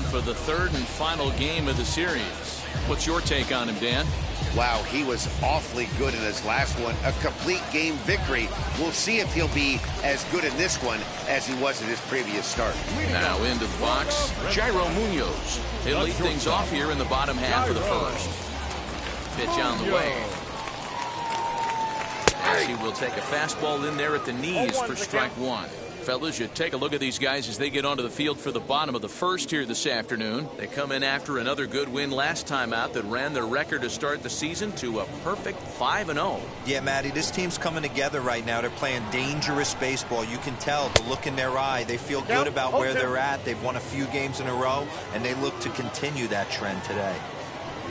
For the third and final game of the series. What's your take on him, Dan? Wow, he was awfully good in his last one. A complete game victory. We'll see if he'll be as good in this one as he was in his previous start. Now into the box, Jairo Munoz. He'll lead things off here in the bottom half of the first. Pitch on the way. As he will take a fastball in there at the knees for strike one. Fellas, you take a look at these guys as they get onto the field for the bottom of the first here this afternoon. They come in after another good win last time out that ran their record to start the season to a perfect 5-0. Yeah, Matty, this team's coming together right now. They're playing dangerous baseball. You can tell the look in their eye. They feel good about where they're at. They've won a few games in a row, and they look to continue that trend today.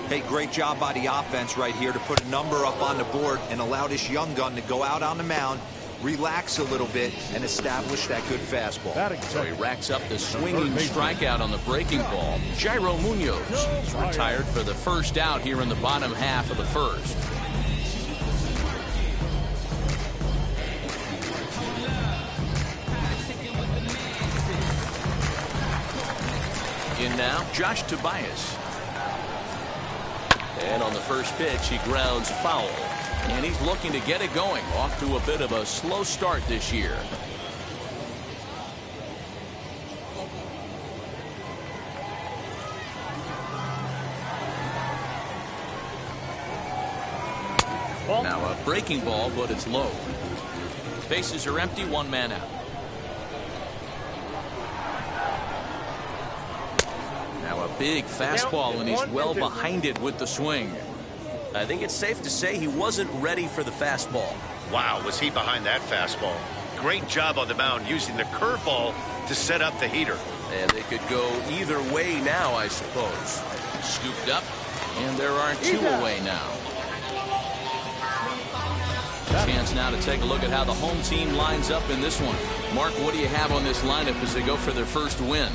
Hey, great job by the offense right here to put a number up on the board and allow this young gun to go out on the mound, relax a little bit, and establish that good fastball. So he racks up the swinging strikeout on the breaking ball. Jairo Munoz is retired for the first out here in the bottom half of the first. In now, Josh Tobias. And on the first pitch, he grounds foul. And he's looking to get it going. Off to a bit of a slow start this year. Now a breaking ball, but it's low. Bases are empty, one man out. Now a big fastball, and he's well behind it with the swing. I think it's safe to say he wasn't ready for the fastball. Wow, was he behind that fastball. Great job on the mound using the curveball to set up the heater. And they could go either way now, I suppose. Scooped up, and there are two away now. Chance now to take a look at how the home team lines up in this one. Mark, what do you have on this lineup as they go for their first win?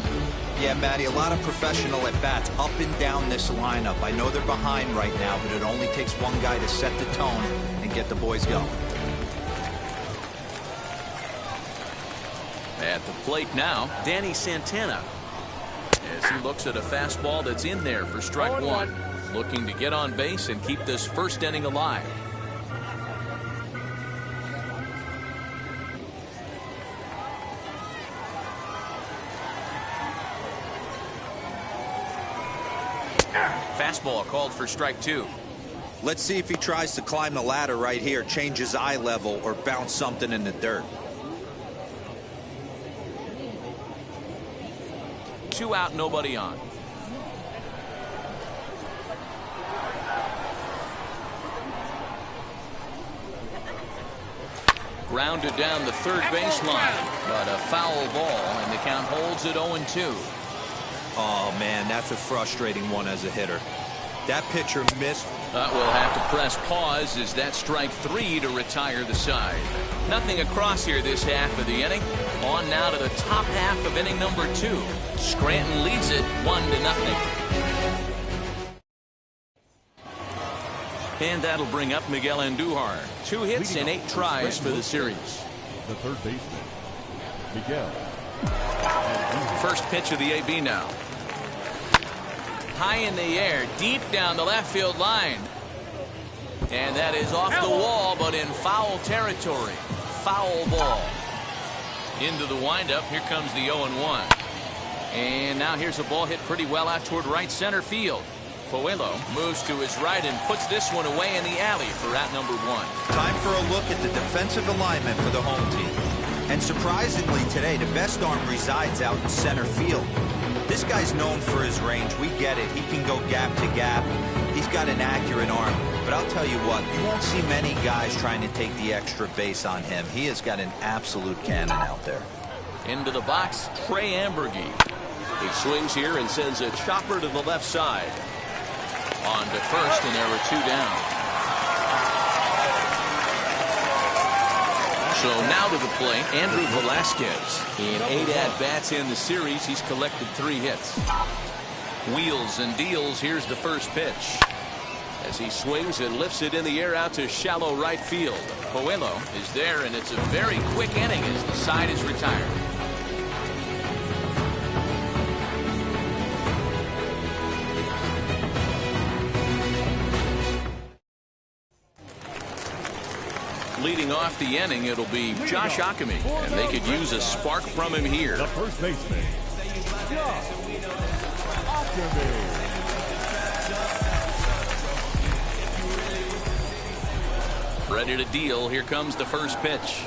Yeah, Matty, a lot of professional at-bats up and down this lineup. I know they're behind right now, but it only takes one guy to set the tone and get the boys going. At the plate now, Danny Santana. As he looks at a fastball that's in there for strike one. Looking to get on base and keep this first inning alive. Fastball called for strike two. Let's see if he tries to climb the ladder right here, change his eye level, or bounce something in the dirt. Two out, nobody on. Grounded down the third baseline, but a foul ball, and the count holds at 0-2. Oh, man, that's a frustrating one as a hitter. That pitcher missed. We'll have to press pause as that strike three to retire the side. Nothing across here this half of the inning. On now to the top half of inning number two. Scranton leads it 1-0. And that'll bring up Miguel Andujar. 2 hits and 8 tries for the series. The third baseman, Miguel. First pitch of the AB now. High in the air, deep down the left field line. And that is off the wall, but in foul territory. Foul ball. Into the windup. Here comes the 0-1. And now here's a ball hit pretty well out toward right center field. Puello moves to his right and puts this one away in the alley for out number 1. Time for a look at the defensive alignment for the home team. And surprisingly today, the best arm resides out in center field. This guy's known for his range. We get it. He can go gap to gap. He's got an accurate arm. But I'll tell you what, you won't see many guys trying to take the extra base on him. He has got an absolute cannon out there. Into the box, Trey Ambergy. He swings here and sends a chopper to the left side. On to first, and there were 2 down. So now to the plate, Andrew Velasquez. In 8 at-bats in the series, he's collected 3 hits. Wheels and deals. Here's the first pitch. As he swings and lifts it in the air out to shallow right field. Puello is there, and it's a very quick inning as the side is retired. Leading off the inning, it'll be Josh Ockamy, and they could use a spark from him here. The first baseman, Josh Ockamy. Ready to deal. Here comes the first pitch.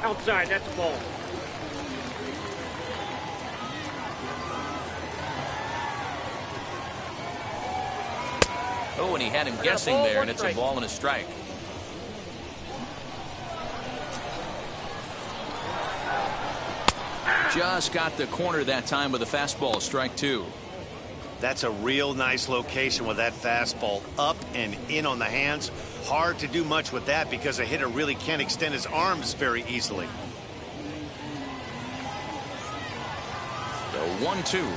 Outside, that's a ball. Oh, and he had him guessing there, and it's a ball and a strike. Just got the corner that time with a fastball, strike two. That's a real nice location with that fastball up and in on the hands. Hard to do much with that because a hitter really can't extend his arms very easily. The 1-2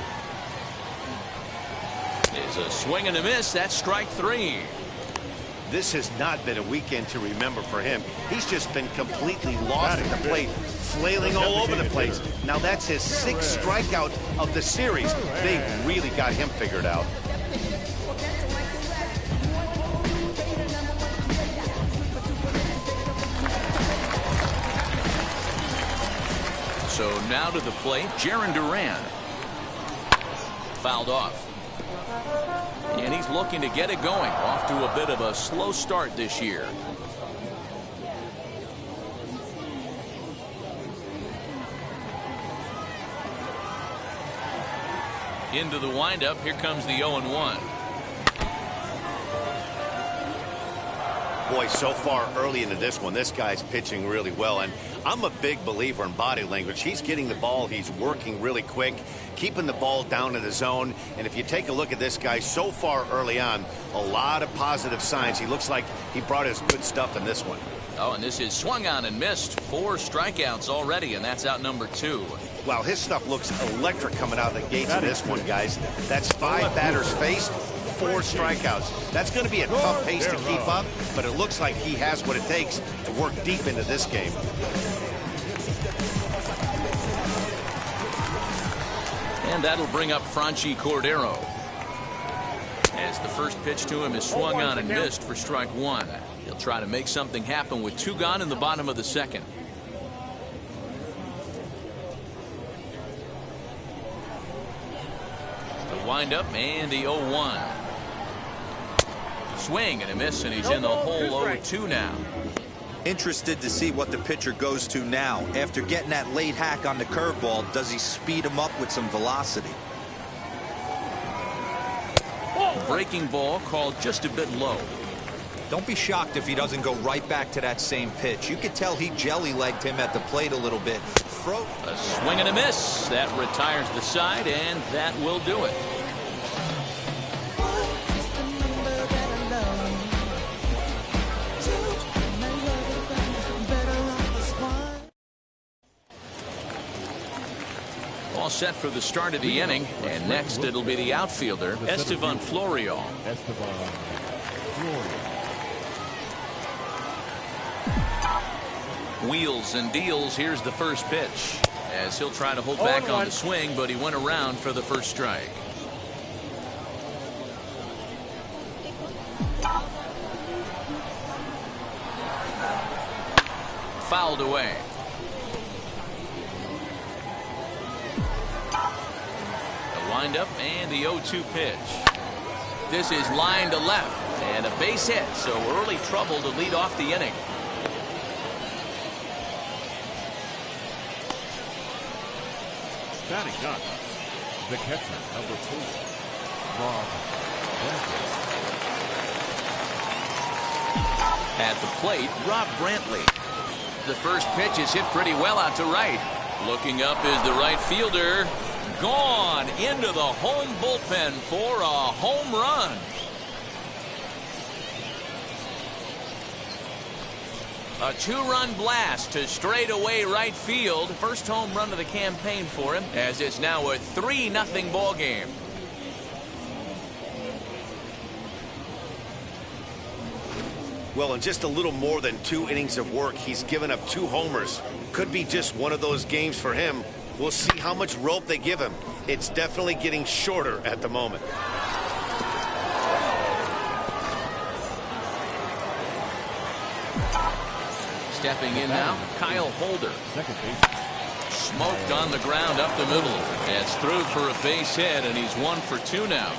is a swing and a miss. That's strike three. This has not been a weekend to remember for him. He's just been completely lost at the plate, flailing all over the place. Now that's his sixth strikeout of the series. They've really got him figured out. So now to the plate, Jarren Duran. Fouled off. And he's looking to get it going. Off to a bit of a slow start this year. Into the windup. Here comes the 0-1. Boy, so far early into this one, this guy's pitching really well. And I'm a big believer in body language. He's getting the ball. He's working really quick, keeping the ball down in the zone. And if you take a look at this guy so far early on, a lot of positive signs. He looks like he brought his good stuff in this one. Oh, and this is swung on and missed. 4 strikeouts already, and that's out number 2. Wow, his stuff looks electric coming out of the gates in this one, guys. That's 5 batters faced, 4 strikeouts. That's going to be a tough pace to keep up, but it looks like he has what it takes to work deep into this game. And that'll bring up Franchi Cordero. As the first pitch to him is swung on and missed for strike 1. He'll try to make something happen with 2 gone in the bottom of the second. The windup and the 0-1. Swing and a miss, and he's in the hole 0-2 now. Interested to see what the pitcher goes to now. After getting that late hack on the curveball, does he speed him up with some velocity? Breaking ball called just a bit low. Don't be shocked if he doesn't go right back to that same pitch. You could tell he jelly-legged him at the plate a little bit. A swing and a miss. That retires the side, and that will do it. All set for the start of the inning, and next it'll be the outfielder, Estevan Florial. Wheels and deals. Here's the first pitch, as he'll try to hold back on the swing, but he went around for the first strike. Fouled away. The windup and the 0-2 pitch. This is line to left, and a base hit, so early trouble to lead off the inning. Batting up, the catcher, number 2, Rob Brantley. At the plate, Rob Brantley. The first pitch is hit pretty well out to right. Looking up is the right fielder. Gone into the home bullpen for a home run. A 2-run blast to straightaway right field. First home run of the campaign for him, as it's now a 3-0 ball game. Well, in just a little more than 2 innings of work, he's given up 2 homers. Could be just one of those games for him. We'll see how much rope they give him. It's definitely getting shorter at the moment. Stepping in now, Kyle Holder. Second base. Smoked on the ground up the middle. It's through for a base hit, and he's 1 for 2 now.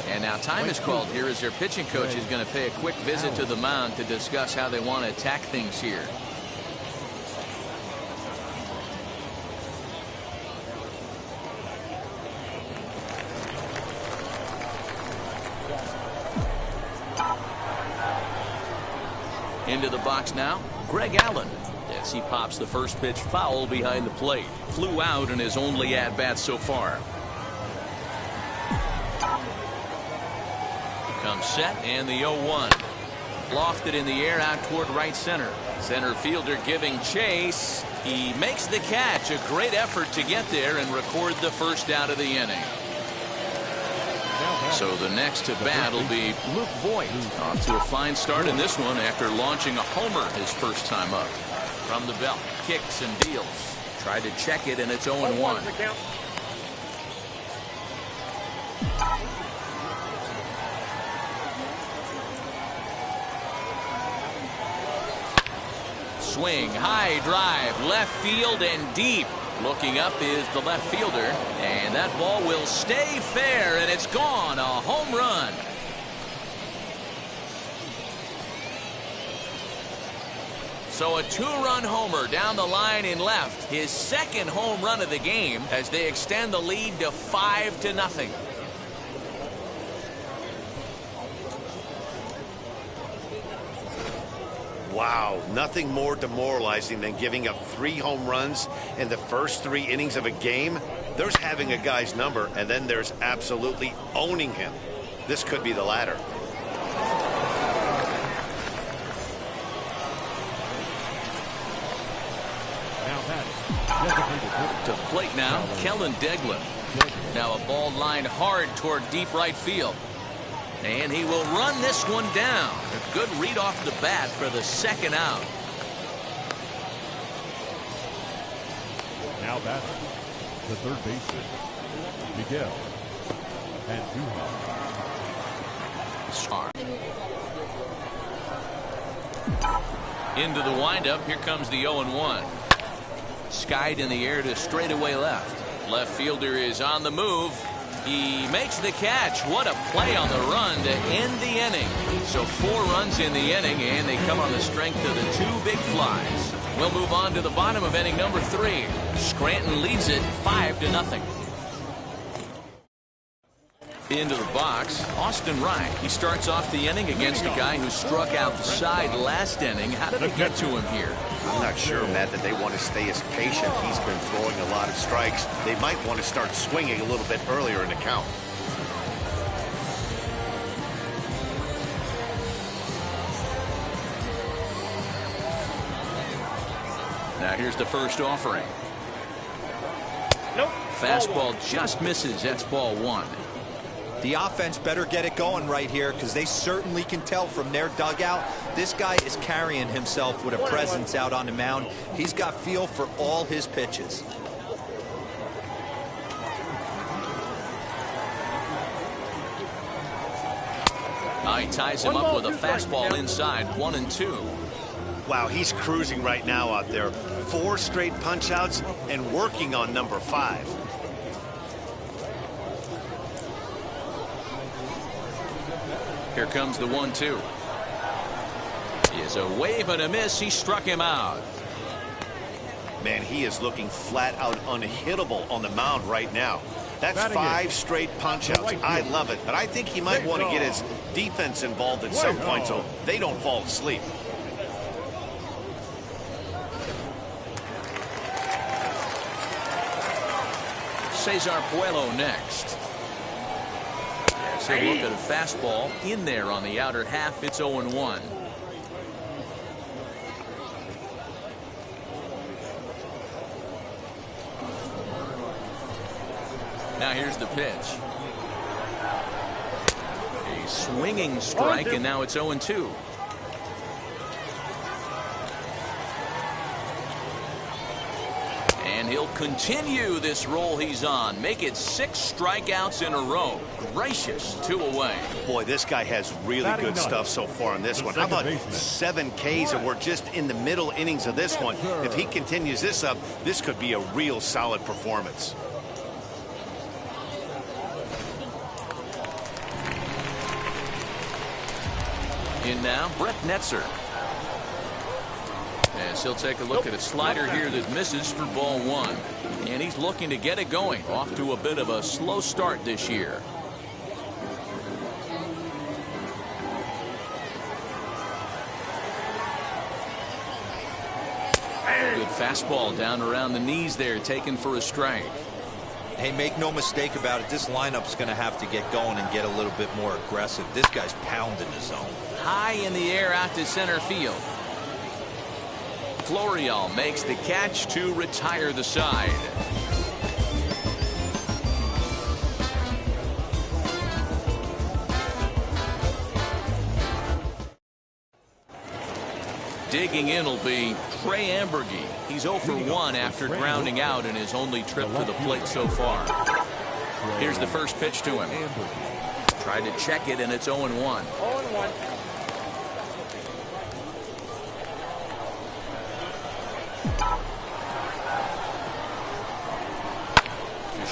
And now time is called here as their pitching coach is going to pay a quick visit to the mound to discuss how they want to attack things here. Into the box now, Greg Allen. As he pops the first pitch foul behind the plate. Flew out in his only at-bat so far. Comes set and the 0-1. Lofted in the air out toward right center. Center fielder giving chase. He makes the catch. A great effort to get there and record the first out of the inning. So the next to bat will be Luke Voigt. Off to a fine start in this one after launching a homer his first time up. From the belt, kicks and deals. Tried to check it, and it's 0-1. Swing, high drive, left field and deep. Looking up is the left fielder, and that ball will stay fair, and it's gone. A home run. So a 2-run homer down the line in left. His second home run of the game as they extend the lead to 5-0. Wow, nothing more demoralizing than giving up 3 home runs in the first 3 innings of a game. There's having a guy's number, and then there's absolutely owning him. This could be the latter. To plate now, Kellen Degler. Now a ball lined hard toward deep right field. And he will run this one down. A good read off the bat for the second out. Now batting, the third baseman, Miguel Andujar. Into the windup. Here comes the 0-1. Skied in the air to straightaway left. Left fielder is on the move. He makes the catch. What a play on the run to end the inning. So 4 runs in the inning, and they come on the strength of the 2 big flies. We'll move on to the bottom of inning number 3. Scranton leads it 5-0. Into the box, Austin Wright. He starts off the inning against a guy who struck out the side last inning. How did they get to him here? I'm not sure, Matt, that they want to stay as patient. He's been throwing a lot of strikes. They might want to start swinging a little bit earlier in the count. Now here's the first offering. Nope. Fastball just misses. That's ball 1. The offense better get it going right here because they certainly can tell from their dugout this guy is carrying himself with a presence out on the mound. He's got feel for all his pitches. He ties him up with a fastball inside, 1-2. Wow, he's cruising right now out there. 4 straight punch-outs and working on number 5. Here comes the 1-2. Is a wave and a miss. He struck him out. Man, he is looking flat out unhittable on the mound right now. That's 5 straight punch-outs. I love it, but I think he might want to get his defense involved at some point so they don't fall asleep. Cesar Puello next. So look at a fastball in there on the outer half. It's 0-1. Now here's the pitch. A swinging strike, and now it's 0-2. And he'll continue this roll he's on. Make it 6 strikeouts in a row. Gracious, 2 away. Boy, this guy has really good stuff so far on this one. How about 7 Ks, and we're just in the middle innings of this one. If he continues this up, this could be a real solid performance. In now, Brett Netzer. As he'll take a look at a slider here that misses for ball 1. And he's looking to get it going. Off to a bit of a slow start this year. Good fastball down around the knees there, taken for a strike. Hey, make no mistake about it, this lineup's going to have to get going and get a little bit more aggressive. This guy's pounding the zone. High in the air out to center field. Florial makes the catch to retire the side. Digging in will be Trey Ambergy. He's 0 for 1 after grounding out in his only trip to the plate so far. Here's the first pitch to him. Tried to check it, and it's 0-1. 0-1.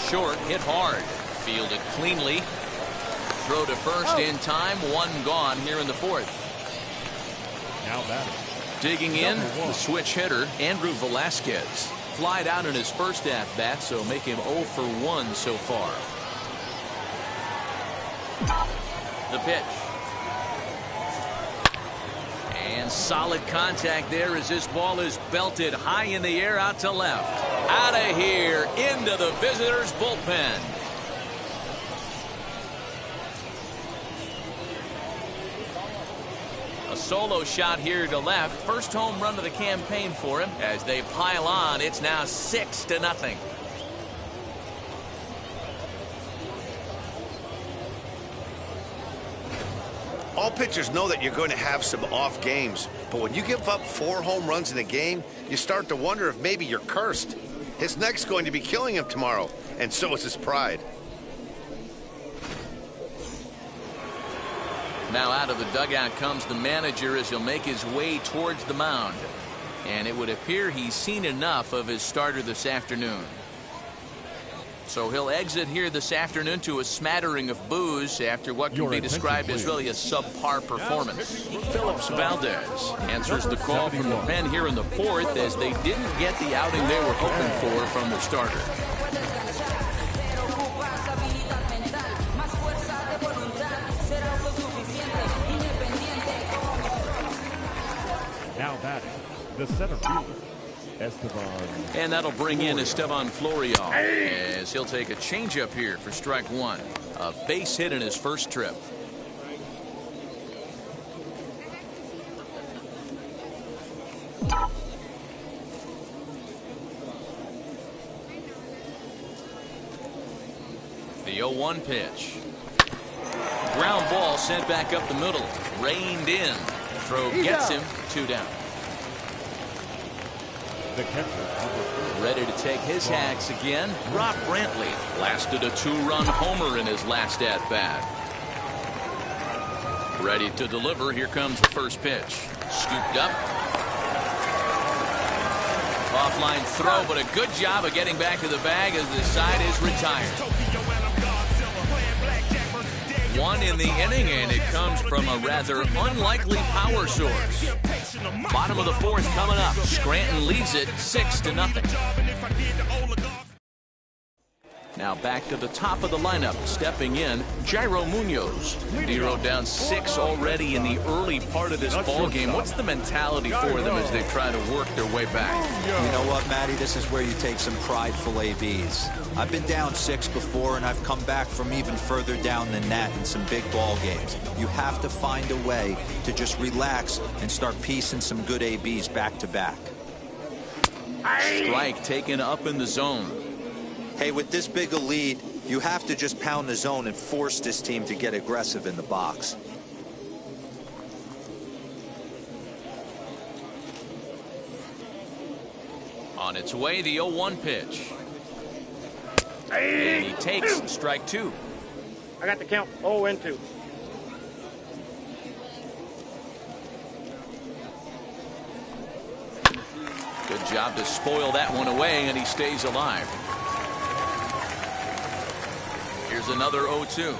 Short, hit hard. Fielded cleanly. Throw to first in time. 1 gone here in the 4th. Now batting. Digging in, the switch hitter, Andrew Velasquez. Flied out in his first at-bat, so make him 0 for 1 so far. The pitch. And solid contact there as this ball is belted high in the air out to left. Out of here, into the visitors' bullpen. A solo shot here to left. First home run of the campaign for him. As they pile on, it's now 6-0. All pitchers know that you're going to have some off games, but when you give up 4 home runs in a game, you start to wonder if maybe you're cursed. His neck's going to be killing him tomorrow, and so is his pride. Now out of the dugout comes the manager as he'll make his way towards the mound. And it would appear he's seen enough of his starter this afternoon. So he'll exit here this afternoon to a smattering of boos after what can be described as really a subpar performance. Phillips Valdez answers the call from the pen here in the 4th as they didn't get the outing they were hoping for from the starter. Now batting, the center fielder, Esteban. And that'll bring in Esteban Florial as he'll take a changeup here for strike 1. A base hit in his first trip. The 0-1 pitch. Ground ball sent back up the middle. Reined in. Throw gets him. 2 down. The catcher, ready to take his hacks again. Rob Brantley lasted a 2-run homer in his last at-bat. Ready to deliver. Here comes the first pitch. Scooped up. Offline throw, but a good job of getting back to the bag as the side is retired. 1 in the inning, and it comes from a rather unlikely power source. Bottom of the 4th coming up. Scranton leads it 6-0. Now back to the top of the lineup. Stepping in, Jairo Munoz. Dero down 6 already in the early part of this ball game. What's the mentality for them as they try to work their way back? You know what, Matty? This is where you take some prideful ABs. I've been down 6 before, and I've come back from even further down than that in some big ball games. You have to find a way to just relax and start piecing some good ABs back to back. Strike taken up in the zone. Hey, with this big a lead, you have to just pound the zone and force this team to get aggressive in the box. On On its way, the 0-1 pitch. And he takes strike 2. I got the count 0-2. Good job to spoil that one away, and he stays alive. Here's another 0-2.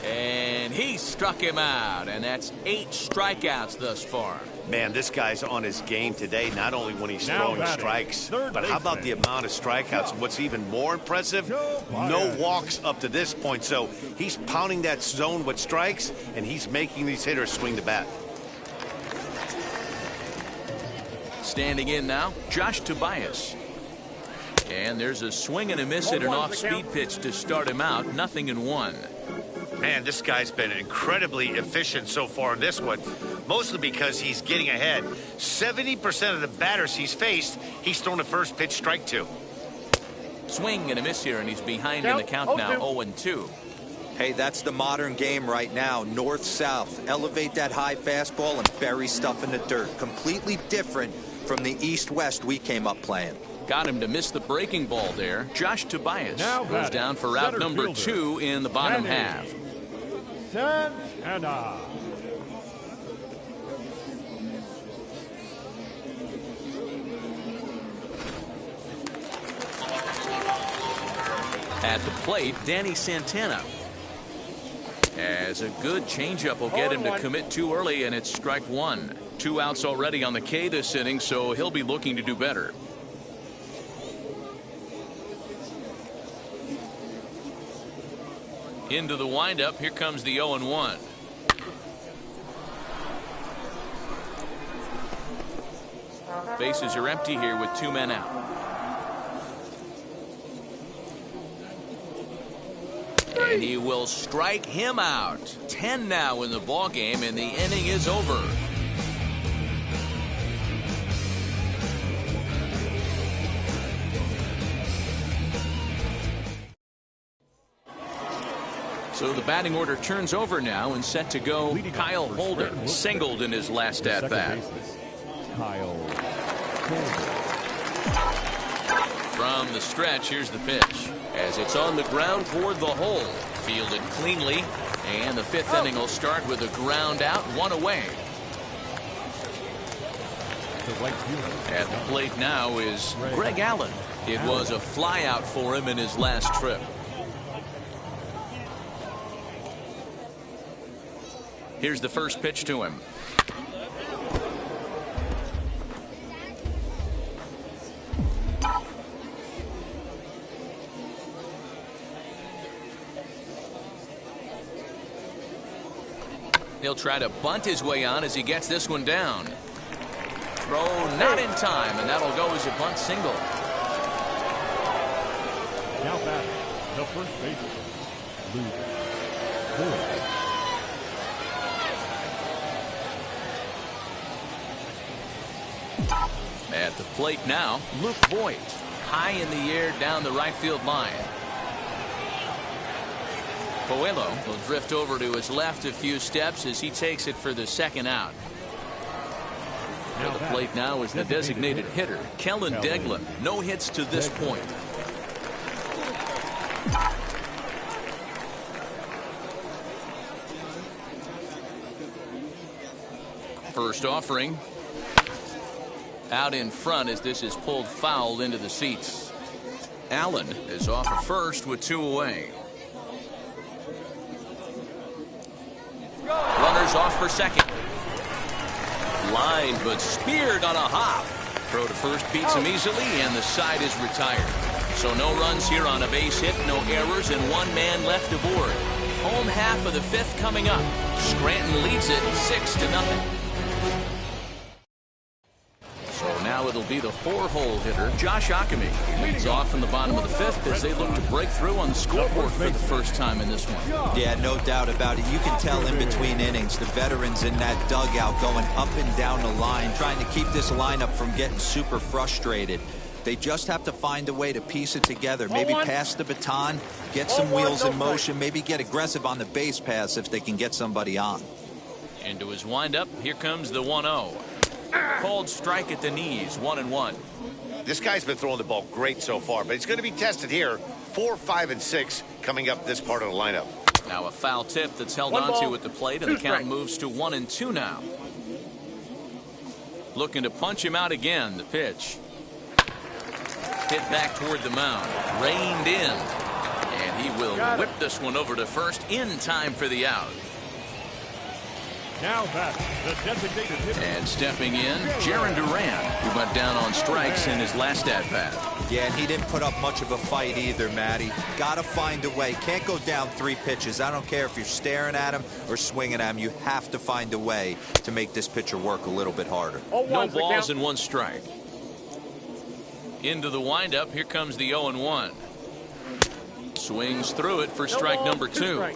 And he struck him out, and that's 8 strikeouts thus far. Man, this guy's on his game today, not only when he's throwing strikes, but how about the amount of strikeouts? And what's even more impressive, no walks up to this point. So he's pounding that zone with strikes, and he's making these hitters swing the bat. Standing in now, Josh Tobias. And there's a swing and a miss at an off-speed pitch to start him out. 0-1. Man, this guy's been incredibly efficient so far in this one, mostly because he's getting ahead. 70% of the batters he's faced, he's thrown the first pitch strike to. Swing and a miss here, and he's behind in the count now, 0-2. Hey, that's the modern game right now. North-south. Elevate that high fastball and bury stuff in the dirt. Completely different from the east-west we came up playing. Got him to miss the breaking ball there. Josh Tobias goes down for route number 2 in the bottom half. Santana. At the plate, Danny Santana. As a good changeup will get him to commit too early, and it's strike 1. 2 outs already on the K this inning, so he'll be looking to do better. Into the windup, here comes the 0-1. Bases are empty here with 2 men out. And he will strike him out. 10 now in the ball game, and the inning is over. So the batting order turns over now, and set to go Kyle Holder, singled in his last at-bat. Kyle Holder. From the stretch, here's the pitch. As it's on the ground toward the hole. Fielded cleanly, and the 5th inning will start with a ground out, 1 away. At the plate now is Greg Allen. It was a flyout for him in his last trip. Here's the first pitch to him. He'll try to bunt his way on as he gets this one down. Throw not in time, and that'll go as a bunt single. Now batting, the first baseman, Luke Voigt. At the plate now, Luke Voigt. High in the air down the right field line. Coelho will drift over to his left a few steps as he takes it for the second out. At the plate now is the designated hitter, Kellen Deglin. No hits to this point. First offering. Out in front as this is pulled foul into the seats. Allen is off at first with 2 away. Runners off for second. Line, but speared on a hop. Throw to first beats him easily, and the side is retired. So no runs here on a base hit, no errors, and 1 man left aboard. Home half of the 5th coming up. Scranton leads it 6-0. So now it'll be the 4-hole hitter, Josh Ockamy. Leads off in the bottom of the 5th as they look to break through on the scoreboard for the first time in this one. Yeah, no doubt about it. You can tell in between innings, the veterans in that dugout going up and down the line, trying to keep this lineup from getting super frustrated. They just have to find a way to piece it together. Maybe pass the baton, get some wheels in motion, maybe get aggressive on the base pass if they can get somebody on. Into his windup, here comes the 1-0. Called strike at the knees, 1-1. This guy's been throwing the ball great so far, but he's going to be tested here. 4, 5, and 6 coming up this part of the lineup. Now a foul tip that's held One onto ball, at the plate, and the 2 count strikes. moves to 1-2 now. Looking to punch him out again. The pitch. Hit back toward the mound. Reined in. And he will whip this one over to first in time for the out. Now back, the designated hitter. And stepping in, Jaron Duran, who went down on strikes in his last at-bat. Yeah, and he didn't put up much of a fight either, Matty. Got to find a way. Can't go down 3 pitches. I don't care if you're staring at him or swinging at him. You have to find a way to make this pitcher work a little bit harder. No balls and 1 strike. Into the windup. Here comes the 0-1. Swings through it for strike number 2.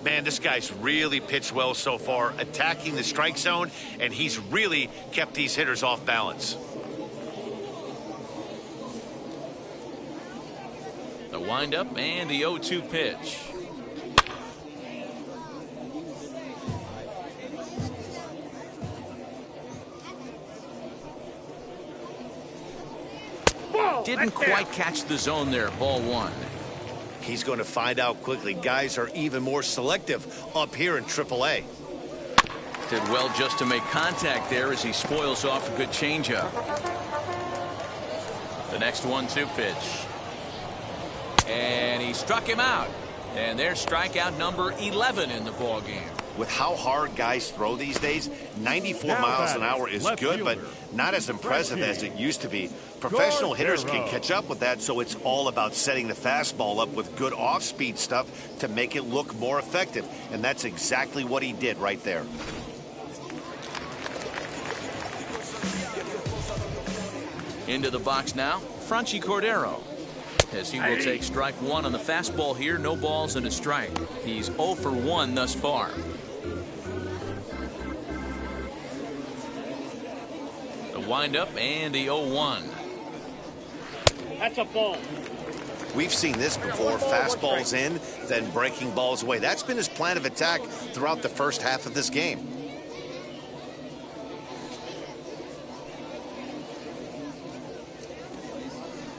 Man, this guy's really pitched well so far, attacking the strike zone, and he's really kept these hitters off balance. The windup and the 0-2 pitch. Didn't quite catch the zone there. Ball 1. He's going to find out quickly. Guys are even more selective up here in AAA. Did well just to make contact there as he spoils off a good changeup. The next 1-2 pitch. And he struck him out. And there's strikeout number 11 in the ball game. With how hard guys throw these days, 94 Now miles an batting, hour is left good, but fielder, not as impressive as it used to be. Professional hitters can catch up with that, so it's all about setting the fastball up with good off-speed stuff to make it look more effective. And that's exactly what he did right there. Into the box now, Franchi Cordero. As he will take strike 1 on the fastball here. No balls and a strike. He's 0 for 1 thus far. The windup and the 0-1. That's a ball. We've seen this before. Fastballs in, then breaking balls away. That's been his plan of attack throughout the first half of this game.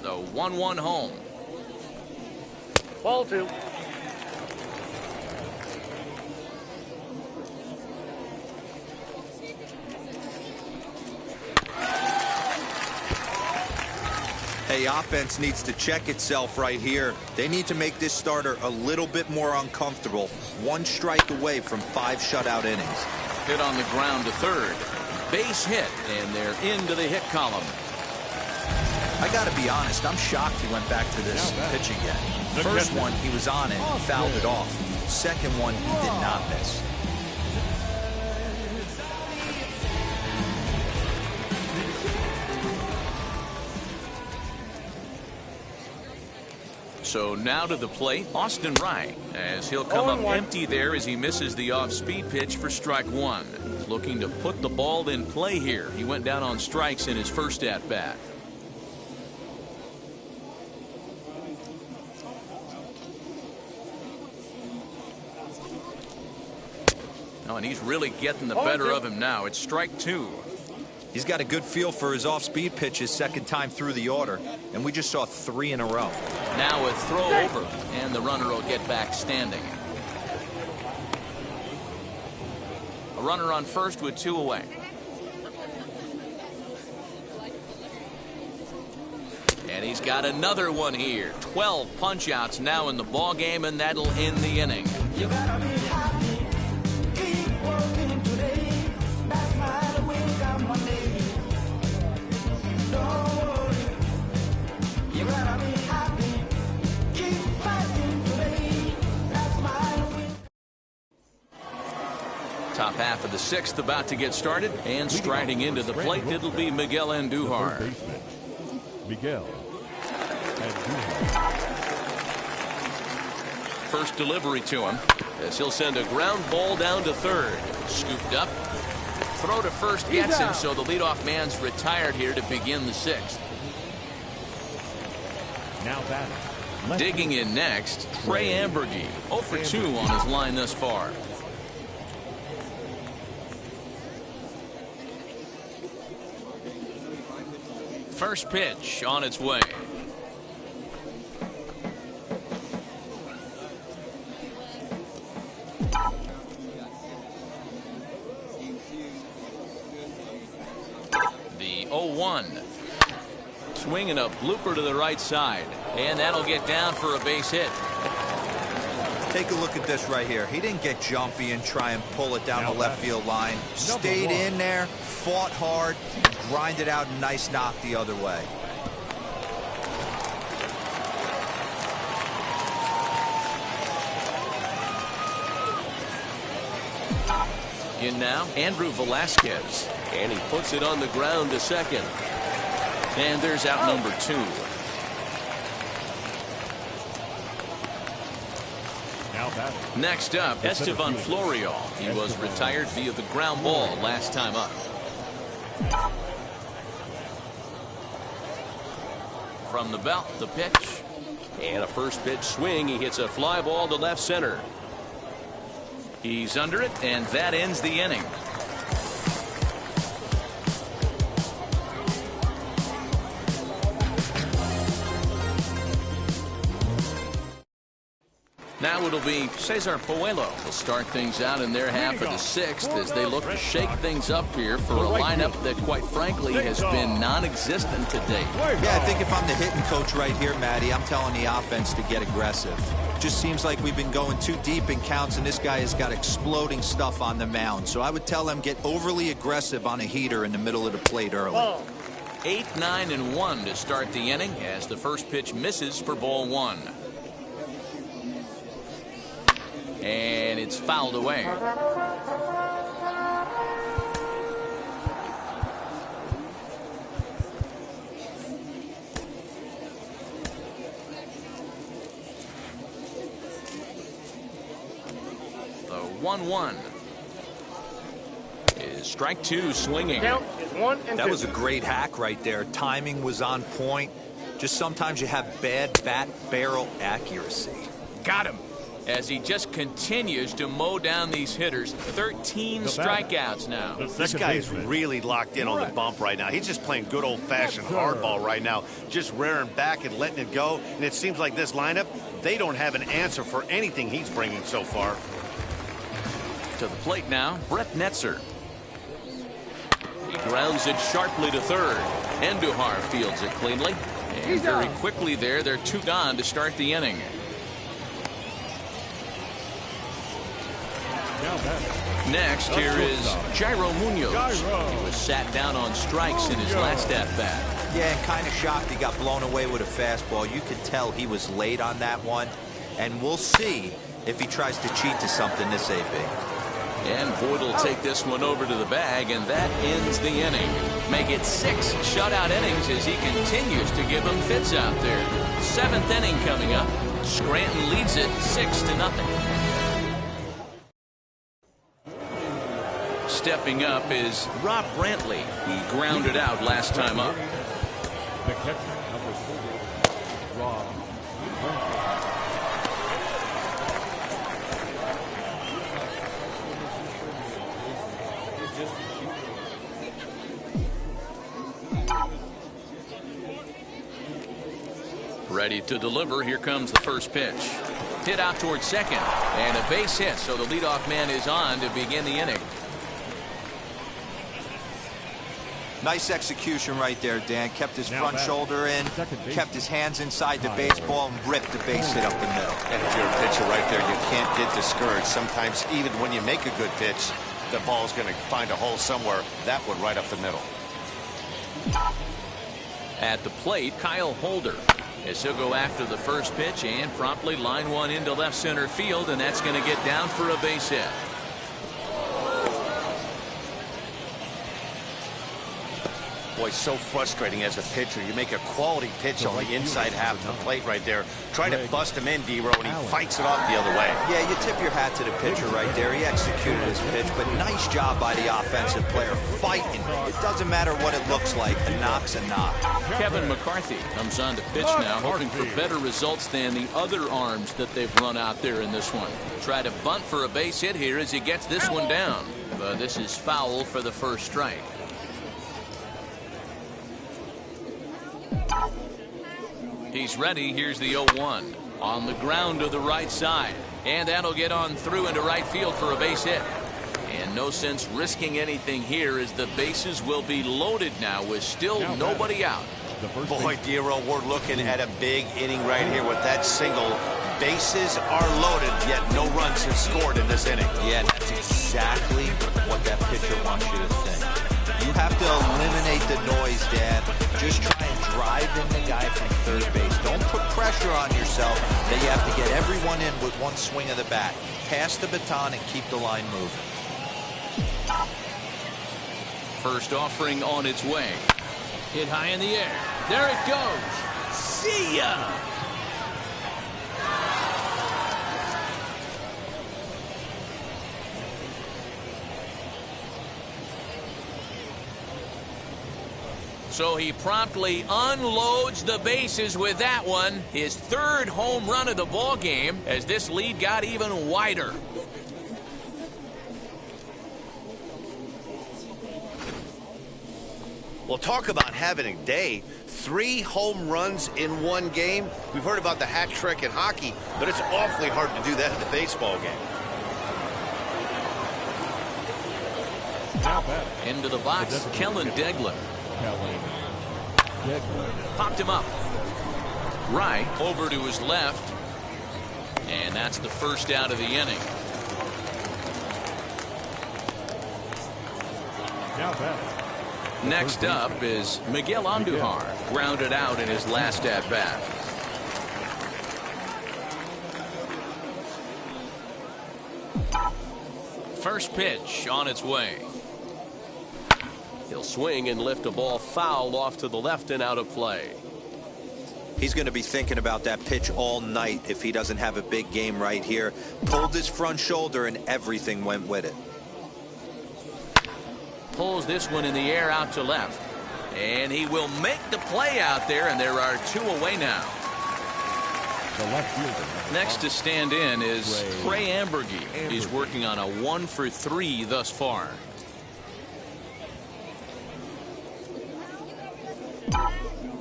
The 1-1 home. Ball 2. Hey, offense needs to check itself right here. They need to make this starter a little bit more uncomfortable. 1 strike away from 5 shutout innings. Hit on the ground to third. Base hit, and they're into the hit column. I got to be honest, I'm shocked he went back to this pitch again. First one, he was on it and fouled it off. Second one, he did not miss. So now to the plate, Austin Wright, as he'll come up empty there as he misses the off-speed pitch for strike 1. Looking to put the ball in play here. He went down on strikes in his first at-bat. Oh, and he's really getting the better of him now. It's strike 2. He's got a good feel for his off-speed pitch his second time through the order, and we just saw 3 in a row. Now a throw over, and the runner will get back standing. A runner on first with 2 away. And he's got another one here. 12 punch-outs now in the ball game, and that'll end the inning. You gotta be happy, keep working today. That's why the will come one day. Don't worry, you gotta be happy, keep fighting today. That's why the will. Top half of the 6th about to get started, and striding into the plate, it'll be Miguel Andujar. Miguel Andujar. First delivery to him, as he'll send a ground ball down to third. Scooped up. Throw to first gets him, so the leadoff man's retired here to begin the 6th. Now batting. Digging in next, Trey Ambergy. 0 for 2 on his line thus far. First pitch on its way. The 0-1. Swinging a blooper to the right side. And that'll get down for a base hit. Take a look at this right here. He didn't get jumpy and try and pull it down the left field line. Stayed in there, fought hard, grinded out a nice knock the other way. In now, Andrew Velasquez. And he puts it on the ground to second. And there's out number 2. Next up, Estevan Florio. He was retired via the ground ball last time up. From the belt, the pitch. And a first pitch swing. He hits a fly ball to left center. He's under it, and that ends the inning. Now it'll be Cesar Puello to start things out in their half of the 6th as they look to shake things up here for a lineup that, quite frankly, has been non-existent to date. Yeah, I think if I'm the hitting coach right here, Matty, I'm telling the offense to get aggressive. Just seems like we've been going too deep in counts, and this guy has got exploding stuff on the mound. So I would tell him get overly aggressive on a heater in the middle of the plate early. 8, 9, and 1 to start the inning as the first pitch misses for ball 1. And it's fouled away. The 1-1 is strike 2 swinging. Count is 1 and 2. That was a great hack right there. Timing was on point. Just sometimes you have bad bat barrel accuracy. Got him. As he just continues to mow down these hitters. 13 strikeouts now. This guy is really locked in on the bump right now. He's just playing good old-fashioned hardball right now, just rearing back and letting it go. And it seems like this lineup, they don't have an answer for anything he's bringing so far. To the plate now, Brett Netzer. He grounds it sharply to third. Andujar fields it cleanly. And very quickly there, they're 2 gone to start the inning. Next, here is Jairo Munoz. He was sat down on strikes in his last at-bat. Yeah, and kind of shocked he got blown away with a fastball. You could tell he was late on that one. And we'll see if he tries to cheat to something this AB. And Boyd will take this one over to the bag, and that ends the inning. Make it 6 shutout innings as he continues to give them fits out there. 7th inning coming up. Scranton leads it 6-0. Stepping up is Rob Brantley. He grounded out last time up. The catcher, number 4, Rob Ready to deliver. Here comes the first pitch. Hit out towards second. And a base hit, so the leadoff man is on to begin the inning. Nice execution right there, Dan. Kept his front shoulder in, kept his hands inside the baseball, and ripped the base hit up the middle. And if you're a pitcher right there, you can't get discouraged. Sometimes even when you make a good pitch, the ball's going to find a hole somewhere. That one right up the middle. At the plate, Kyle Holder. As he'll go after the first pitch and promptly line one into left center field, and that's going to get down for a base hit. Boy, so frustrating as a pitcher. You make a quality pitch on the inside half of the plate right there. Try to bust him in, D-Row, and he fights it off the other way. Yeah, you tip your hat to the pitcher right there. He executed his pitch, but nice job by the offensive player fighting. It doesn't matter what it looks like. A knock's a knock. Kevin McCarthy comes on to pitch now, hoping for better results than the other arms that they've run out there in this one. Try to bunt for a base hit here as he gets this one down. But this is foul for the first strike. He's ready. Here's the 0-1. On the ground to the right side. And that'll get on through into right field for a base hit. And no sense risking anything here as the bases will be loaded now with still nobody out. Boy, Dero, we're looking at a big inning right here with that single. Bases are loaded, yet no runs have scored in this inning. Yeah, that's exactly what that pitcher wants you to think. You have to eliminate the noise, Dan. Just try and drive in the guy from third base. Don't put pressure on yourself that you have to get everyone in with one swing of the bat. Pass the baton and keep the line moving. First offering on its way. Hit high in the air. There it goes. See ya! So he promptly unloads the bases with that one. His third home run of the ball game as this lead got even wider. Well, talk about having a day. 3 home runs in one game. We've heard about the hat trick in hockey, but it's awfully hard to do that in a baseball game. Into the box, Kellen Degler. Popped him up. Right over to his left. And that's the first out of the inning. Next up is Miguel Andujar, grounded out in his last at-bat. First pitch on its way. He'll swing and lift a ball foul off to the left and out of play. He's going to be thinking about that pitch all night if he doesn't have a big game right here. Pulled his front shoulder and everything went with it. Pulls this one in the air out to left. And he will make the play out there, and there are 2 away now. Next to stand in is Trey Ambergy. He's working on a 1 for 3 thus far.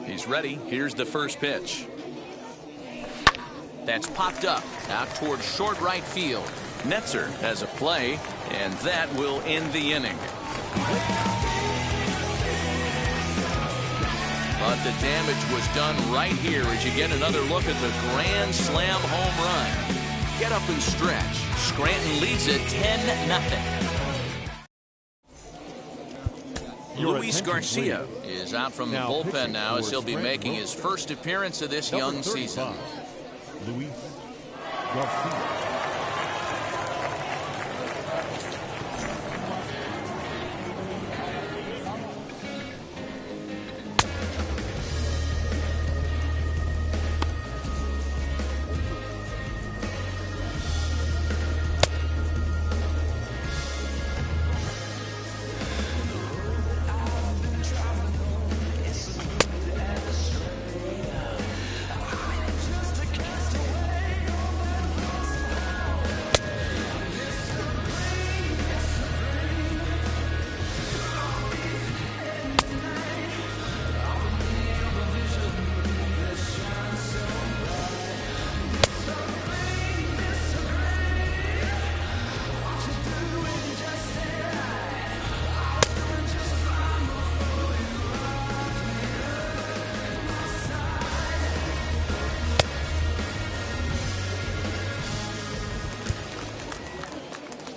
He's ready. Here's the first pitch. That's popped up out towards short right field. Netzer has a play, and that will end the inning. But the damage was done right here as you get another look at the grand slam home run. Get up and stretch. Scranton leads it 10-0. Luis Garcia is out from the bullpen now as he'll be making his first appearance of this young season. Luis Garcia.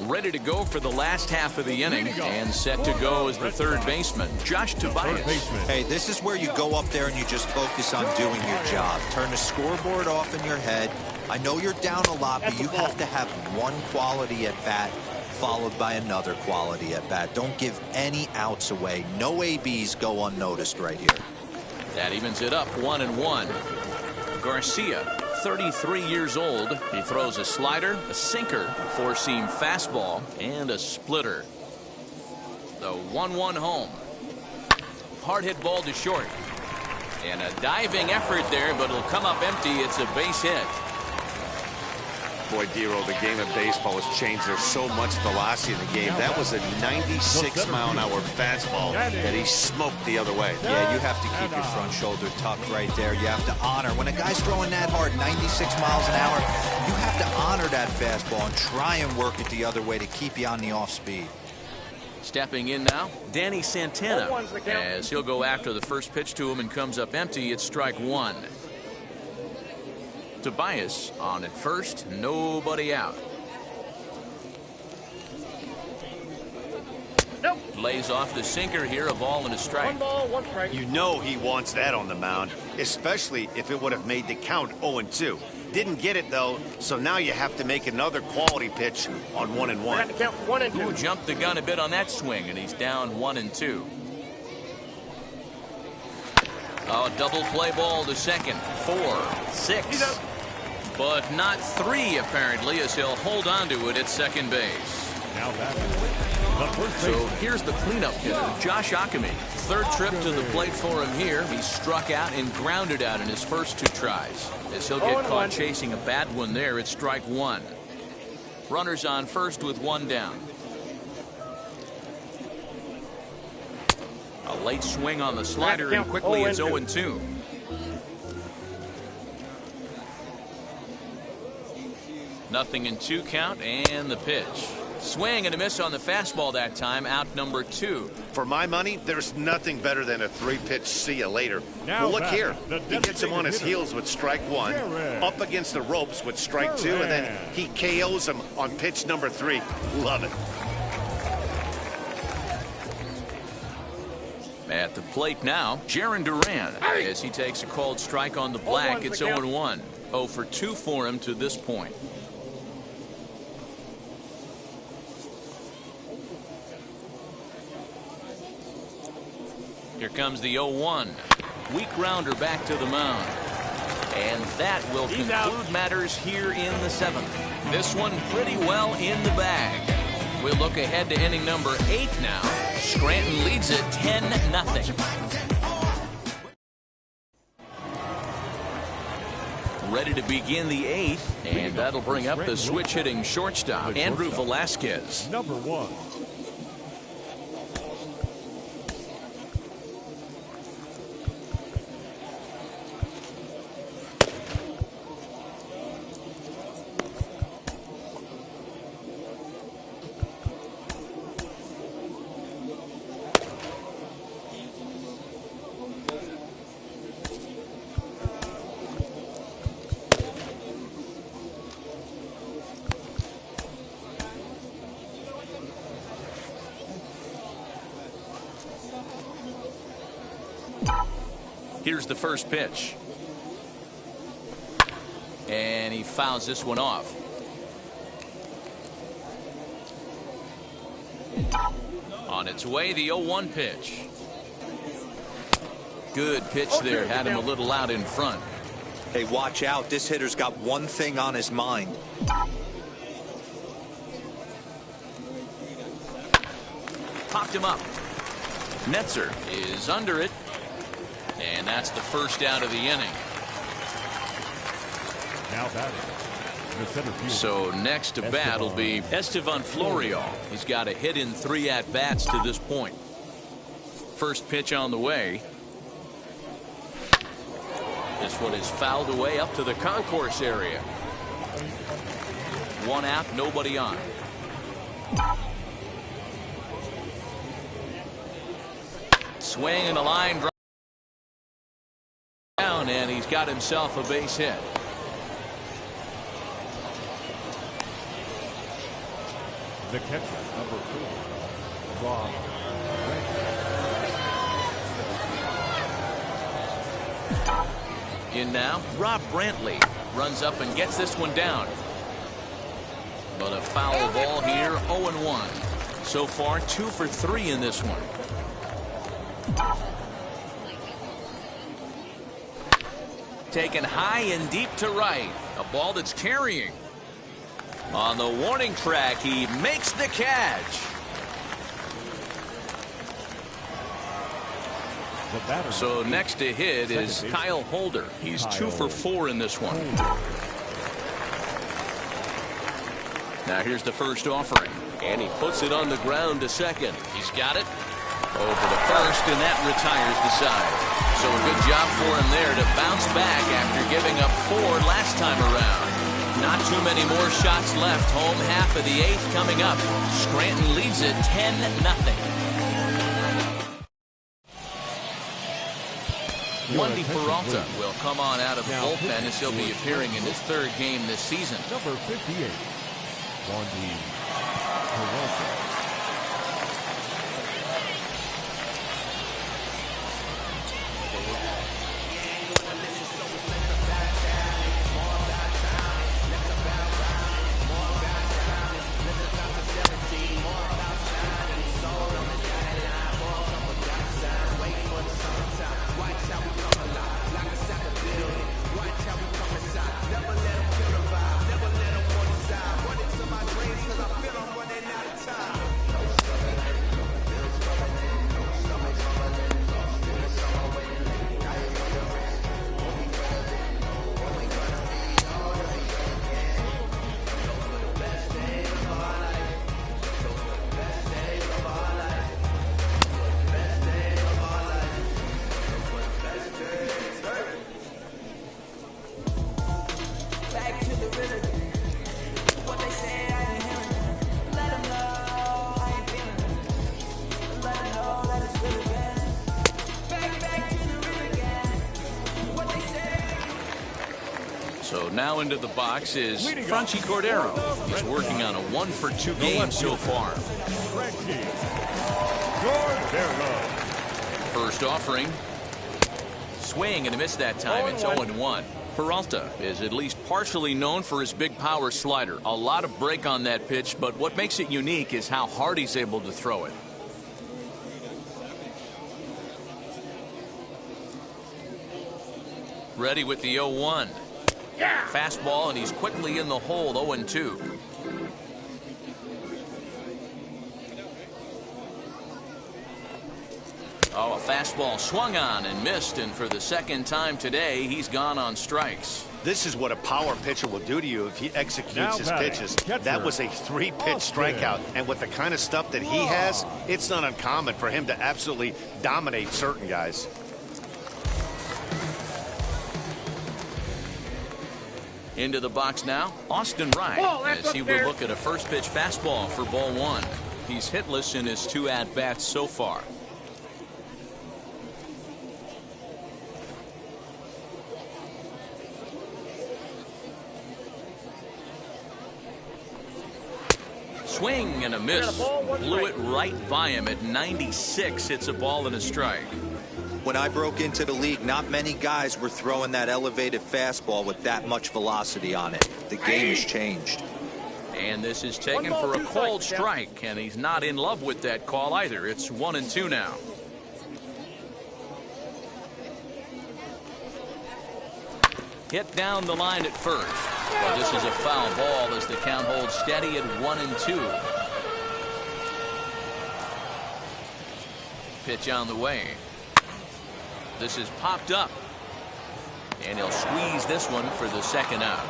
Ready to go for the last half of the inning and set to go as the third baseman, Josh Tobias. Hey, this is where you go up there and you just focus on doing your job. Turn the scoreboard off in your head. I know you're down a lot, but you have to have one quality at bat followed by another quality at bat. Don't give any outs away. No ABs go unnoticed right here. That evens it up 1-1. Garcia, 33 years old. He throws a slider, a sinker, a four-seam fastball, and a splitter. The 1-1 home. Hard hit ball to short. And a diving effort there, but it'll come up empty. It's a base hit. Boy, Dero, the game of baseball has changed. There's so much velocity in the game. That was a 96-mile-an-hour fastball that he smoked the other way. Yeah, you have to keep your front shoulder tucked right there. You have to honor. When a guy's throwing that hard, 96 miles an hour, you have to honor that fastball and try and work it the other way to keep you on the off speed. Stepping in now, Danny Santana, as he'll go after the first pitch to him and comes up empty. It's strike one. Tobias on at first, nobody out. Nope. Lays off the sinker here, a ball and a strike. 1 ball, 1 strike. You know he wants that on the mound, especially if it would have made the count 0-2. Didn't get it, though, so now you have to make another quality pitch on 1-1. Got to count 1 and 2. Ooh, jumped the gun a bit on that swing, and he's down 1-2. Oh, double play ball to second. 4, 6. But not 3, apparently, as he'll hold on to it at second base. Now that the first So baseman. here's the cleanup hitter, Josh Ockamy. Third trip to the plate for him here. He struck out and grounded out in his first 2 tries. As he'll get caught chasing a bad one there, it's strike 1. Runners on first with 1 down. A late swing on the slider, and quickly it's 0-2. Nothing in 2 count, and the pitch. Swing and a miss on the fastball that time, out number 2. For my money, there's nothing better than a 3-pitch see you later. Now Well, look back, here. the He gets him on his designated heels with strike 1, Jared. up against the ropes with strike 2, and then he KOs him on pitch number 3. Love it. At the plate now, Jaron Duran, as he takes a called strike on the black. It's 0-1. 0 for 2 for him to this point. Here comes the 0-1. Weak grounder back to the mound. And that will conclude matters here in the 7th. This one pretty well in the bag. We'll look ahead to inning number 8 now. Scranton leads it 10-0. Ready to begin the 8th, and that'll bring up the switch-hitting shortstop, Andrew Velasquez. Number 1. Here's the first pitch. And he fouls this one off. On its way, the 0-1 pitch. Good pitch there. Had him a little out in front. Hey, watch out. This hitter's got one thing on his mind. Popped him up. Netzer is under it. And that's the first out of the inning. Now batting, the center fielder. So next to bat will be Estevan Florial. He's got a hit in 3 at-bats to this point. First pitch on the way. This one is fouled away up to the concourse area. 1 out, nobody on. Swing and a line drive down, and he's got himself a base hit. The catcher, number 4, Rob. In now, Rob Brantley runs up and gets this one down. But a foul ball here, 0-1. So far, 2 for 3 in this one. Taken high and deep to right. A ball that's carrying. On the warning track, he makes the catch. So next to hit is Kyle Holder. He's 2 for 4 in this one. Now here's the first offering. And he puts it on the ground to second. He's got it over to first, and that retires the side. So a good job for him there to bounce back after giving up 4 last time around. Not too many more shots left. Home half of the 8th coming up. Scranton leads it 10-0. Wendy Peralta will come on out of the bullpen as he'll be appearing in his 3rd game this season. Number 58, Wendy Peralta. So now into the box is Franchi Cordero. He's working on a 1-for-2 game so far. First offering. Swing and a miss that time. It's 0-1. Peralta is at least partially known for his big power slider. A lot of break on that pitch, but what makes it unique is how hard he's able to throw it. Ready with the 0-1. Fastball, and he's quickly in the hole. 0-2. Oh, a fastball swung on and missed, and for the 2nd time today, he's gone on strikes. This is what a power pitcher will do to you if he executes his pitches. That was a 3-pitch strikeout, and with the kind of stuff that he has, it's not uncommon for him to absolutely dominate certain guys. Into the box now, Austin Wright, as he will look at a first pitch fastball for ball 1. He's hitless in his 2 at-bats so far. Swing and a miss. Blew it right by him at 96. It's a ball and a strike. When I broke into the league, not many guys were throwing that elevated fastball with that much velocity on it. The game has changed. And this is taken for a cold strike, and he's not in love with that call either. It's 1-2 now. Hit down the line at first. But this is a foul ball as the count holds steady at 1-2. Pitch on the way. This is popped up. And he'll squeeze this one for the 2nd out.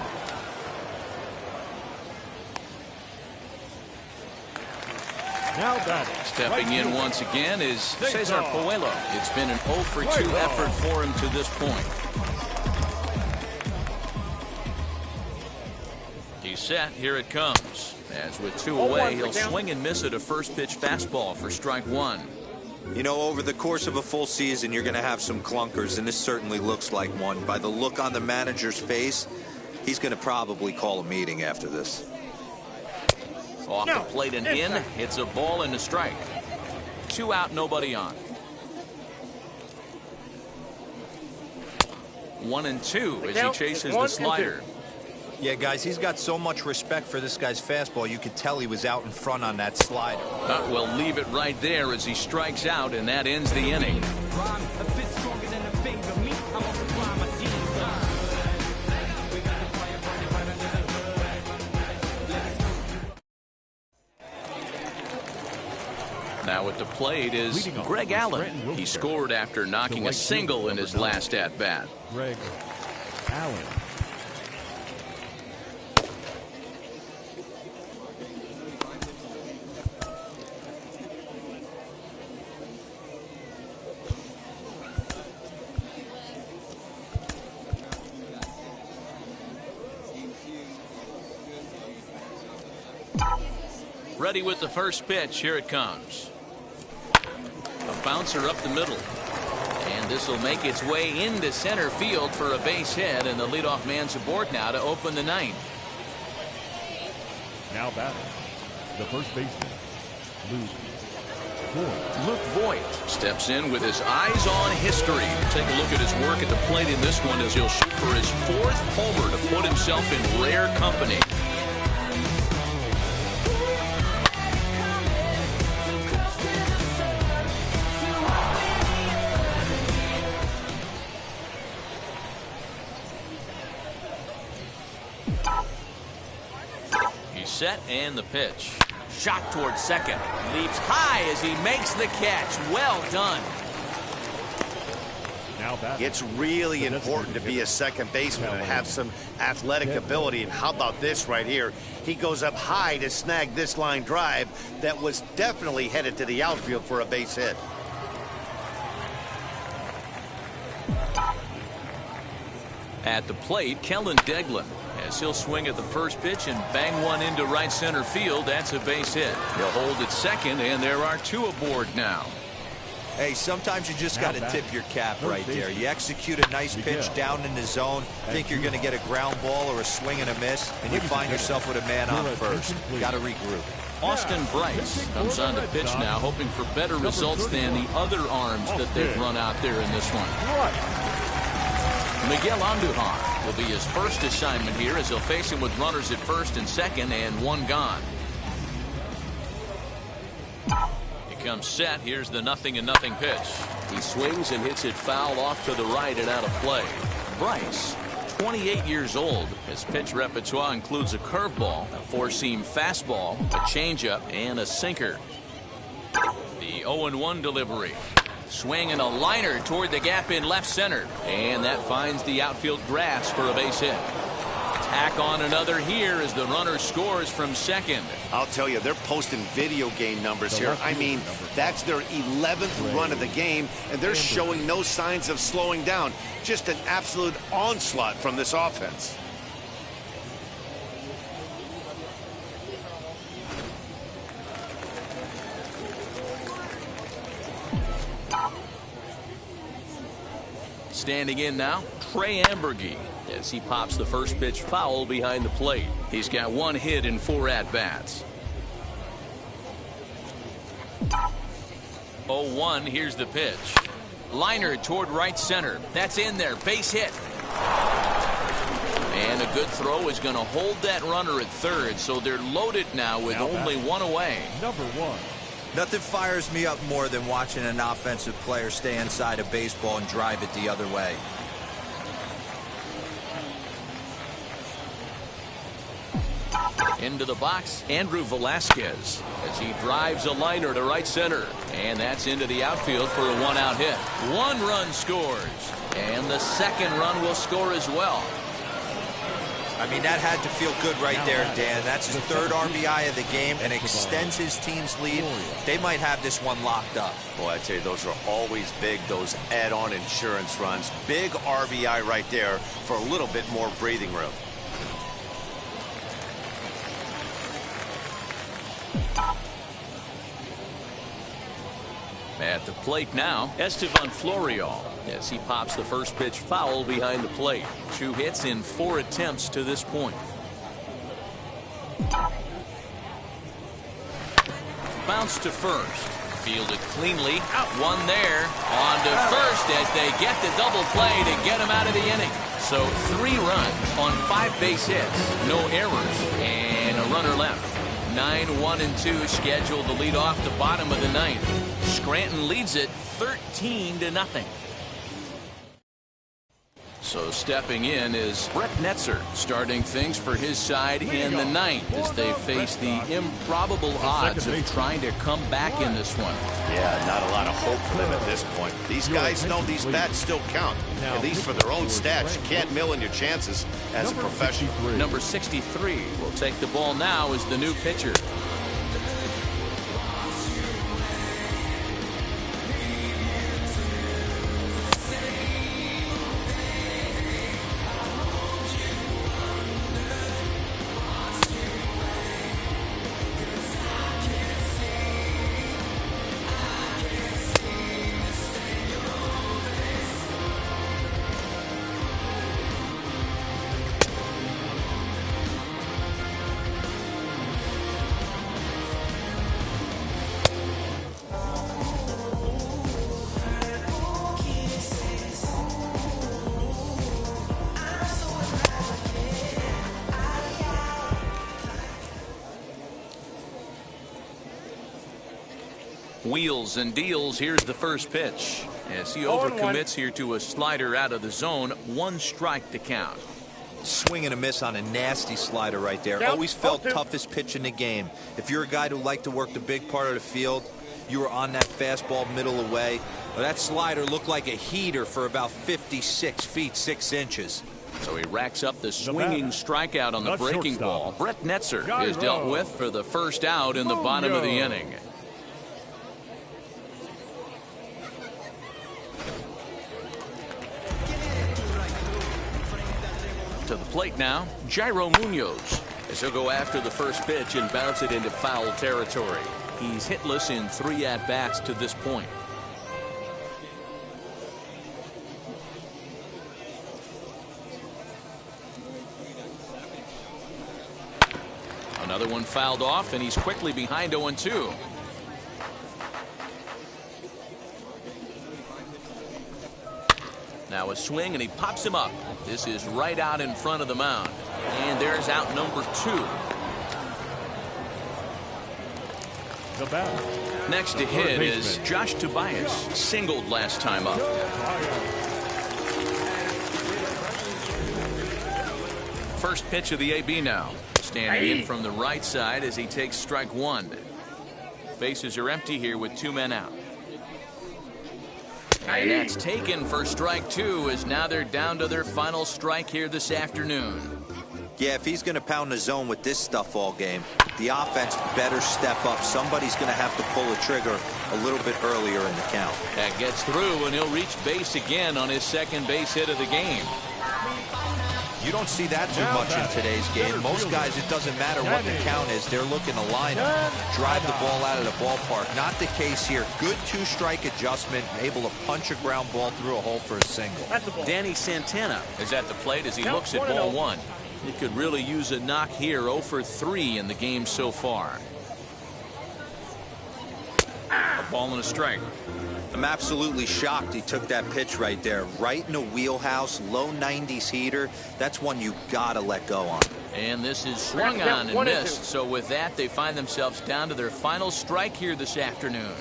Now batting. Stepping in once again is Cesar Puello. It's been an 0-for-2 effort for him to this point. He's set. Here it comes. As with 2 away, he'll swing and miss at a first pitch fastball for strike 1. You know, over the course of a full season, you're going to have some clunkers, and this certainly looks like one. By the look on the manager's face, he's going to probably call a meeting after this. Off the plate and in. It's a ball and a strike. 2 out, nobody on. 1-2 as he chases the slider. Yeah, guys, he's got so much respect for this guy's fastball. You could tell he was out in front on that slider. We'll leave it right there as he strikes out, and that ends the inning. Now at the plate is Greg Allen. He scored after knocking a single in his last at-bat. Greg Allen. Ready with the first pitch. Here it comes. A bouncer up the middle. And this will make its way into center field for a base hit, and the leadoff man's aboard now to open the ninth. Now batting, the first baseman, Luke Voigt steps in with his eyes on history. Take a look at his work at the plate in this one as he'll shoot for his 4th homer to put himself in rare company. He's set and the pitch. Shot towards second. Leaps high as he makes the catch. Well done. now batting. It's really important to be a second baseman and have some athletic ability. And how about this right here? He goes up high to snag this line drive that was definitely headed to the outfield for a base hit. At the plate, Kellen Deglin, as he'll swing at the first pitch and bang one into right center field. That's a base hit. He'll hold at second, and there are two aboard now. Hey, sometimes you just got to tip your cap right there. You execute a nice pitch down in the zone, think you're going to get a ground ball or a swing and a miss, and you find yourself with a man on first. Got to regroup. Austin Bryce comes on to pitch now, hoping for better results than the other arms that they've run out there in this one. Miguel Andujar will be his first assignment here as he'll face him with runners at first and second and one gone. He comes set. Here's the 0-0 pitch. He swings and hits it foul off to the right and out of play. Bryce, 28 years old. His pitch repertoire includes a curveball, a four-seam fastball, a changeup, and a sinker. The 0-1 delivery. Swing and a liner toward the gap in left center. And that finds the outfield grass for a base hit. Tack on another here as the runner scores from second. I'll tell you, they're posting video game numbers here. I mean, that's their 11th run of the game, and they're showing no signs of slowing down. Just an absolute onslaught from this offense. Standing in now, Trey Amberge, as he pops the first pitch foul behind the plate. He's got one hit in 4 at-bats. 0-1, here's the pitch. Liner toward right center. That's in there, base hit. And a good throw is going to hold that runner at third, so they're loaded now with only one away. Number 1. Nothing fires me up more than watching an offensive player stay inside a baseball and drive it the other way. Into the box, Andrew Velasquez, as he drives a liner to right center. And that's into the outfield for a one-out hit. 1 run scores, and the second run will score as well. I mean, that had to feel good right there, Dan. That's his 3rd RBI of the game and extends his team's lead. They might have this one locked up. Boy, I tell you, those are always big, those add-on insurance runs. Big RBI right there for a little bit more breathing room. At the plate now, Estevan Florial, as he pops the first pitch foul behind the plate. 2 hits in 4 attempts to this point. Bounce to first. Fielded cleanly. Out 1 there. On to first as they get the double play to get him out of the inning. So 3 runs on 5 base hits. No errors. And a runner left. 9-1-2 scheduled to lead off the bottom of the 9th. Scranton leads it 13-0. So stepping in is Brett Netzer, starting things for his side in the 9th as they face the improbable odds of trying to come back in this one. Yeah, not a lot of hope for them at this point. These guys know these bats still count, at least for their own stats. You can't mill in your chances as a professional. Number 63 will take the ball now as the new pitcher. Wheels and deals. Here's the first pitch. As he overcommits here to a slider out of the zone. 1 strike to count. Swing and a miss on a nasty slider right there. Yep. Always felt 0-2. toughest pitch in the game. If you're a guy who liked to work the big part of the field, you were on that fastball middle away. Well, that slider looked like a heater for about 56 feet 6 inches. So he racks up the swinging strikeout on the breaking ball. Brett Netzer is dealt with for the first out in the bottom of the inning. To the plate now, Jairo Munoz, as he'll go after the first pitch and bounce it into foul territory. He's hitless in 3 at-bats to this point. Another one fouled off, and he's quickly behind 0-2. Now a swing, and he pops him up. This is right out in front of the mound. And there's out number 2. The bat. Next to hit is Josh Tobias. Singled last time up. First pitch of the AB now. Standing in from the right side as he takes strike 1. Bases are empty here with 2 men out. And that's taken for strike 2, as now they're down to their final strike here this afternoon. Yeah, if he's going to pound the zone with this stuff all game, the offense better step up. Somebody's going to have to pull a trigger a little bit earlier in the count. That gets through, and he'll reach base again on his second base hit of the game. You don't see that too much in today's game. Most guys, it doesn't matter what the count is. They're looking to line up, drive the ball out of the ballpark. Not the case here. Good 2-strike adjustment, able to punch a ground ball through a hole for a single. Danny Santana is at the plate as he looks at ball 1. He could really use a knock here. 0 for 3 in the game so far. A ball and a strike. I'm absolutely shocked he took that pitch right there. Right in the wheelhouse, low 90s heater. That's one you gotta let go on. And this is swung on and missed. So with that, they find themselves down to their final strike here this afternoon.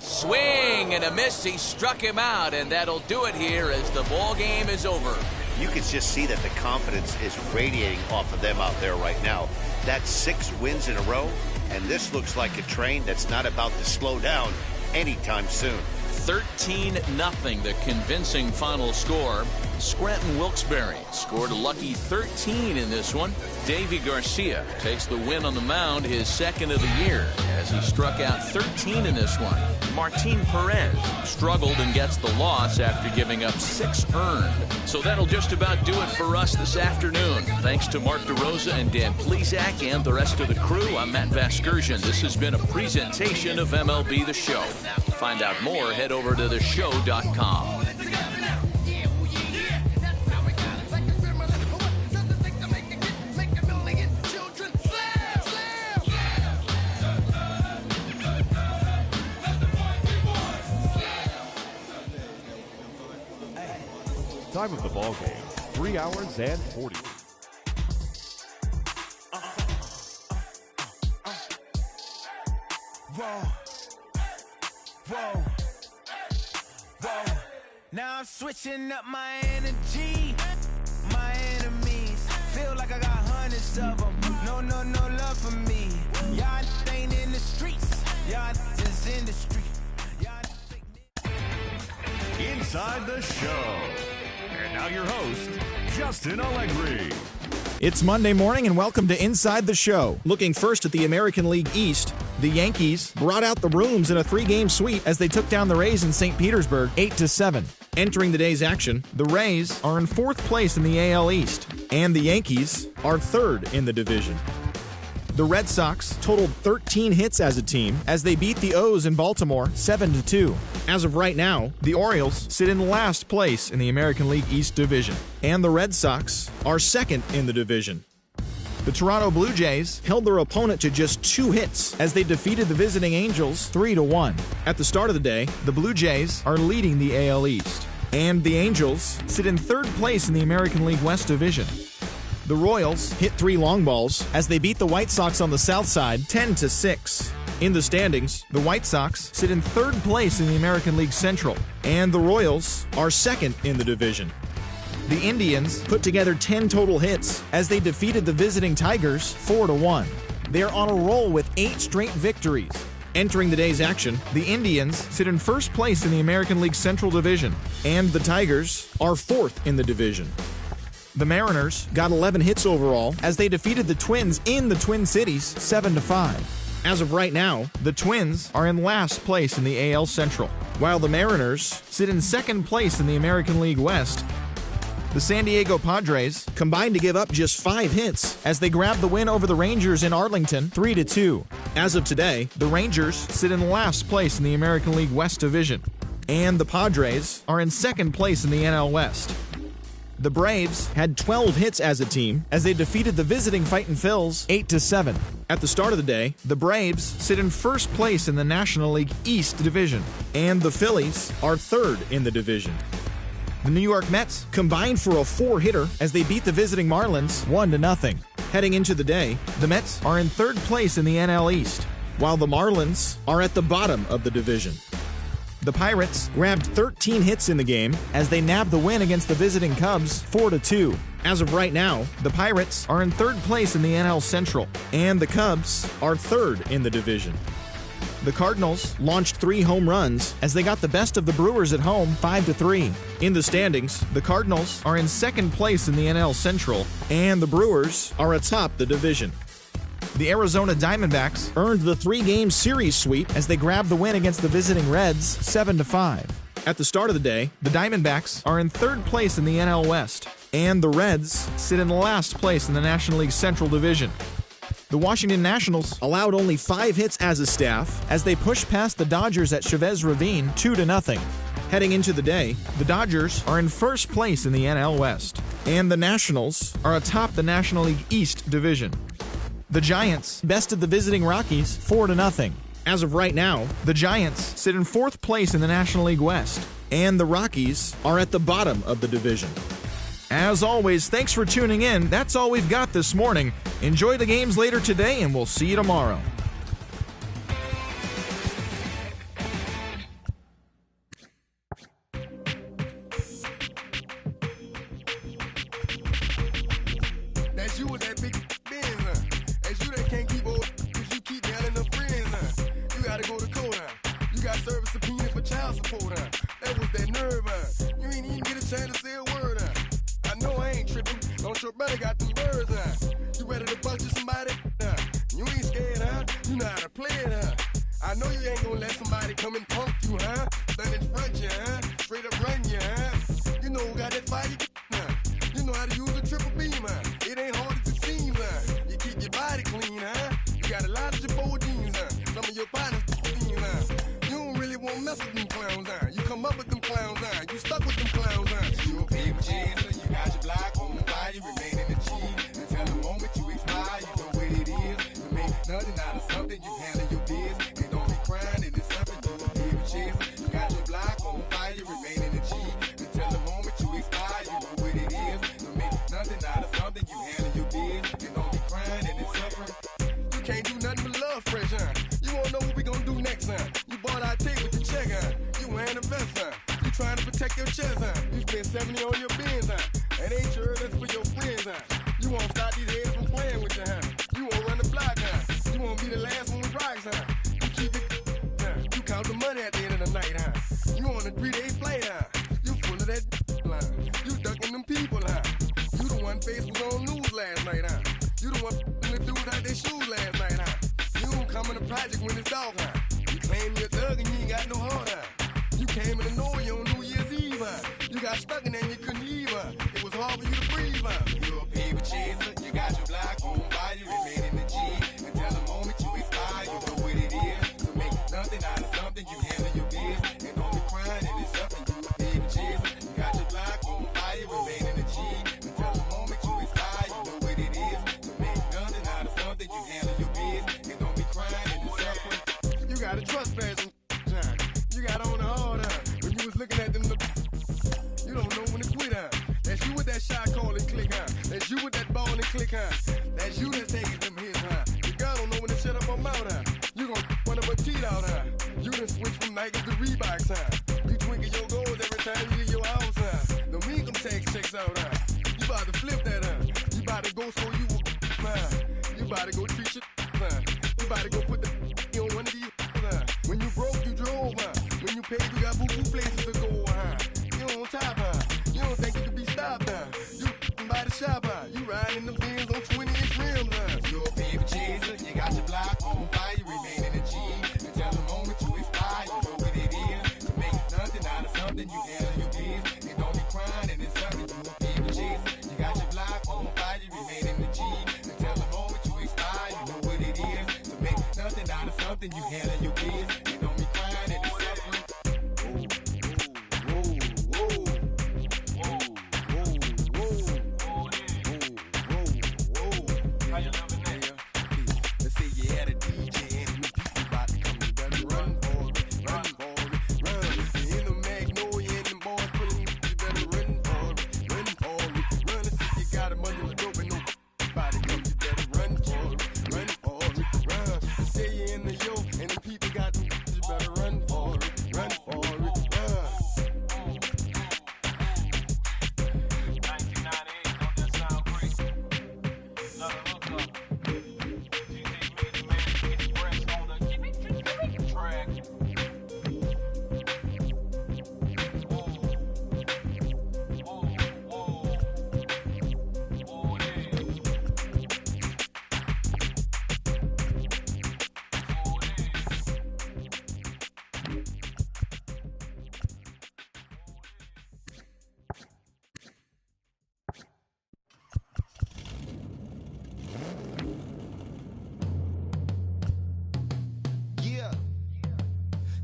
Swing and a miss. He struck him out, and that'll do it here as the ball game is over. You can just see that the confidence is radiating off of them out there right now. That's 6 wins in a row, and this looks like a train that's not about to slow down anytime soon. 13-0, the convincing final score. Scranton Wilkes-Barre scored a lucky 13 in this one. Davy Garcia takes the win on the mound, his second of the year, as he struck out 13 in this one. Martin Perez struggled and gets the loss after giving up 6 earned. So that'll just about do it for us this afternoon. Thanks to Mark DeRosa and Dan Plesac and the rest of the crew. I'm Matt Vasgersian. This has been a presentation of MLB The Show. To find out more, head over to theshow.com. Time of the ball game, 3 hours and 40. Whoa, whoa, whoa. Now I'm switching up my energy. My enemies feel like I got hundreds of them. No love for me. Y'all ain't in the streets. Y'all is in the street. Inside the Show. And now your host, Justin Allegri. It's Monday morning, and welcome to Inside the Show. Looking first at the American League East, the Yankees brought out the rooms in a 3-game sweep as they took down the Rays in St. Petersburg 8-7. Entering the day's action, the Rays are in 4th place in the AL East, and the Yankees are 3rd in the division. The Red Sox totaled 13 hits as a team as they beat the O's in Baltimore 7-2. As of right now, the Orioles sit in last place in the American League East division, and the Red Sox are 2nd in the division. The Toronto Blue Jays held their opponent to just 2 hits as they defeated the visiting Angels 3-1. At the start of the day, the Blue Jays are leading the AL East, and the Angels sit in 3rd place in the American League West division. The The Royals hit 3 long balls as they beat the White Sox on the south side 10-6. In the standings, the White Sox sit in 3rd place in the American League Central, and the Royals are 2nd in the division. The Indians put together 10 total hits as they defeated the visiting Tigers 4-1. They're on a roll with 8 straight victories. Entering the day's action, the Indians sit in 1st place in the American League Central Division, and the Tigers are 4th in the division. The Mariners got 11 hits overall as they defeated the Twins in the Twin Cities 7-5. As of right now, the Twins are in last place in the AL Central, while the Mariners sit in 2nd place in the American League West. The San Diego Padres combined to give up just 5 hits as they grabbed the win over the Rangers in Arlington 3-2. As of today, the Rangers sit in last place in the American League West Division, and the Padres are in 2nd place in the NL West. The Braves had 12 hits as a team as they defeated the visiting Fightin' Phils 8-7. At the start of the day, the Braves sit in 1st place in the National League East Division, and the Phillies are 3rd in the division. The New York Mets combined for a 4-hitter as they beat the visiting Marlins 1-0. Heading into the day, the Mets are in 3rd place in the NL East, while the Marlins are at the bottom of the division. The Pirates grabbed 13 hits in the game as they nabbed the win against the visiting Cubs 4-2. As of right now, the Pirates are in 3rd place in the NL Central, and the Cubs are 3rd in the division. The Cardinals launched 3 home runs as they got the best of the Brewers at home 5-3. In the standings, the Cardinals are in 2nd place in the NL Central, and the Brewers are atop the division. The Arizona Diamondbacks earned the 3-game series sweep as they grabbed the win against the visiting Reds 7-5. At the start of the day, the Diamondbacks are in 3rd place in the NL West, and the Reds sit in last place in the National League Central Division. The Washington Nationals allowed only 5 hits as a staff as they pushed past the Dodgers at Chavez Ravine 2-0. Heading into the day, the Dodgers are in 1st place in the NL West, and the Nationals are atop the National League East Division. The Giants bested the visiting Rockies 4-0. As of right now, the Giants sit in 4th place in the National League West, and the Rockies are at the bottom of the division. As always, thanks for tuning in. That's all we've got this morning. Enjoy the games later today, and we'll see you tomorrow. That's you with that big Benz, huh? That's you that can't keep old because you keep yelling them friends, huh? You gotta go to court, huh? You got service subpoena for child support, huh? That was that nerve, huh? You ain't even get a chance to say a word, huh? I know I ain't tripping. Don't your brother got them birds, huh? You ready to bust you somebody, huh? You ain't scared, huh? You know how to play it, huh? I know you ain't gonna let somebody come and punk you, huh? Stand in front you, huh? Straight up run you, huh? You know who got that fire, huh? You know how to use a triple beam, huh? It ain't hard as it seems, huh? You keep your body clean, huh? You got a lot of your jeans, huh? Some of your partners, huh? You don't really want to mess with them clowns, huh? You come up with them clowns, huh? You stuck with them clowns, huh? You a paper chaser, you got your block on fire, you remain in the G. Until the moment you expire, you know what it is. You make nothing out of something, you handle your biz. And don't be crying, and it's something you a paper chaser. You got your block on fire, you remain in the G. Until the moment you expire, you know what it is. You make nothing out of something, you handle your biz. And don't be crying, and it's suffering. You can't do nothing but love fresh, huh? You wanna know what we gonna do next, huh? You bought our tape with your check, huh? You wearing a vest, huh? You trying to protect your chest, huh? You spent 70 on your Benz, huh? That ain't sure that's for your friends, huh? You won't stop these heads from playing with you, huh? You won't run the block, huh? You won't be the last one with rocks, huh? You keep it, huh? You count the money at the end of the night, huh? You on a 3-day flight, huh? You full of that line. You ducking them people, huh? You the one face was on news last night, huh? You the one the dudes out their shoes last night, huh? You don't come in the project when it's dark, huh? You claim you're a thug and you ain't got no heart, huh? You came in the Nori on New Year's Eve, huh? You got stuck in there and you couldn't leave, huh? It was hard for you to breathe, huh? You a paper chaser, you got your block on fire, you remain in the G. Until the moment you expire, you know what it is. To make nothing out of something, you handle your biz. And don't be crying, and it's something you a paper chaser. You got your block on fire, you remain in the G. Until the moment you expire, you know what it is. To make nothing out of something, you handle your biz. And don't be crying, and it's suffering. You got a trespass, huh? You got on the hard, huh? When you was looking at them, you don't know when to quit, huh? That's you with that shot calling click, huh? huh? That's you that's taking them hits, huh? The girl don't know when to shut up her mouth, huh? You gon' one of her teeth out, huh? You done switch from Nikes to Reeboks, huh? You twinkle your goals every time you leave your house, huh? Don't mean come take checks out, huh? You about to flip that, huh? You about to go so you will, huh? You about to go treat your, huh? You about to go put the on one of these, huh? When you broke, you drove, huh? When you paid, you got boo-boo places to go, huh? You on top, huh? You don't think you can be stopped, huh? You by the shop, huh? You riding the Benz on 20-inch rims, huh? You a baby chaser, you got your block on fire, you remain in the G. Until the moment you expire, you know what it is. To make nothing out of something, you handle your biz. And don't be crying, and it's something you a baby chaser. You got your block on fire, you remain in the G. Until the moment you expire, you know what it is. To make nothing out of something, you handle your biz. And don't be crying, and it's something.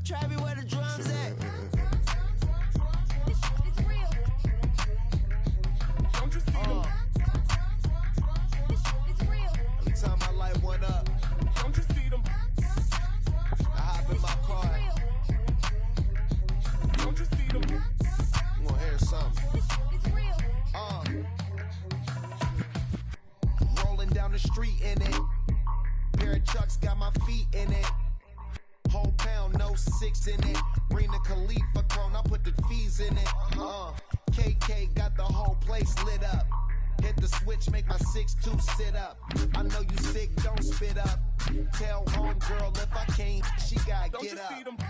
Travis, where the drums at? Don't you see them? Every time I light one up, Don't you see them? I hop in my car. Don't you see them? I'm gonna hear something. Rolling down the street in it. Pair of Chucks got my feet in it. Whole pound, no 6 in it. Bring the Khalifa clone, I put the fees in it. KK got the whole place lit up. Hit the switch, make my 6'2" sit up. I know you sick, don't spit up. Tell homegirl if I can't, she gotta Don't get you up. see them? Bang.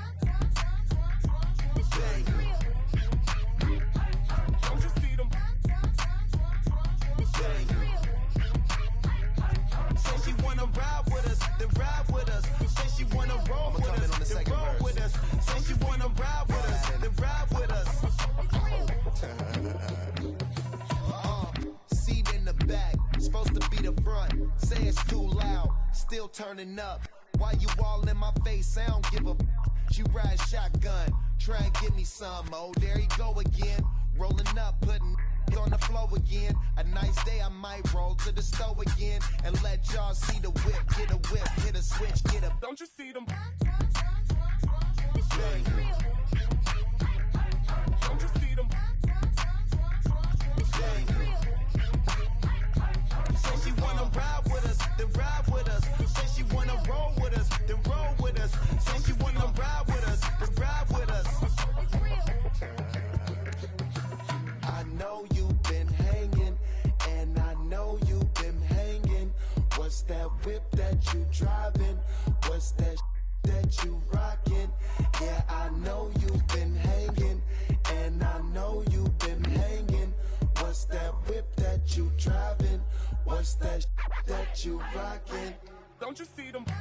Don't you see them? Bang. Say she wanna ride with us, then ride with us. Say she wanna roll with us, then roll with us. Say she wanna ride with us, then ride with us. Seat in the back, supposed to be the front. Say it's too loud, still turning up. Why you all in my face? I don't give a f. She ride shotgun, try and give me some. Oh, there he go again, rolling up, putting on the floor again. A nice day, I might roll to the stove again and let y'all see the whip. Get a whip, hit a switch, get a. Don't you see them? Bang. Don't you see them? Bang. Say she wanna ride with us, then ride with us. Say she wanna roll with us, then roll with us. Say she wanna ride with us, then ride with us. I know you've been hanging, and I know you've been hanging. What's that whip that you driving? What's that that you rocking? Yeah, I know you've been hanging, and I know you've been hanging. What's that whip that you driving? What's that that you rocking? Don't you see them? Bang.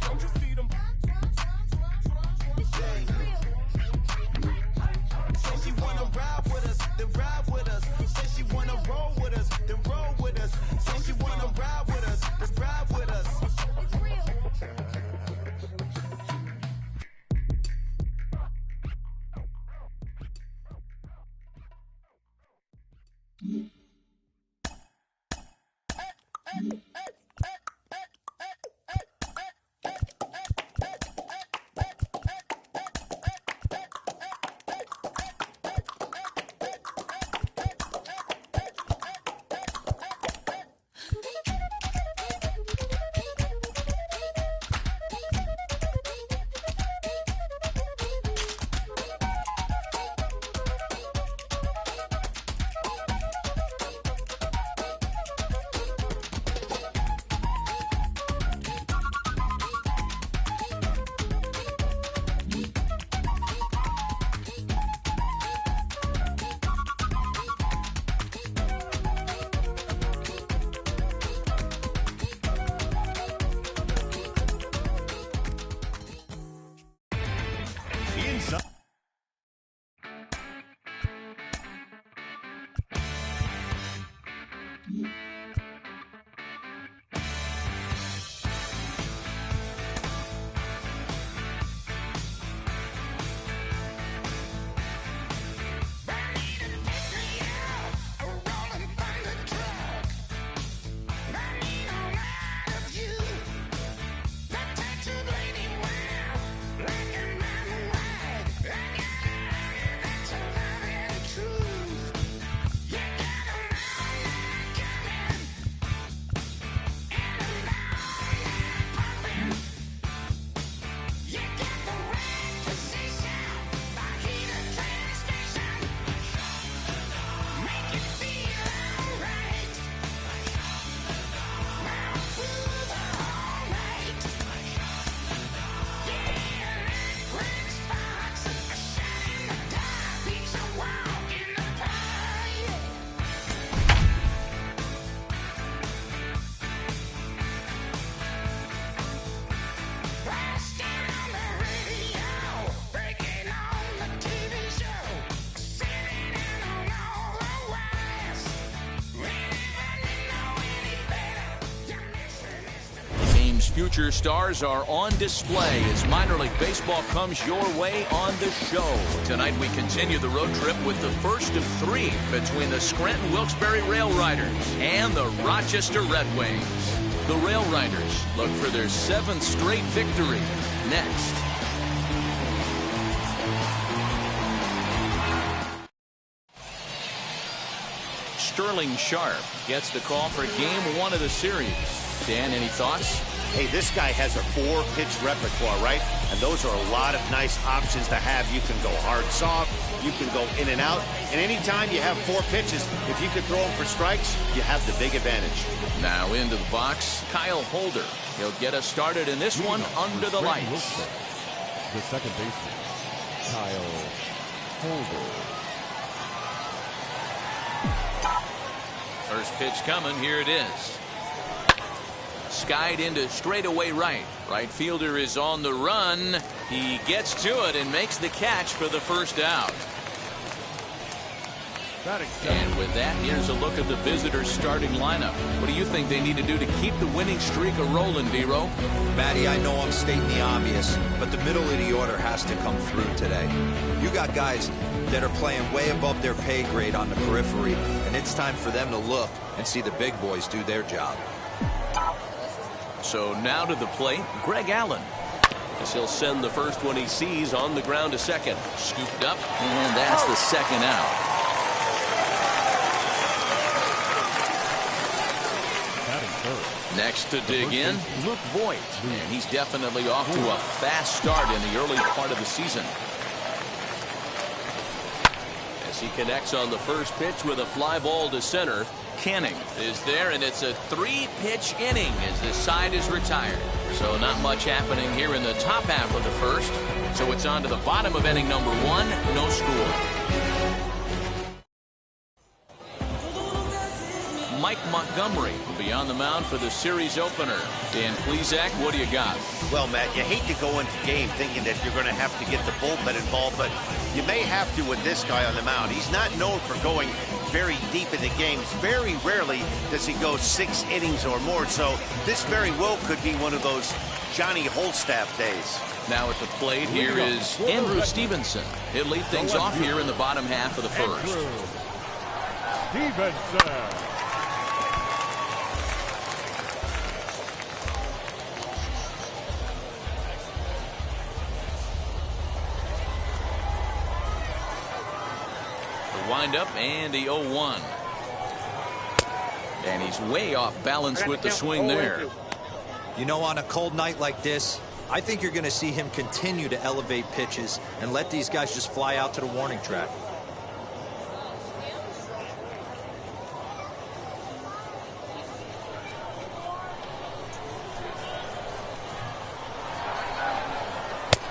Don't you see them? Bang. Say she wanna ride with us, then ride with us. Say she wanna roll with us, then roll with us. Say she wanna ride with us, then ride with us. future stars are on display as minor league baseball comes your way on the show. Tonight we continue the road trip with the first of 3 between the Scranton Wilkes-Barre Rail Riders and the Rochester Red Wings. The Rail Riders look for their 7th straight victory next. Sterling Sharp gets the call for game 1 of the series. Dan, any thoughts? Hey, this guy has a 4-pitch repertoire, right? And those are a lot of nice options to have. You can go hard soft, you can go in and out. And anytime you have 4 pitches, if you can throw them for strikes, you have the big advantage. Now into the box, Kyle Holder. He'll get us started in this one under the lights. The second baseman, Kyle Holder. First pitch coming, here it is. Skied into straightaway right. Right fielder is on the run. He gets to it and makes the catch for the first out. And with that, here's a look at the visitors' starting lineup. What do you think they need to do to keep the winning streak a-rolling, Vero? Matty, I know I'm stating the obvious, but the middle of the order has to come through today. You got guys that are playing way above their pay grade on the periphery, and it's time for them to look and see the big boys do their job. So now to the plate, Greg Allen. As he'll send the first one he sees on the ground to second. Scooped up, and that's the second out. Next to dig in, Luke Voigt. And he's definitely off to a fast start in the early part of the season. As he connects on the first pitch with a fly ball to center. Canning is there, and it's a 3-pitch inning as this side is retired. So not much happening here in the top half of the first. So it's on to the bottom of inning number 1, no score. Mike Montgomery will be on the mound for the series opener. Dan Plesac, what do you got? Well, Matt, you hate to go into the game thinking that you're going to have to get the bullpen involved, but you may have to with this guy on the mound. He's not known for going very deep in the games. Very rarely does he go 6 innings or more, so this very well could be one of those Johnny Holstaff days. Now at the plate, here is Andrew Stevenson. He'll lead things off here in the bottom half of the first. Stevenson. Wind up and the 0-1. And he's way off balance with the swing there. You know, on a cold night like this, I think you're going to see him continue to elevate pitches and let these guys just fly out to the warning track.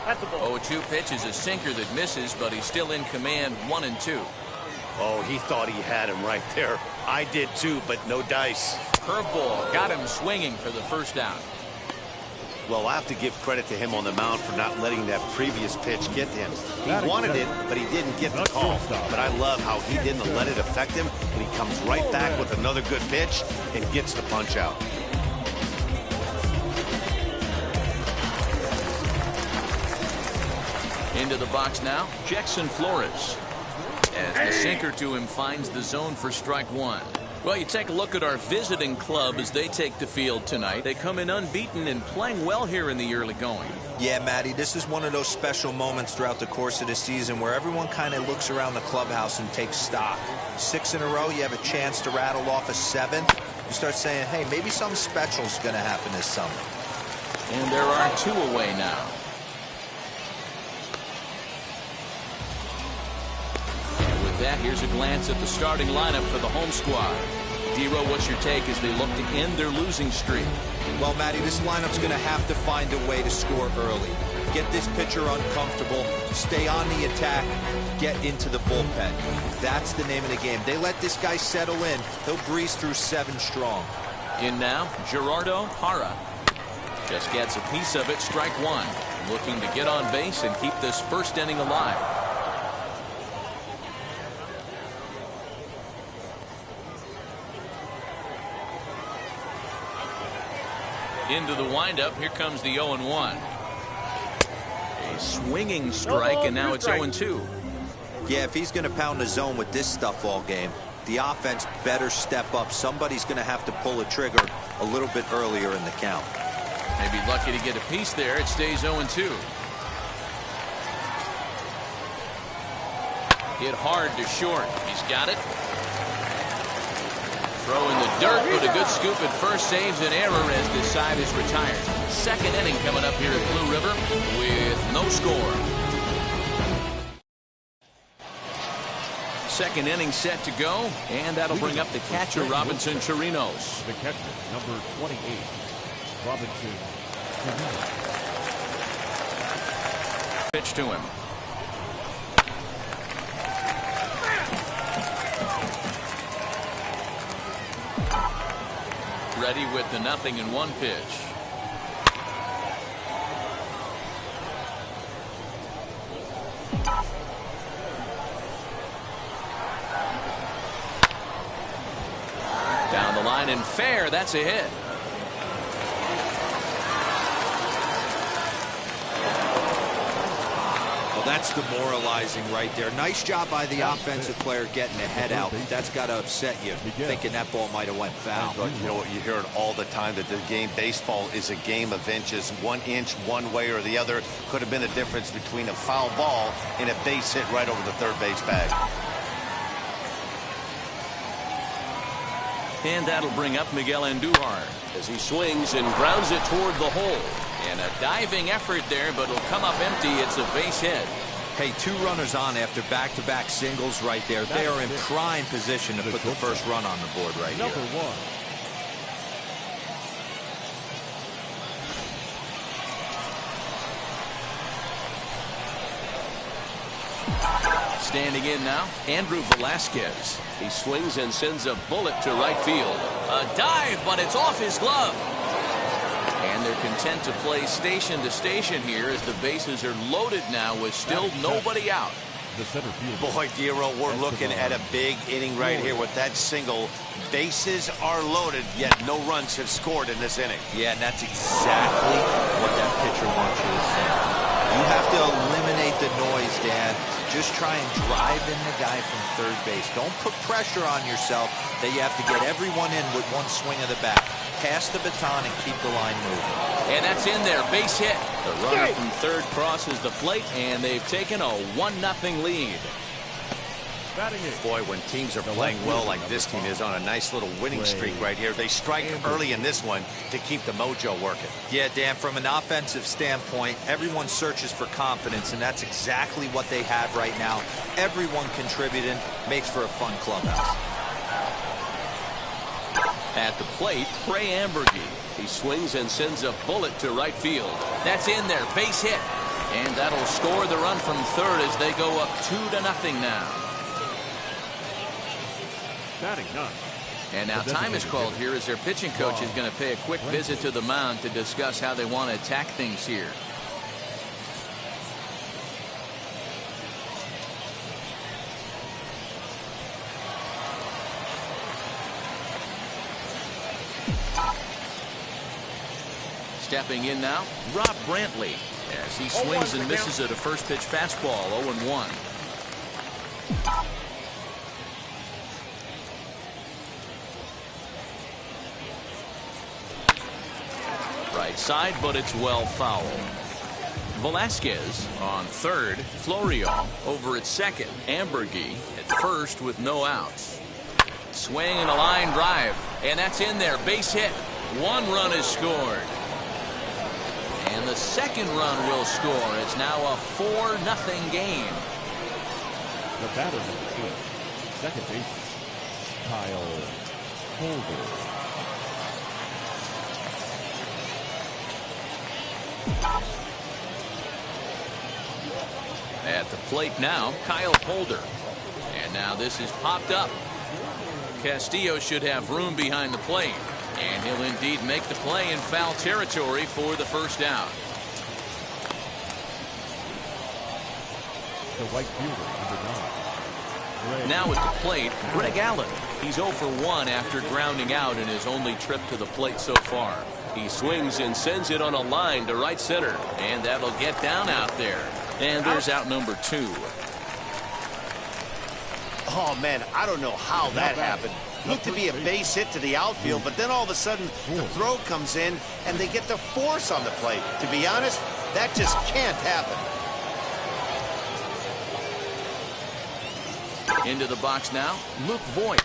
That's a ball. 0-2 pitch is a sinker that misses, but he's still in command 1-2. Oh, he thought he had him right there. I did too, but no dice. Curveball got him swinging for the first out. Well, I have to give credit to him on the mound for not letting that previous pitch get to him. He wanted it, but he didn't get the call. But I love how he didn't let it affect him, and he comes right back with another good pitch and gets the punch out. Into the box now, Jackson Flores. As the sinker to him finds the zone for strike 1. Well, you take a look at our visiting club as they take the field tonight. They come in unbeaten and playing well here in the early going. Yeah, Matty, this is one of those special moments throughout the course of the season where everyone kind of looks around the clubhouse and takes stock. 6 in a row, you have a chance to rattle off a 7th. You start saying, hey, maybe something special is going to happen this summer. And there are 2 away now. That, here's a glance at the starting lineup for the home squad. Dero, what's your take as they look to end their losing streak? Well, Matty, this lineup's going to have to find a way to score early. Get this pitcher uncomfortable, stay on the attack, get into the bullpen. That's the name of the game. They let this guy settle in, he'll breeze through 7 strong. In now, Gerardo Hara. Just gets a piece of it, strike 1. Looking to get on base and keep this first inning alive. Into the windup. Here comes the 0-1. A swinging strike, and now it's 0-2. Yeah, if he's going to pound the zone with this stuff all game, the offense better step up. Somebody's going to have to pull a trigger a little bit earlier in the count. Maybe lucky to get a piece there. It stays 0-2. Hit hard to short. He's got it. Throw in the dirt, but a good scoop at first. Saves an error as this side is retired. Second inning coming up here at Blue River with no score. Second inning set to go, and that'll bring up the catcher, Robinson Chirinos. The catcher, number 28, Robinson Chirinos. Pitch to him. Ready with the 0-1 pitch. Down the line and fair. That's a hit. Well, that's demoralizing right there. Nice job by the offensive player getting the head out. That's got to upset you, thinking that ball might have went foul. You know what, you hear it all the time, that the game, baseball is a game of inches. 1 inch one way or the other could have been the difference between a foul ball and a base hit right over the third base bag. And that'll bring up Miguel Andujar as he swings and grounds it toward the hole. And a diving effort there, but it'll come up empty. It's a base hit. Hey, 2 runners on after back-to-back singles right there. They are in prime position to put the first run on the board right here. Number 1. Standing in now, Andrew Velasquez. He swings and sends a bullet to right field. A dive, but it's off his glove. And they're content to play station to station here as the bases are loaded now with still nobody out. The center field. Boy, Dero, we're looking at a big inning right here with that single. Bases are loaded, yet no runs have scored in this inning. Yeah, and that's exactly what that pitcher wants you to say. You have to eliminate the noise, Dan. Just try and drive in the guy from third base. Don't put pressure on yourself that you have to get everyone in with one swing of the bat. Pass the baton and keep the line moving. And that's in there. Base hit. The runner from third crosses the plate, and they've taken a 1-0 lead. Boy, when teams are playing well like this team is on a nice little winning streak right here, they strike early in this one to keep the mojo working. Yeah, Dan, from an offensive standpoint, everyone searches for confidence, and that's exactly what they have right now. Everyone contributing makes for a fun clubhouse. At the plate, Trey Ambergy. He swings and sends a bullet to right field. That's in there. Base hit. And that'll score the run from third as they go up 2-0 now. And now time is called here as their pitching coach is going to pay a quick visit to the mound to discuss how they want to attack things here. Stepping in now, Rob Brantley as he swings and misses at a first pitch fastball, 0-1. Right side, but it's well foul. Velasquez on third. Florio over at second. Ambergy at first with no outs. Swing and a line drive. And that's in there. Base hit. 1 run is scored. And the second run will score. It's now a 4-0 game. The batter number 8, second baseman, Kyle Holder. At the plate now, Kyle Holder. And now this is popped up. Castillo should have room behind the plate. And he'll indeed make the play in foul territory for the first out. The right fielder, number 9. Now at the plate, Greg Allen. He's 0 for 1 after grounding out in his only trip to the plate so far. He swings and sends it on a line to right center. And that'll get down out there. And there's out number 2. Oh, man, I don't know how that happened. Looked to be a base hit to the outfield, but then all of a sudden the throw comes in and they get the force on the plate. To be honest, that just can't happen. Into the box now, Luke Voigt.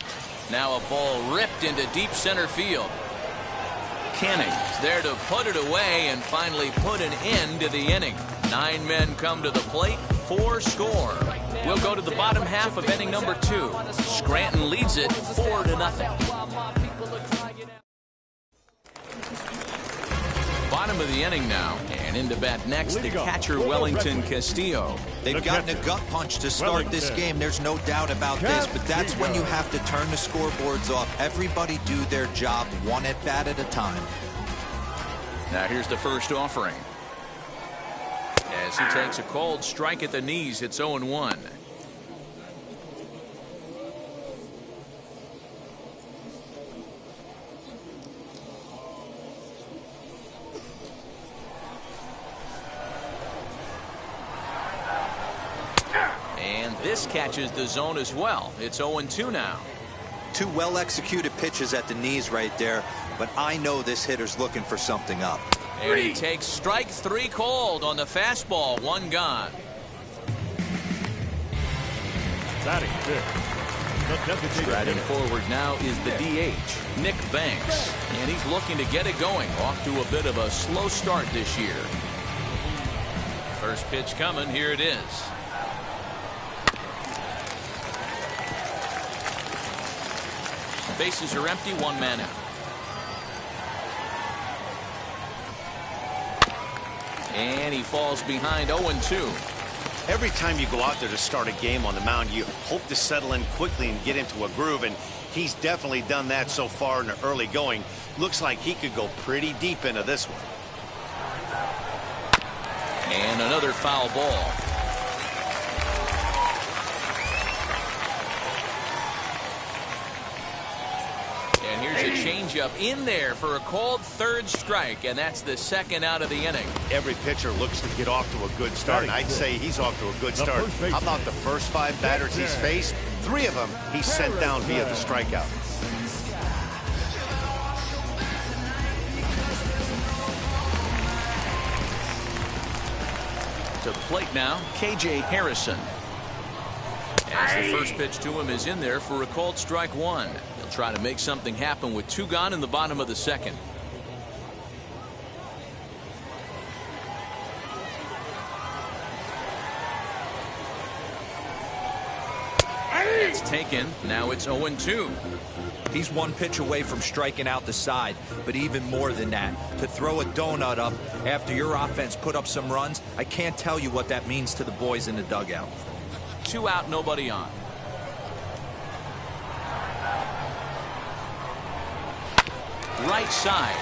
Now a ball ripped into deep center field. Kenning's there to put it away and finally put an end to the inning. 9 men come to the plate, 4 score. We'll go to the bottom half of inning number 2. Scranton leads it 4-0. Bottom of the inning now, and into bat next, the catcher Wellington Castillo. They've gotten a gut punch to start this game. There's no doubt about this, but that's when you have to turn the scoreboards off. Everybody do their job one at bat at a time. Now here's the first offering. As he takes a cold strike at the knees, it's 0-1. And this catches the zone as well. It's 0-2 now. 2 well-executed pitches at the knees right there, but I know this hitter's looking for something up. And he takes strike 3 cold on the fastball. 1 gone. Striding forward now is the DH, Nick Banks. And he's looking to get it going. Off to a bit of a slow start this year. First pitch coming. Here it is. Bases are empty. 1 man out. And he falls behind 0-2. Every time you go out there to start a game on the mound, you hope to settle in quickly and get into a groove, and he's definitely done that so far in the early going. Looks like he could go pretty deep into this one. And another foul ball. And here's a changeup in there for a called 3rd strike, and that's the 2nd out of the inning. Every pitcher looks to get off to a good start, and I'd say he's off to a good start. How about the first 5 batters he's faced? 3 of them he's sent down via the strikeout. To the plate now, KJ Harrison. As the first pitch to him is in there for a called strike 1. He'll try to make something happen with 2 gone in the bottom of the 2nd. It's taken. Now it's 0-2. He's 1 pitch away from striking out the side, but even more than that, to throw a donut up after your offense put up some runs, I can't tell you what that means to the boys in the dugout. 2 out, nobody on. Right side.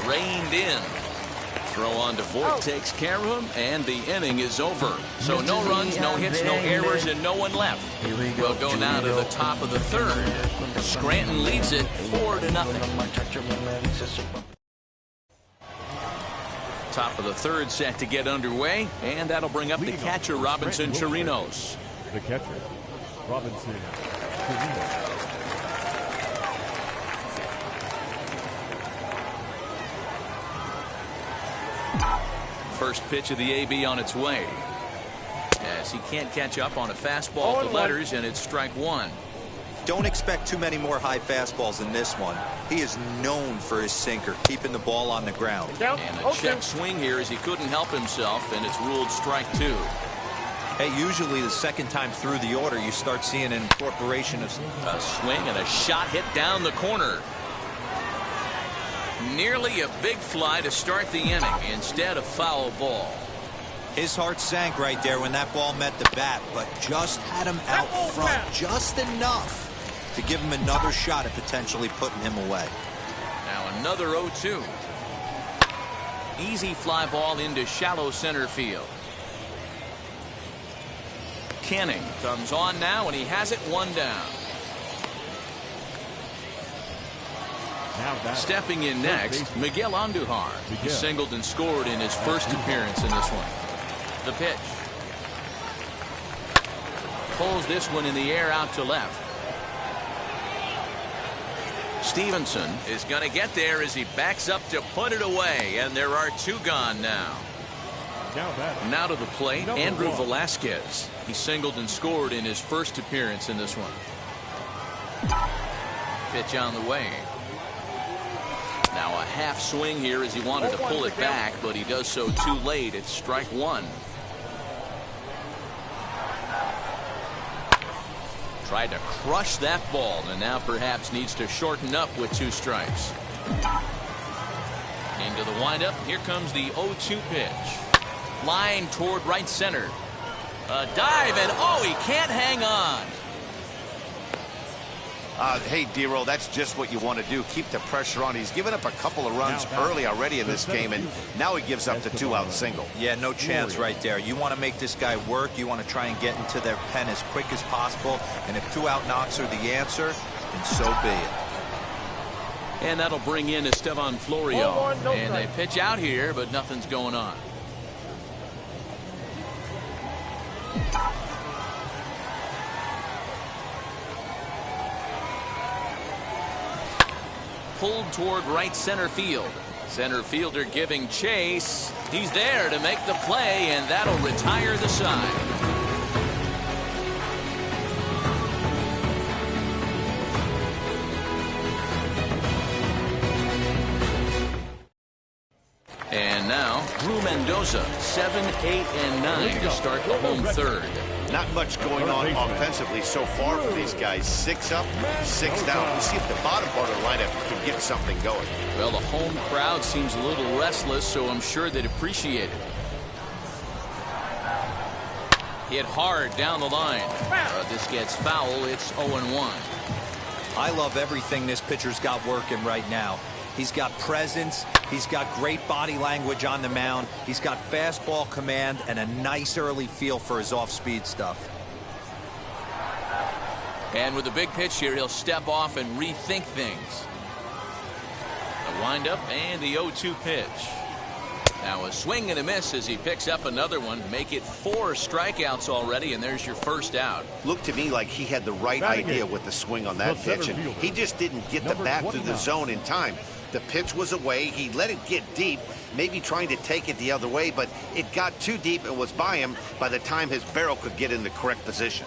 Reined in. Throw on to Voigt takes care of him, and the inning is over. So no runs, no hits, no errors, and no one left. We'll go now to the top of the 3rd. Scranton leads it 4-0. Top of the 3rd set to get underway, and that'll bring up the catcher, Robinson Chirinos. The catcher, Robinson Chirinos. First pitch of the AB on its way. As he can't catch up on a fastball to letters, and it's strike 1. Don't expect too many more high fastballs in this one. He is known for his sinker, keeping the ball on the ground. And a check swing here as he couldn't help himself, and it's ruled strike 2. Hey, usually the 2nd time through the order, you start seeing an incorporation of a swing and a shot hit down the corner. Nearly a big fly to start the inning. Instead, a foul ball. His heart sank right there when that ball met the bat, but just had him out front just enough to give him another shot at potentially putting him away. Now another 0-2. Easy fly ball into shallow center field. Kenning comes on now, and he has it 1 down. Stepping in next, Miguel Andujar. He singled and scored in his first appearance in this one. The pitch. Pulls this one in the air out to left. Stevenson is going to get there as he backs up to put it away, and there are two gone now. Now to the plate, Andrew Velasquez. He singled and scored in his first appearance in this one. Pitch on the way. Now a half swing here as he wanted to pull it back, but he does so too late. It's strike one. Tried to crush that ball, and now perhaps needs to shorten up with two strikes. Into the windup. Here comes the 0-2 pitch. Line toward right center. A dive, and oh, he can't hang on. Hey, D-Roll, that's just what you want to do. Keep the pressure on. He's given up a couple of runs early already in this game, and now he gives up the two-out single. Yeah, no chance right there. You want to make this guy work. You want to try and get into their pen as quick as possible, and if two-out knocks are the answer, then so be it. And that'll bring in Estevan Florio. And they pitch out here, but nothing's going on. Pulled toward right center field. Center fielder giving chase. He's there to make the play, and that'll retire the side. And now, Drew Mendoza, 7, 8, and 9 to start the home third. Not much going on offensively so far for these guys. 6 up, 6 down. We'll see if the bottom part of the lineup can get something going. Well, the home crowd seems a little restless, so I'm sure they'd appreciate it. Hit hard down the line. This gets foul. It's 0-1. I love everything this pitcher's got working right now. He's got presence. He's got great body language on the mound. He's got fastball command and a nice early feel for his off-speed stuff. And with a big pitch here, he'll step off and rethink things. The windup and the 0-2 pitch. Now a swing and a miss as he picks up another one. Make it 4 strikeouts already, and there's your first out. Looked to me like he had the right idea with the swing on that pitch, and he just didn't get the bat to the zone in time. The pitch was away. He let it get deep, maybe trying to take it the other way, but it got too deep and was by him by the time his barrel could get in the correct position.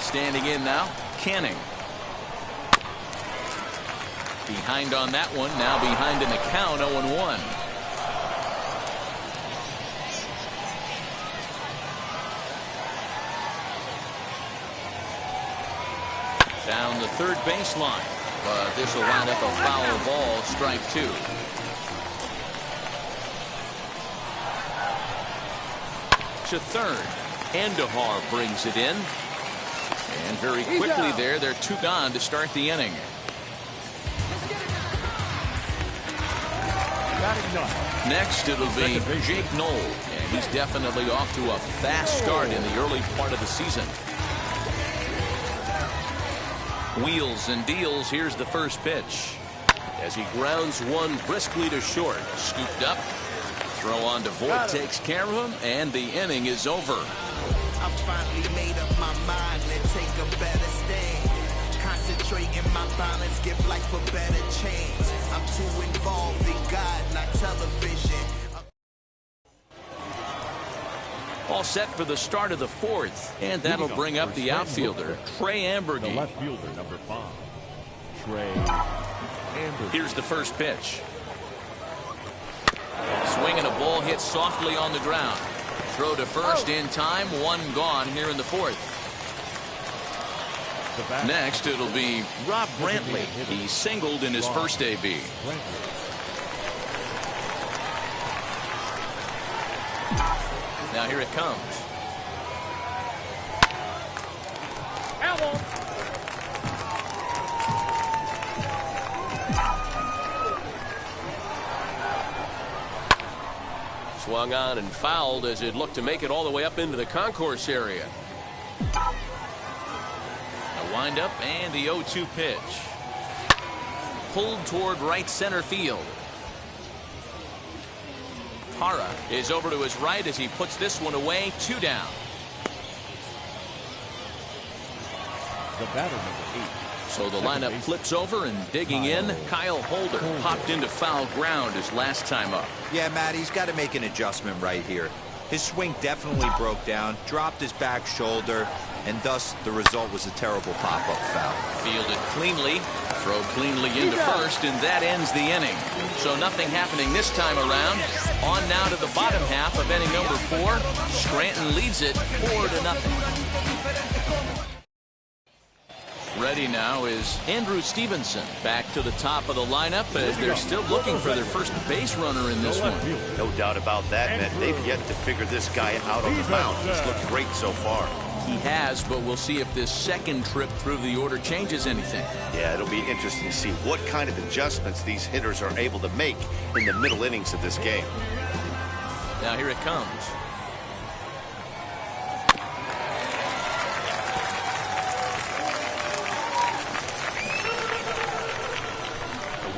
Standing in now, Canning. Behind on that one, now behind in the count, 0-1. Down the third baseline, but this will wind up a foul ball, strike 2. To third, Andujar brings it in. And very quickly there, they're 2 gone to start the inning. Next, it'll be Jake Knoll, and he's definitely off to a fast start in the early part of the season. Wheels and deals. Here's the first pitch. As he grounds one briskly to short. Scooped up. Throw on to Voigt takes care of him, and the inning is over. I finally made up my mind to take a better stand. Concentrate in my balance, give life a better chance. I'm too involved in God, not television. All set for the start of the fourth, and that'll bring up the outfielder, Trey Ambergy. The left fielder, number 5, Trey Ambergy. Here's the first pitch. Swing and a ball hit softly on the ground. Throw to first in time, 1 gone here in the fourth. Next, it'll be Rob Brantley. He singled in his first AB. Now here it comes. Swung on and fouled as it looked to make it all the way up into the concourse area. A windup and the 0-2 pitch. Pulled toward right center field. Hara is over to his right as he puts this one away. 2 down. The batter, number 8. So the lineup flips over, and digging in, Kyle Holder popped into foul ground his last time up. Yeah, Matt, he's got to make an adjustment right here. His swing definitely broke down, dropped his back shoulder, and thus the result was a terrible pop-up foul. Fielded cleanly, throw cleanly into first, and that ends the inning. So nothing happening this time around. On now to the bottom half of inning number 4. Scranton leads it 4-0. Ready now is Andrew Stevenson. Back to the top of the lineup as they're still looking for their first base runner in this one. No doubt about that, man. They've yet to figure this guy out on the mound. He's looked great so far. He has, but we'll see if this second trip through the order changes anything. Yeah, it'll be interesting to see what kind of adjustments these hitters are able to make in the middle innings of this game. Now here it comes.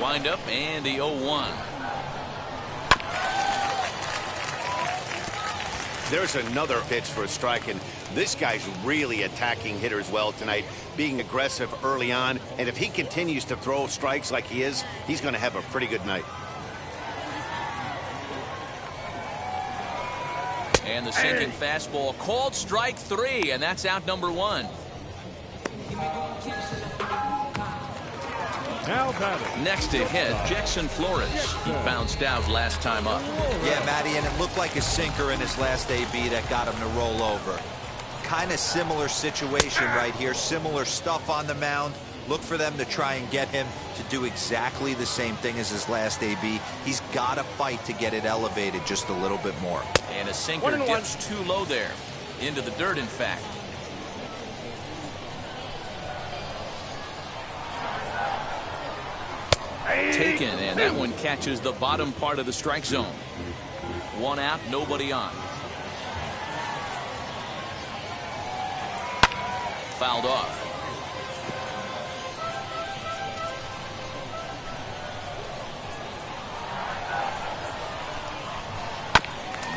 Windup and the 0-1. There's another pitch for a strike, and this guy's really attacking hitters well tonight, being aggressive early on, and if he continues to throw strikes like he is, he's going to have a pretty good night. And the sinking fastball called strike 3, and that's out number 1. Now batting. Next to hit, Jackson Flores. He bounced out last time up. Yeah, Matty, and it looked like a sinker in his last AB that got him to roll over. Kind of similar situation right here. Similar stuff on the mound. Look for them to try and get him to do exactly the same thing as his last AB. He's got to fight to get it elevated just a little bit more. And a sinker dips too low there. Into the dirt, in fact. Taken, and that one catches the bottom part of the strike zone. 1 out, nobody on. Fouled off.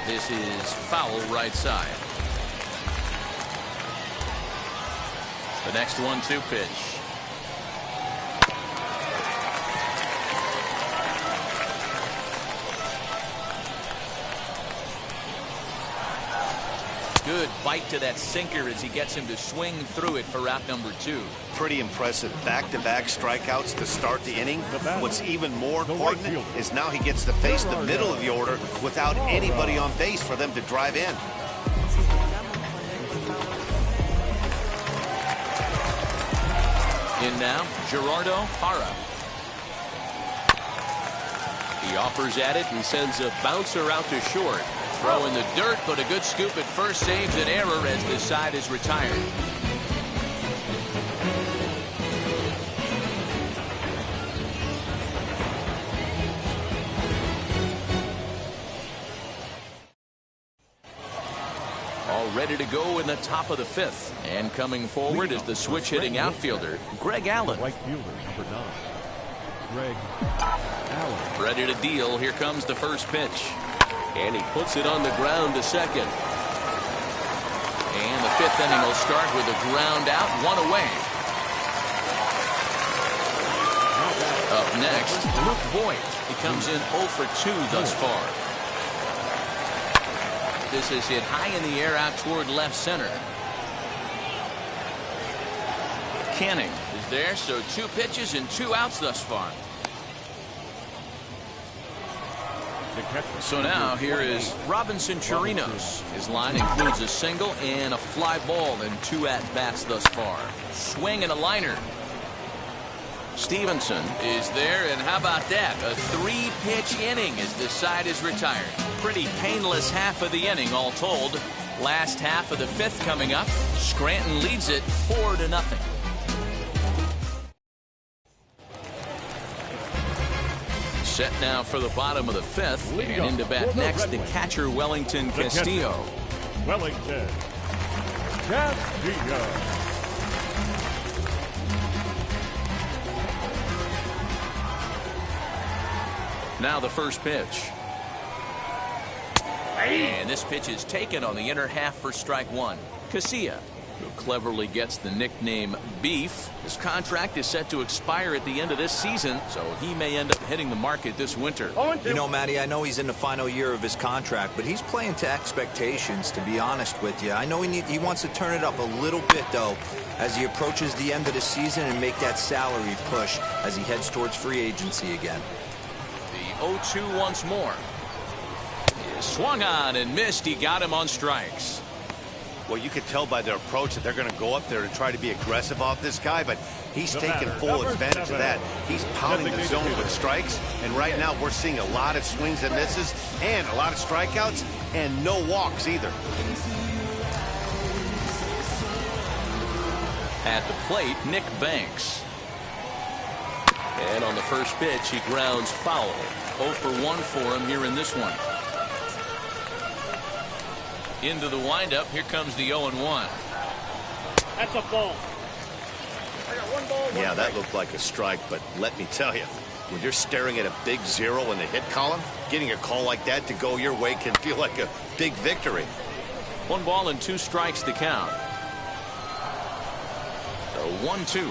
This is foul right side. The next 1-2 pitch. Good bite to that sinker as he gets him to swing through it for route number 2. Pretty impressive back-to-back strikeouts to start the inning. What's even more important is now he gets to face the middle of the order without anybody on base for them to drive in. In now, Gerardo Hara. He offers at it and sends a bouncer out to short. Throw in the dirt, but a good scoop at first saves an error as the side is retired. All ready to go in the top of the 5th. And coming forward is the switch-hitting outfielder, Greg Allen. Right fielder, number 9, Greg Allen. Ready to deal. Here comes the first pitch. And he puts it on the ground to second. And the 5th inning will start with a ground out, 1 away. Up next, Luke Voigt. He comes in 0 for 2 thus far. This is hit high in the air out toward left center. Canning is there, so 2 pitches and 2 outs thus far. So now here is Robinson Chirinos. His line includes a single and a fly ball and 2 at-bats thus far. Swing and a liner. Stevenson is there, and how about that? A 3-pitch inning as the side is retired. Pretty painless half of the inning all told. Last half of the 5th coming up. Scranton leads it 4-0. Set now for the bottom of the fifth. And into bat next, the catcher, Wellington Castillo. Wellington Castillo. Now the first pitch. And this pitch is taken on the inner half for strike one. Casilla, who cleverly gets the nickname Beef. His contract is set to expire at the end of this season, so he may end up hitting the market this winter. You know, Matty, I know he's in the final year of his contract, but he's playing to expectations, to be honest with you. I know he wants to turn it up a little bit, though, as he approaches the end of the season and make that salary push as he heads towards free agency again. The 0-2 once more. He swung on and missed. He got him on strikes. Well, you could tell by their approach that they're going to go up there to try to be aggressive off this guy, but he's taking full advantage of that. He's pounding the zone with strikes, and right now we're seeing a lot of swings and misses and a lot of strikeouts and no walks either. At the plate, Nick Banks. And on the first pitch, he grounds foul. 0 for 1 for him here in this one. Into the windup, here comes the 0-1. That's a ball. I got one ball. Yeah, that looked like a strike, but let me tell you, when you're staring at a big 0 in the hit column, getting a call like that to go your way can feel like a big victory. 1 ball and 2 strikes to count. The 1-2.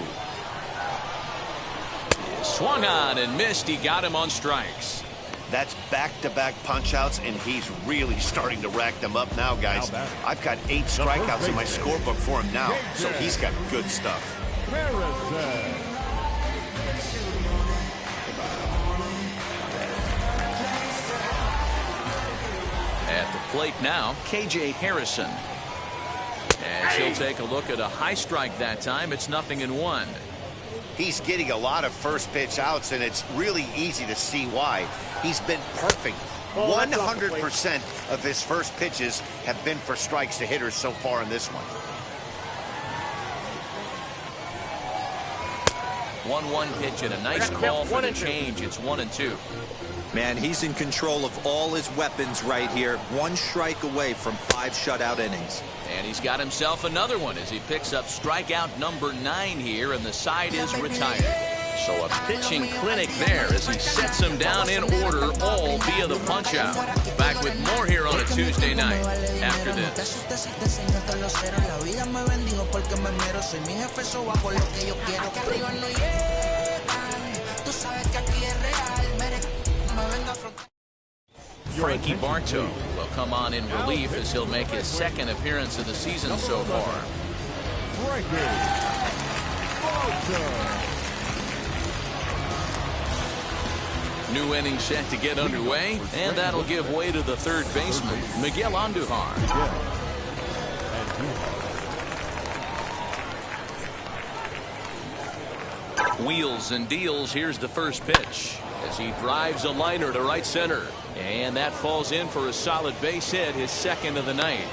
He swung on and missed. He got him on strikes. That's back-to-back punch-outs, and he's really starting to rack them up now, guys. I've got 8 strikeouts in my scorebook for him now, so he's got good stuff. At the plate now, KJ Harrison. As he'll take a look at a high strike that time. It's 0-1. He's getting a lot of first pitch outs, and it's really easy to see why. He's been perfect. 100% of his first pitches have been for strikes to hitters so far in this one. 1-1 pitch and a nice call for the change. It's 1-2. Man, he's in control of all his weapons right here. 1 strike away from 5 shutout innings. And he's got himself another one as he picks up strikeout number 9 here, and the side is retired. So a pitching clinic there as he sets him down in order, all via the punch-out. Back with more here on a Tuesday night after this. Frankie Bartow will come on in relief as he'll make his 2nd appearance of the season so far. New inning set to get underway, and that'll give way to the third baseman, Miguel Andujar. Wheels and deals. Here's the first pitch as he drives a liner to right center. And that falls in for a solid base hit, his 2nd of the night.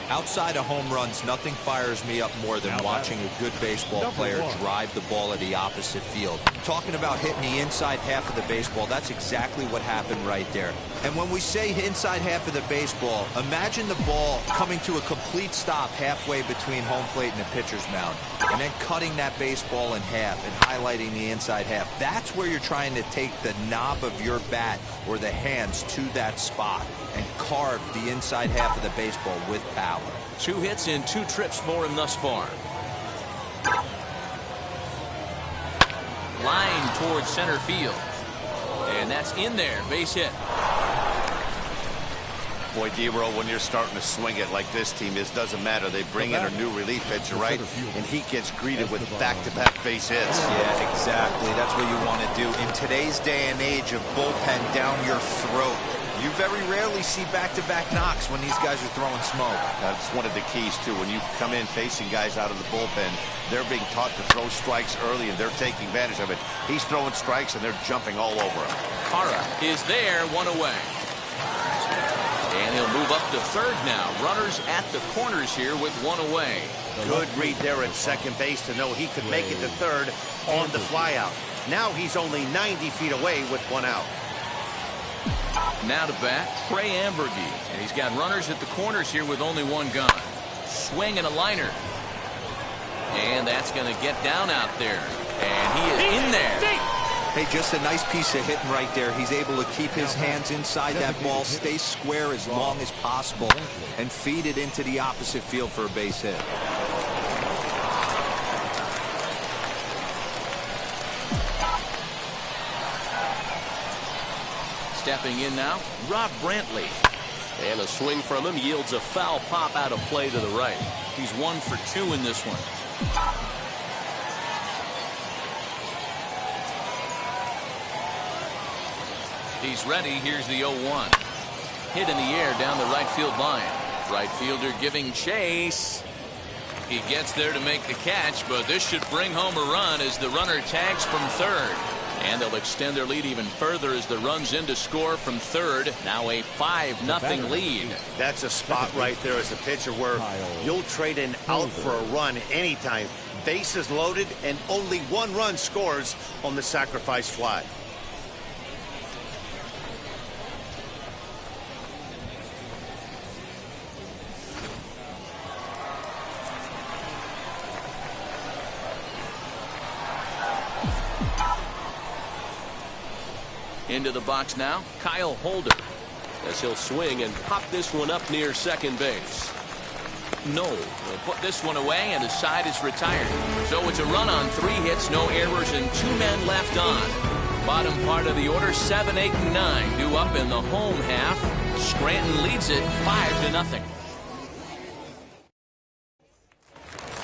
Outside of home runs, nothing fires me up more than watching a good baseball player drive the ball at the opposite field. Talking about hitting the inside half of the baseball, that's exactly what happened right there. And when we say inside half of the baseball, imagine the ball coming to a complete stop halfway between home plate and the pitcher's mound, and then cutting that baseball in half and highlighting the inside half. That's where you're trying to take the knob of your bat or the hands to that spot and carve the inside half of the baseball with power. 2 hits in 2 trips for him thus far. Line towards center field. And that's in there. Base hit. Boy, D-Row, when you're starting to swing it like this team is, doesn't matter. They bring in a new relief pitcher, right? And he gets greeted with back-to-back base hits. Yeah, exactly. That's what you want to do. In today's day and age of bullpen down your throat, you very rarely see back-to-back knocks when these guys are throwing smoke. That's one of the keys, too. When you come in facing guys out of the bullpen, they're being taught to throw strikes early, and they're taking advantage of it. He's throwing strikes, and they're jumping all over him. Cara is there, 1 away. And he'll move up to third now. Runners at the corners here with 1 away. Good read there at second base to know he could make it to third on the flyout. Now he's only 90 feet away with one out. Now to bat, Trey Ambergy. And he's got runners at the corners here with only one gun. Swing and a liner. And that's going to get down out there. And he is in there. Hey, just a nice piece of hitting right there. He's able to keep his hands inside that ball, stay square as long as possible, and feed it into the opposite field for a base hit. Stepping in now, Rob Brantley. And a swing from him yields a foul pop out of play to the right. He's 1 for 2 in this one. He's ready. Here's the 0-1. Hit in the air down the right field line. Right fielder giving chase. He gets there to make the catch, but this should bring home a run as the runner tags from third. And they'll extend their lead even further as the runs in to score from third. Now a 5-0 lead. That's a spot right there as a pitcher where you'll trade an out for a run anytime. Bases loaded and only 1 run scores on the sacrifice fly. Into the box now, Kyle Holder. As he'll swing and pop this one up near second base. No, will put this one away and his side is retired. So it's a run on 3 hits, no errors, and 2 men left on. Bottom part of the order, 7, 8, and 9 due up in the home half. Scranton leads it 5-0.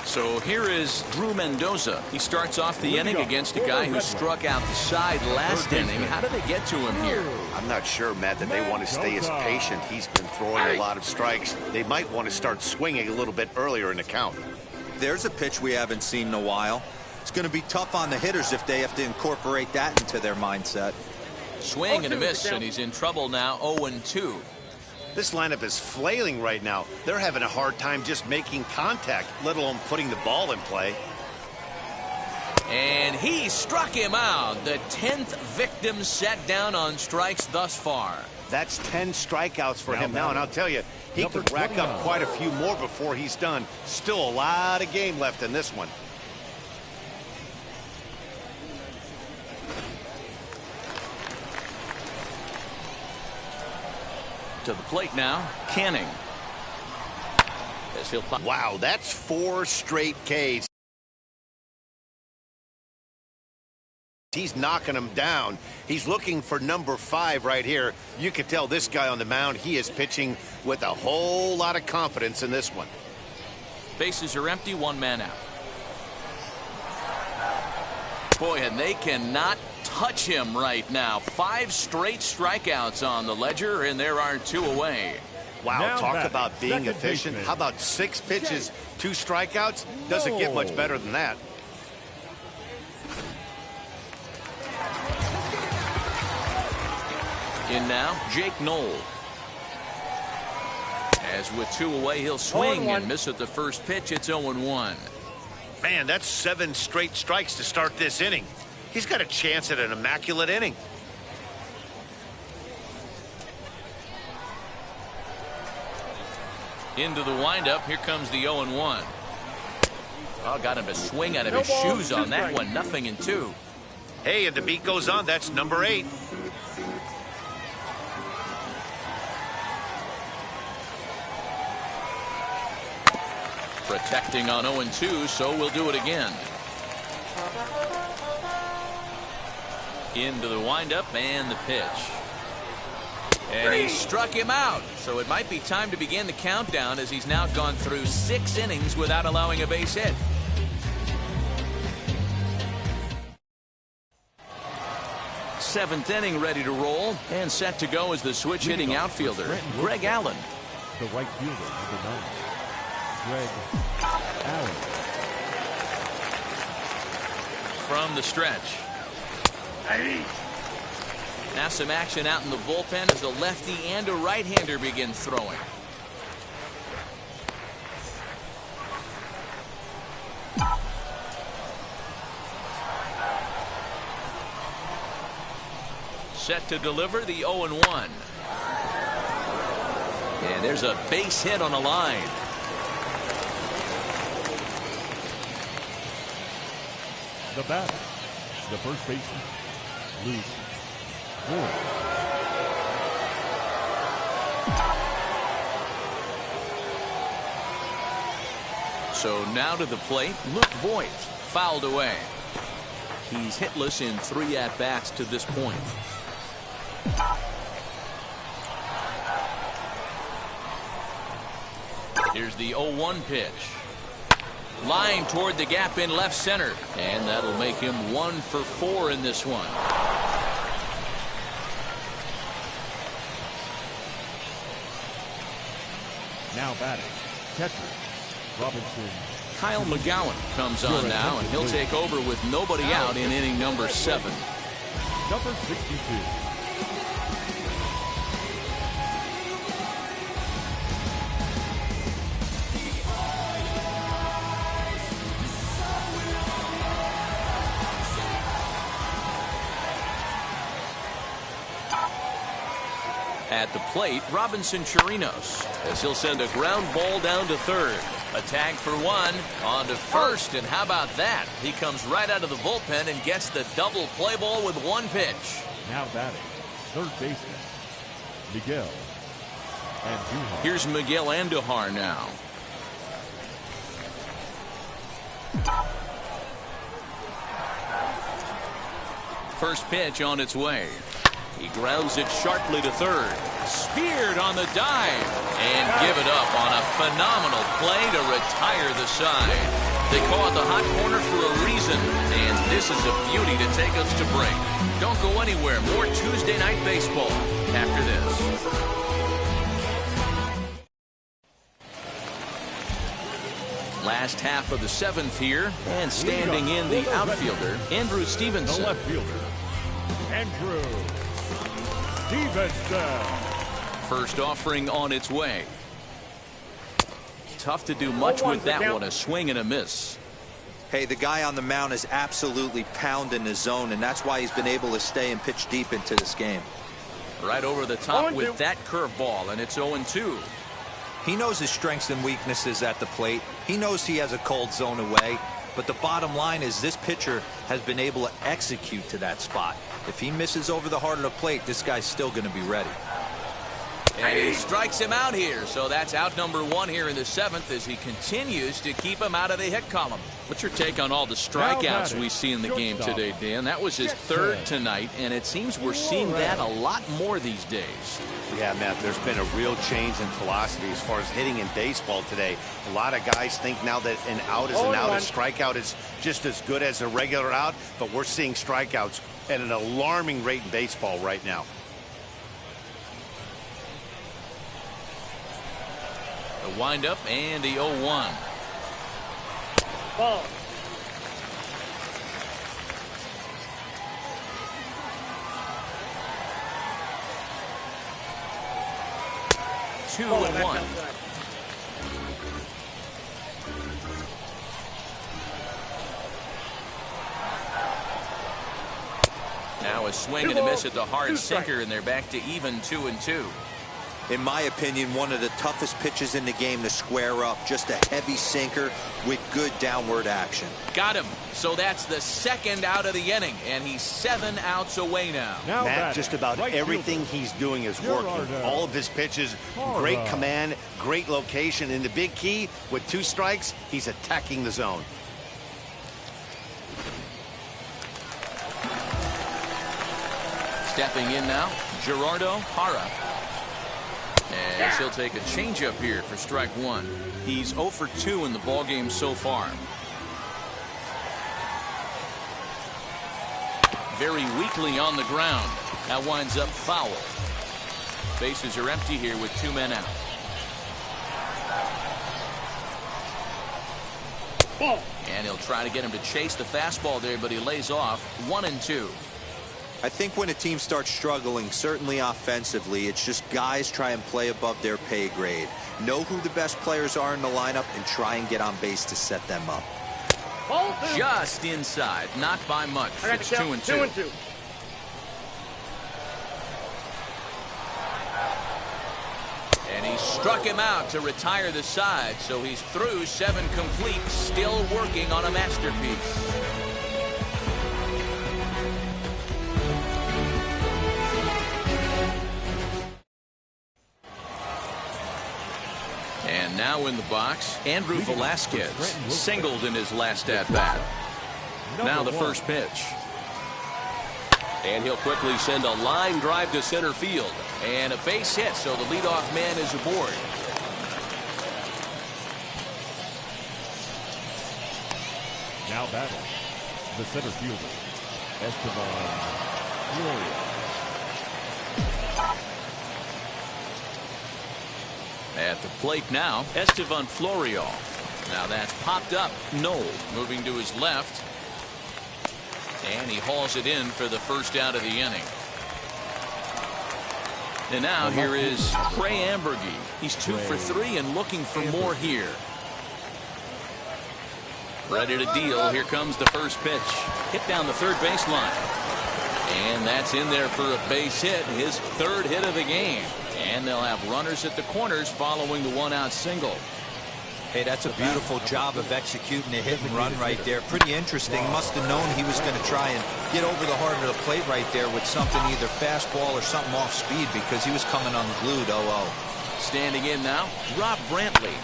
So here is Drew Mendoza. He starts off the inning against a guy who struck out the side last inning. How did they get to him here? I'm not sure, Matt, that they want to stay as patient. He's been throwing a lot of strikes. They might want to start swinging a little bit earlier in the count. There's a pitch we haven't seen in a while. It's going to be tough on the hitters if they have to incorporate that into their mindset. Swing and a miss, and he's in trouble now, 0-2. This lineup is flailing right now. They're having a hard time just making contact, let alone putting the ball in play. And he struck him out. The 10th victim set down on strikes thus far. That's 10 strikeouts for him now, and I'll tell you, he could rack up quite a few more before he's done. Still a lot of game left in this one. To the plate now, Canning. As he'll pop. Wow, that's 4 straight Ks. He's knocking him down. He's looking for number 5 right here. You can tell this guy on the mound, he is pitching with a whole lot of confidence in this one. Bases are empty, 1 man out. Boy, and they cannot touch him right now. 5 straight strikeouts on the ledger, and there are 2 away. Wow, now talk back, about being efficient. baseman. How about 6 pitches, 2 strikeouts? Doesn't get much better than that. In now, Jake Knoll. As with 2 away, he'll swing and miss at the first pitch. It's 0-1. Man, that's 7 straight strikes to start this inning. He's got a chance at an immaculate inning. Into the windup. Here comes the 0-1. Oh, got him to swing out of his shoes on that one. 0-2. Hey, and the beat goes on. That's number 8. Protecting on 0-2, so we'll do it again. Into the windup and the pitch. And he struck him out. So it might be time to begin the countdown as he's now gone through 6 innings without allowing a base hit. Seventh inning ready to roll and set to go as the switch hitting outfielder, Greg Allen. The right fielder, number 9. Greg Allen. From the stretch. Now some action out in the bullpen as a lefty and a right-hander begin throwing. set to deliver the 0-1. And there's a base hit on the line. The batter, the first baseman, Luke Voigt. So now to the plate, Luke Voigt, fouled away. He's hitless in 3 at-bats to this point. Here's the 0-1 pitch. Line toward the gap in left center. And that'll make him 1 for 4 in this one. Now batting, catcher, Robinson. Kyle McGowan comes on now, and he'll take over with nobody out in inning number 7. Number 62. At the plate, Robinson Chirinos, as he'll send a ground ball down to third. A tag for 1, on to first, and how about that? He comes right out of the bullpen and gets the double play ball with 1 pitch. Now batting, third baseman, Miguel Andujar. Here's Miguel Andujar now. First pitch on its way. He grounds it sharply to third. Speared on the dive. And give it up on a phenomenal play to retire the side. They call it the hot corner for a reason. And this is a beauty to take us to break. Don't go anywhere. More Tuesday Night Baseball after this. Last half of the 7th here. And standing in the outfielder, Andrew Stevenson. The left fielder, Andrew Stevenson. First offering on its way. Tough to do much with that one. A swing and a miss. Hey, the guy on the mound is absolutely pounding the zone, and that's why he's been able to stay and pitch deep into this game. Right over the top with that curveball, and it's 0-2. He knows his strengths and weaknesses at the plate. He knows he has a cold zone away. But the bottom line is this pitcher has been able to execute to that spot. If he misses over the heart of the plate, this guy's still going to be ready. And he strikes him out here. So that's out number 1 here in the 7th as he continues to keep him out of the hit column. What's your take on all the strikeouts we see in the game today, Dan? That was his 3rd tonight, and it seems we're seeing that a lot more these days. Yeah, Matt, there's been a real change in philosophy as far as hitting in baseball today. A lot of guys think now that an out is an out, a strikeout is just as good as a regular out, but we're seeing strikeouts at an alarming rate in baseball right now. The windup and the 0-1. Ball. Two and 1. Now a swing and a miss at the hard sinker, and they're back to even 2-2. In my opinion, one of the toughest pitches in the game to square up. Just a heavy sinker with good downward action. Got him. So that's the 2nd out of the inning, and he's 7 outs away now. Matt, just about everything he's doing is working. All of his pitches, great command, great location. And the big key, with 2 strikes, he's attacking the zone. Stepping in now, Gerardo Parra. As he'll take a changeup here for strike 1. He's 0 for 2 in the ballgame so far. Very weakly on the ground. That winds up foul. Bases are empty here with 2 men out. Ball. And he'll try to get him to chase the fastball there, but he lays off 1-2. I think when a team starts struggling, certainly offensively, it's just guys try and play above their pay grade. Know who the best players are in the lineup and try and get on base to set them up. Just inside, not by much. It's 2-2. Struck him out to retire the side, so he's through 7 complete, still working on a masterpiece. And now in the box, Andrew Velasquez singled in his last at-bat. Now the first pitch. And he'll quickly send a line drive to center field. And a base hit, so the leadoff man is aboard. Now batting, the center fielder, Esteban Florio. At the plate now, Esteban Florio. Now that's popped up. Noel moving to his left. And he hauls it in for the first out of the inning. And now here is Trey Ambergy. He's 2 for 3 and looking for more here. Ready to deal. Here comes the first pitch. Hit down the third baseline. And that's in there for a base hit. His 3rd hit of the game. And they'll have runners at the corners following the 1-out single. Hey, that's a beautiful job of executing a hit and run right there. Pretty interesting. Must have known he was going to try and get over the heart of the plate right there with something, either fastball or something off speed, because he was coming unglued. 0-0. Standing in now, Rob Brantley.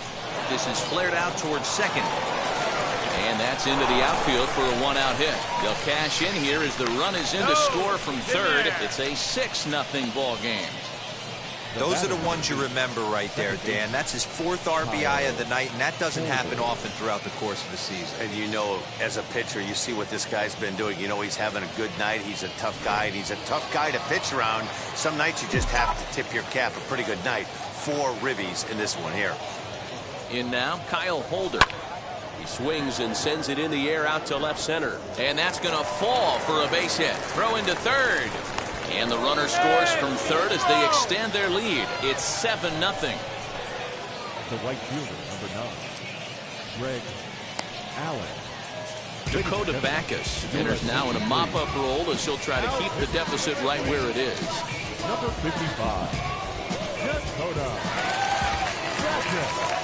This is flared out towards second. And that's into the outfield for a 1-out hit. They'll cash in here as the run is in to score from third. It's a 6-0 ball game. Those are the ones you remember right there, Dan. That's his 4th RBI of the night, and that doesn't happen often throughout the course of the season. And you know, as a pitcher, you see what this guy's been doing. You know he's having a good night. He's a tough guy, and he's a tough guy to pitch around. Some nights you just have to tip your cap. A pretty good night. 4 ribbies in this one here. In now, Kyle Holder. He swings and sends it in the air out to left center. And that's going to fall for a base hit. Throw into third. And the runner scores from third as they extend their lead. It's 7-0. The right fielder, number 9, Greg Allen. Dakota Backus enters now in a mop-up role as he'll try to keep the deficit right where it is. Number 55, Dakota Backus.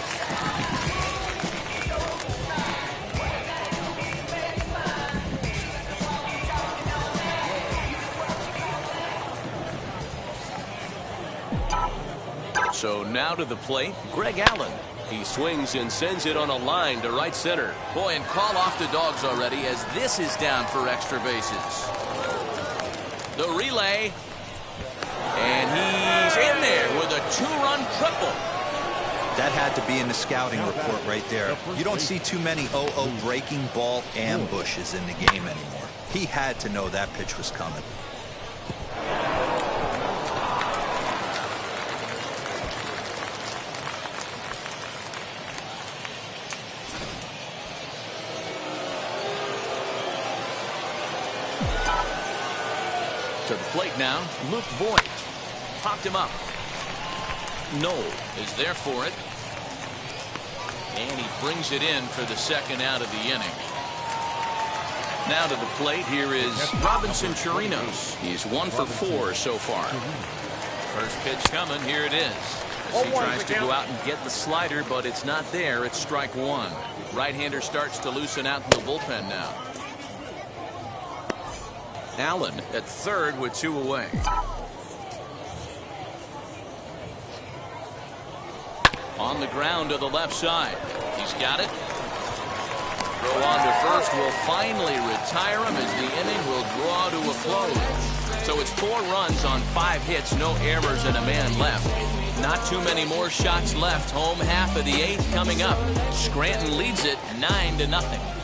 So now to the plate, Greg Allen. He swings and sends it on a line to right center. Boy, and call off the dogs already as this is down for extra bases. The relay. And he's in there with a 2-run triple. That had to be in the scouting report right there. You don't see too many 0-0 breaking ball ambushes in the game anymore. He had to know that pitch was coming. To the plate now, Luke Voigt. Popped him up. Noel is there for it. And he brings it in for the 2nd out of the inning. Now to the plate, here is Robinson Chirinos. He's 1 for 4 so far. First pitch coming, here it is. As he tries to go out and get the slider, but it's not there. It's strike 1. Right-hander starts to loosen out in the bullpen now. Allen at third with 2 away. On the ground to the left side. He's got it. Throw on to first will finally retire him as the inning will draw to a close. So it's 4 runs on 5 hits, no errors, and a man left. Not too many more shots left. Home half of the 8th coming up. Scranton leads it 9-0.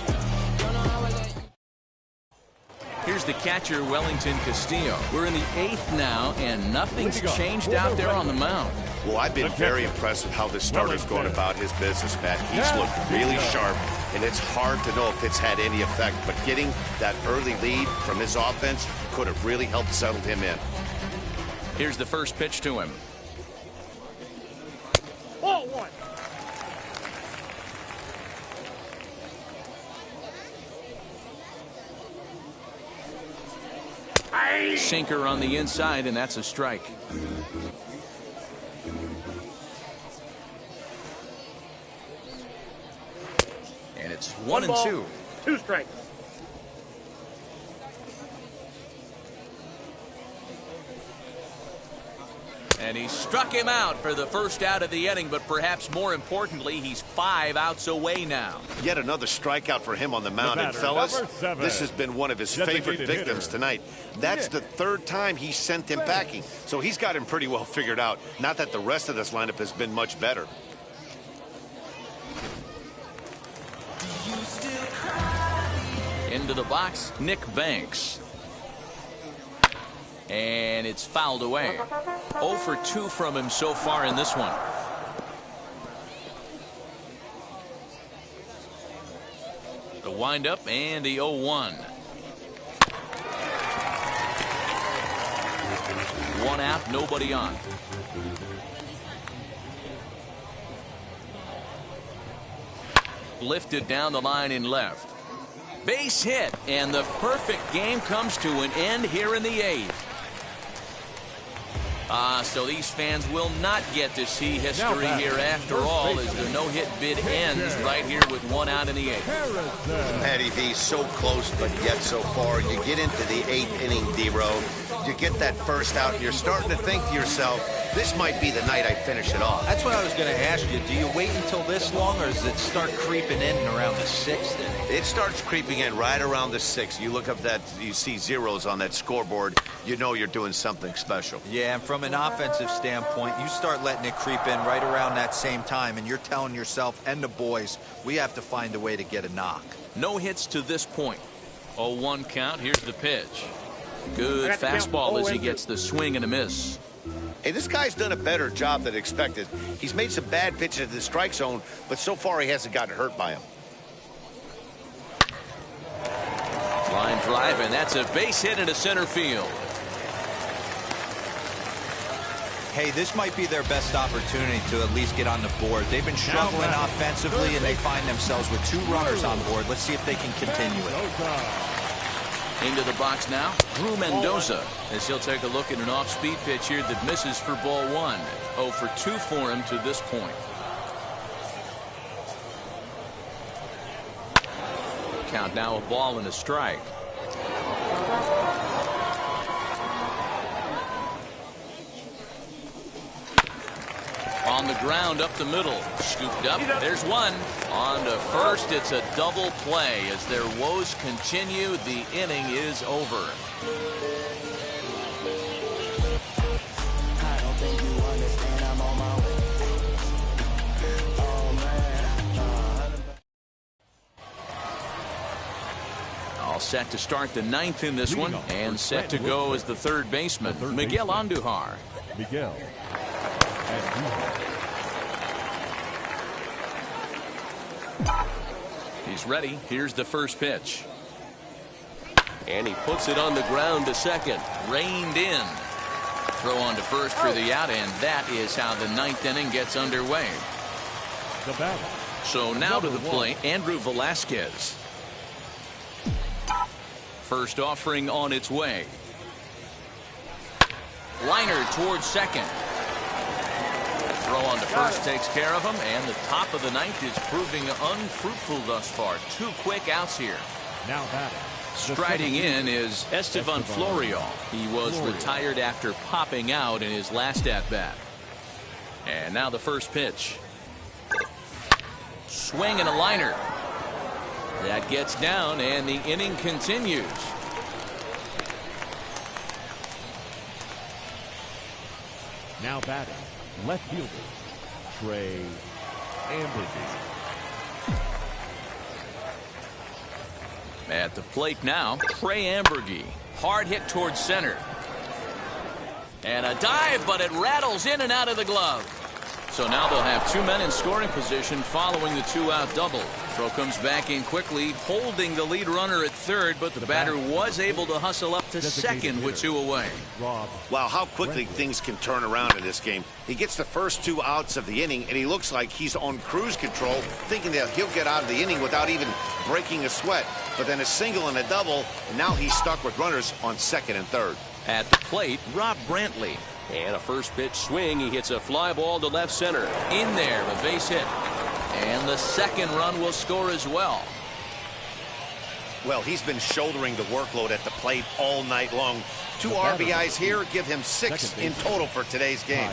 Here's the catcher, Wellington Castillo. We're in the 8th now, and nothing's changed out there on the mound. Well, I've been very impressed with how this starter's going about his business, Matt. He's looked really sharp, and it's hard to know if it's had any effect. But getting that early lead from his offense could have really helped settle him in. Here's the first pitch to him. Ball 1. Sinker on the inside, and that's a strike. It's 1-2. 2 strikes. And he struck him out for the first out of the inning, but perhaps more importantly, he's 5 outs away now. Yet another strikeout for him on the mound. And fellas, this has been one of his favorite victims tonight. That's the 3rd time he sent him packing. So he's got him pretty well figured out. Not that the rest of this lineup has been much better. Into the box, Nick Banks. And it's fouled away. 0 for 2 from him so far in this one. The windup and the 0-1. 1 out, nobody on. Lifted down the line in left. Base hit, and the perfect game comes to an end here in the 8th. So these fans will not get to see history here after all, as the no-hit bid ends right here with 1 out in the 8th. Matty V, so close, but yet so far. You get into the 8th inning, D-Row. You get that first out, and you're starting to think to yourself, this might be the night I finish it off. That's what I was going to ask you. Do you wait until this long, or does it start creeping in around the 6th inning? It starts creeping in right around the 6th. You look up that, you see zeros on that scoreboard, you know you're doing something special. Yeah, and from an offensive standpoint, you start letting it creep in right around that same time, and you're telling yourself and the boys, we have to find a way to get a knock. No hits to this point. 0-1 count. Here's the pitch. Good fastball as he gets the swing and a miss. Hey, this guy's done a better job than expected. He's made some bad pitches at the strike zone, but so far he hasn't gotten hurt by them. Line drive, and that's a base hit into center field. Hey, this might be their best opportunity to at least get on the board. They've been struggling offensively, and they find themselves with 2 runners on board. Let's see if they can continue it. Into the box now, Drew Mendoza, as he'll take a look at an off-speed pitch here that misses for ball 1. 0 for 2 for him to this point. Count now, a ball and a strike. On the ground up the middle, scooped up, there's one. On to first, it's a double play. As their woes continue, the inning is over. I don't think you understand, I'm on my way. Oh man. All set to start the 9th in this one, and set to go as the 3rd baseman, Miguel Andujar. Miguel. He's ready. Here's the first pitch. And he puts it on the ground to second. Reined in. Throw on to first for the out, and that is how the 9th inning gets underway. The batter. So now to the plate, Andrew Velasquez. First offering on its way. Liner towards second. Throw on to first takes care of him, and the top of the 9th is proving unfruitful thus far. 2 quick outs here. Now batting. Striding in is Estevan Florial. He was retired after popping out in his last at-bat. And now the first pitch. Swing and a liner. That gets down, and the inning continues. Now batting, left fielder, Trey Amberby. At the plate now, Trey Ambergy. Hard hit towards center. And a dive, but it rattles in and out of the glove. So now they'll have 2 men in scoring position following the 2-out double. Throw comes back in quickly, holding the lead runner at third, but the batter was able to hustle up to second with 2 away. Wow, how quickly things can turn around in this game. He gets the first 2 outs of the inning, and he looks like he's on cruise control, thinking that he'll get out of the inning without even breaking a sweat. But then a single and a double, and now he's stuck with runners on second and third. At the plate, Rob Brantley. And a first pitch swing. He hits a fly ball to left center. In there, a base hit. And the second run will score as well. Well, he's been shouldering the workload at the plate all night long. 2 RBIs here give him 6 in total for today's game.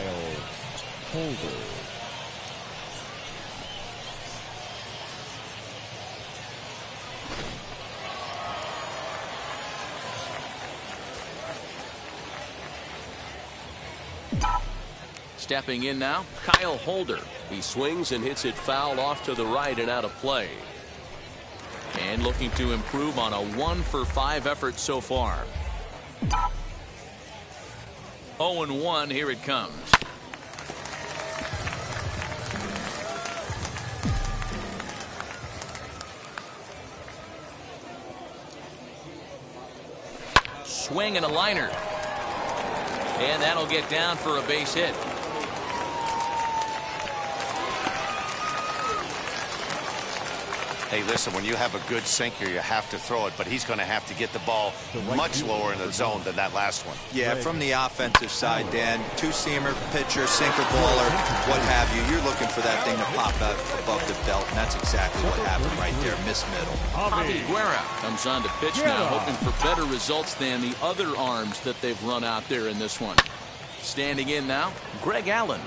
Stepping in now, Kyle Holder. He swings and hits it foul off to the right and out of play. And looking to improve on a 1-for-5 effort so far. 0-1, here it comes. Swing and a liner. And that'll get down for a base hit. Hey, listen, when you have a good sinker, you have to throw it, but he's going to have to get the ball much lower in the zone than that last one. Yeah, from the offensive side, Dan, 2-seamer, pitcher, sinker, baller, what have you. You're looking for that thing to pop out above the belt, and that's exactly what happened right there. Miss middle. Javi Guerra comes on to pitch now, hoping for better results than the other arms that they've run out there in this one. Standing in now, Greg Allen.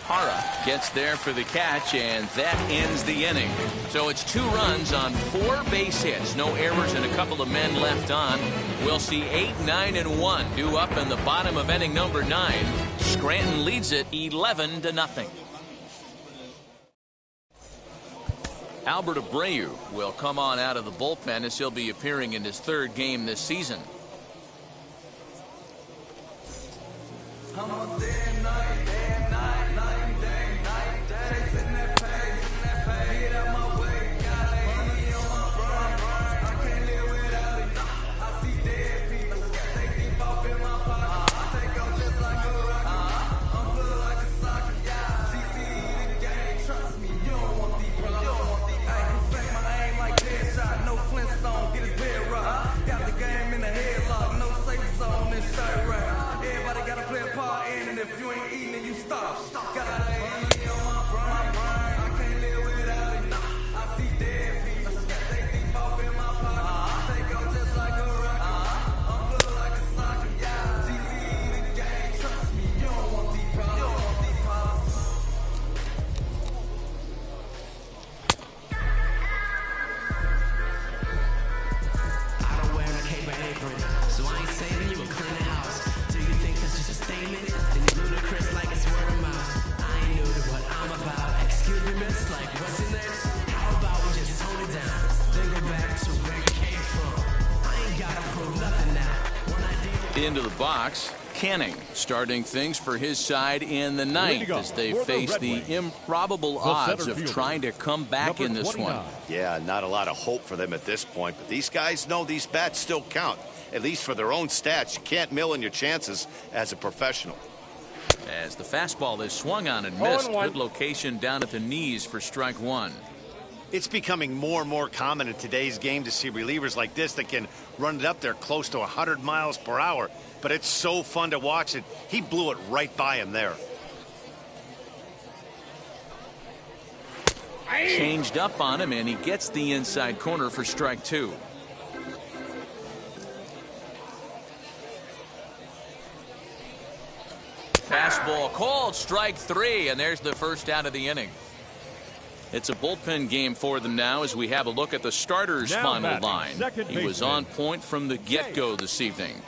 Hara gets there for the catch, and that ends the inning. So it's 2 runs on 4 base hits. No errors and a couple of men left on. We'll see 8, 9, and 1 due up in the bottom of inning number 9. Scranton leads it 11-0. Albert Abreu will come on out of the bullpen as he'll be appearing in his 3rd game this season. Into the box, Canning starting things for his side in the 9th as they face the improbable odds of trying to come back in this one. Yeah, not a lot of hope for them at this point, but these guys know these bats still count, at least for their own stats. You can't mill in your chances as a professional. As the fastball is swung on and missed, good location down at the knees for strike 1. It's becoming more and more common in today's game to see relievers like this that can run it up there close to 100 miles per hour. But it's so fun to watch it. He blew it right by him there. Changed up on him, and he gets the inside corner for strike 2. Fastball called, strike 3, and there's the first out of the inning. It's a bullpen game for them now as we have a look at the starters' final line. He was on point from the get-go this evening.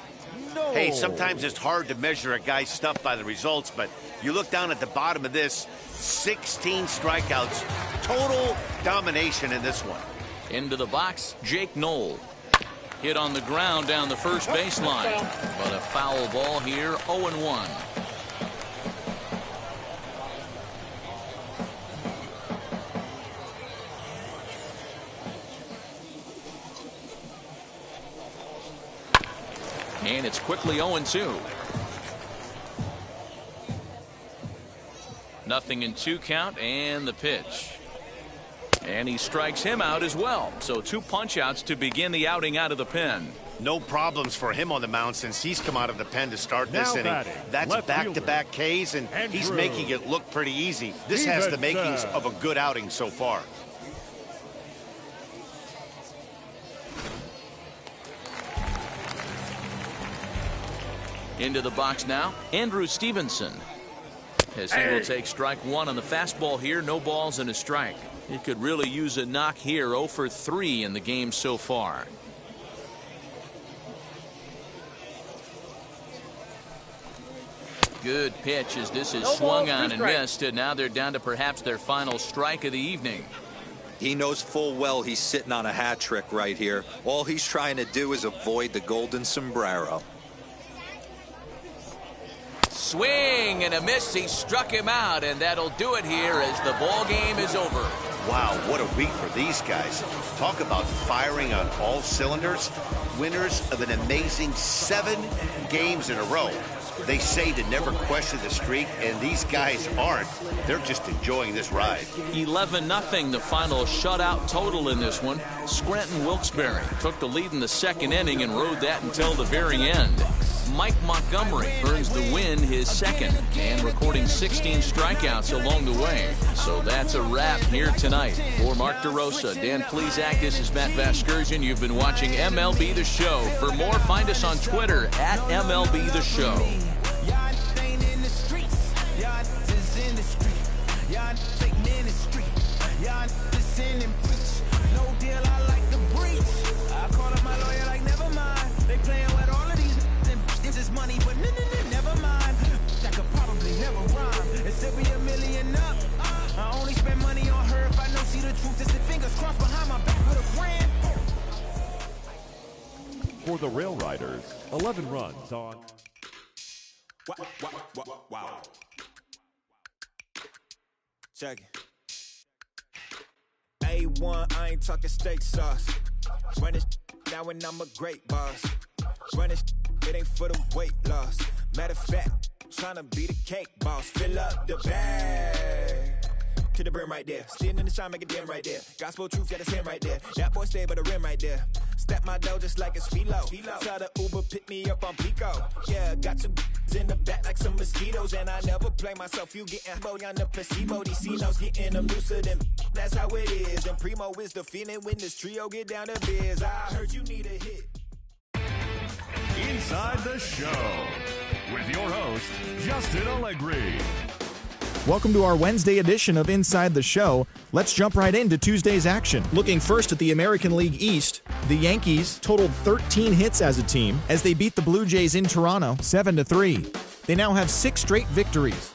Hey, sometimes it's hard to measure a guy's stuff by the results, but you look down at the bottom of this, 16 strikeouts, total domination in this one. Into the box, Jake Knoll. Hit on the ground down the first baseline, but a foul ball here, 0-1. And it's quickly 0-2. Nothing in 2 count, and the pitch. And he strikes him out as well. So 2 punch outs to begin the outing out of the pen. No problems for him on the mound since he's come out of the pen to start this Now inning. batting, That's left back-to-back Ks, and he's making it look pretty easy. This has the makings of a good outing so far. Into the box now, Andrew Stevenson. As he will take strike one on the fastball here, no balls and a strike. He could really use a knock here, 0 for 3 in the game so far. Good pitch as this is swung on and missed, and now they're down to perhaps their final strike of the evening. He knows full well he's sitting on a hat trick right here. All he's trying to do is avoid the golden sombrero. Swing and a miss. He struck him out, and that'll do it here as the ball game is over. Wow, what a week for these guys. Talk about firing on all cylinders. Winners of an amazing 7 games in a row. They say to never question the streak, and these guys aren't. They're just enjoying this ride. 11-0 the final shutout total in this one. Scranton Wilkes-Barre took the lead in the second inning and rode that until the very end. Mike Montgomery earns the win, his second, and recording 16 strikeouts along the way. So that's a wrap here tonight. For Mark DeRosa, Dan Plesac, this is Matt Vasgersian. You've been watching MLB The Show. For more, find us on Twitter at MLB The Show. Money, but never mind. That could probably never rhyme. It still be $1 million up. I only spend money on her if I know she the truth. Just the fingers crossed behind my back with a grand. For the Rail Riders, 11 runs on. Wow. Check it. A1, I ain't talking steak sauce. Run this now and I'm a great boss. Run this, it ain't for the weight loss. Matter of fact, tryna be the cake boss. Fill up the bag to the brim right there. Standing in the shine, make it dim right there. Gospel truth, got his hand right there. That boy stay by the rim right there. Step my dough just like it's philo. Tell the Uber, pick me up on Pico. Yeah, got two in the back like some mosquitoes. And I never play myself. You getting body on the placebo. These C-notes getting them looser than that's how it is. And Primo is the feeling when this trio get down to biz. I heard you need a hit. Inside the Show with your host, Justin Allegri. Welcome to our Wednesday edition of Inside the Show. Let's jump right into Tuesday's action. Looking first at the American League East, the Yankees totaled 13 hits as a team as they beat the Blue Jays in Toronto 7-3. They now have 6 straight victories.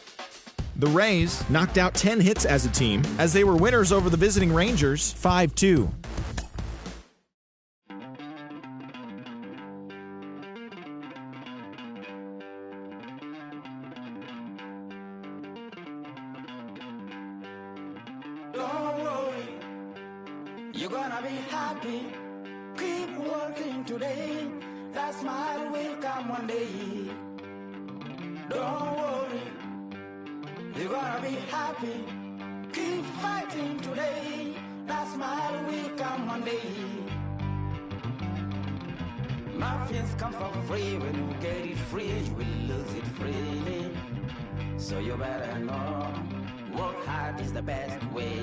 The Rays knocked out 10 hits as a team as they were winners over the visiting Rangers 5-2. You're gonna be happy. Keep working today. That smile will come one day. Don't worry. You're gonna be happy. Keep fighting today. That smile will come one day. Muffins come for free. When you get it free, you will lose it freely. So you better know. Work hard is the best way.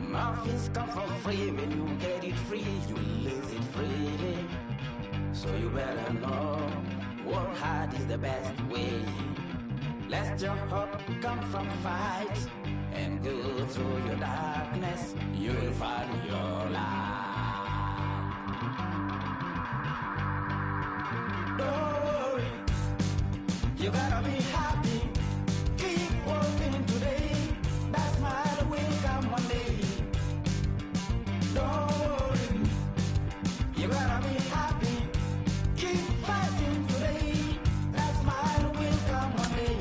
Muffins come for free. When you get it free, you lose it freely. So you better know, work hard is the best way. Let your hope come from fight and go through your darkness. You will find your light. Don't worry, you gotta be happy. Keep working today. That smile will come one day. Don't worry, you gotta be happy. Keep fighting today. That smile will come one day.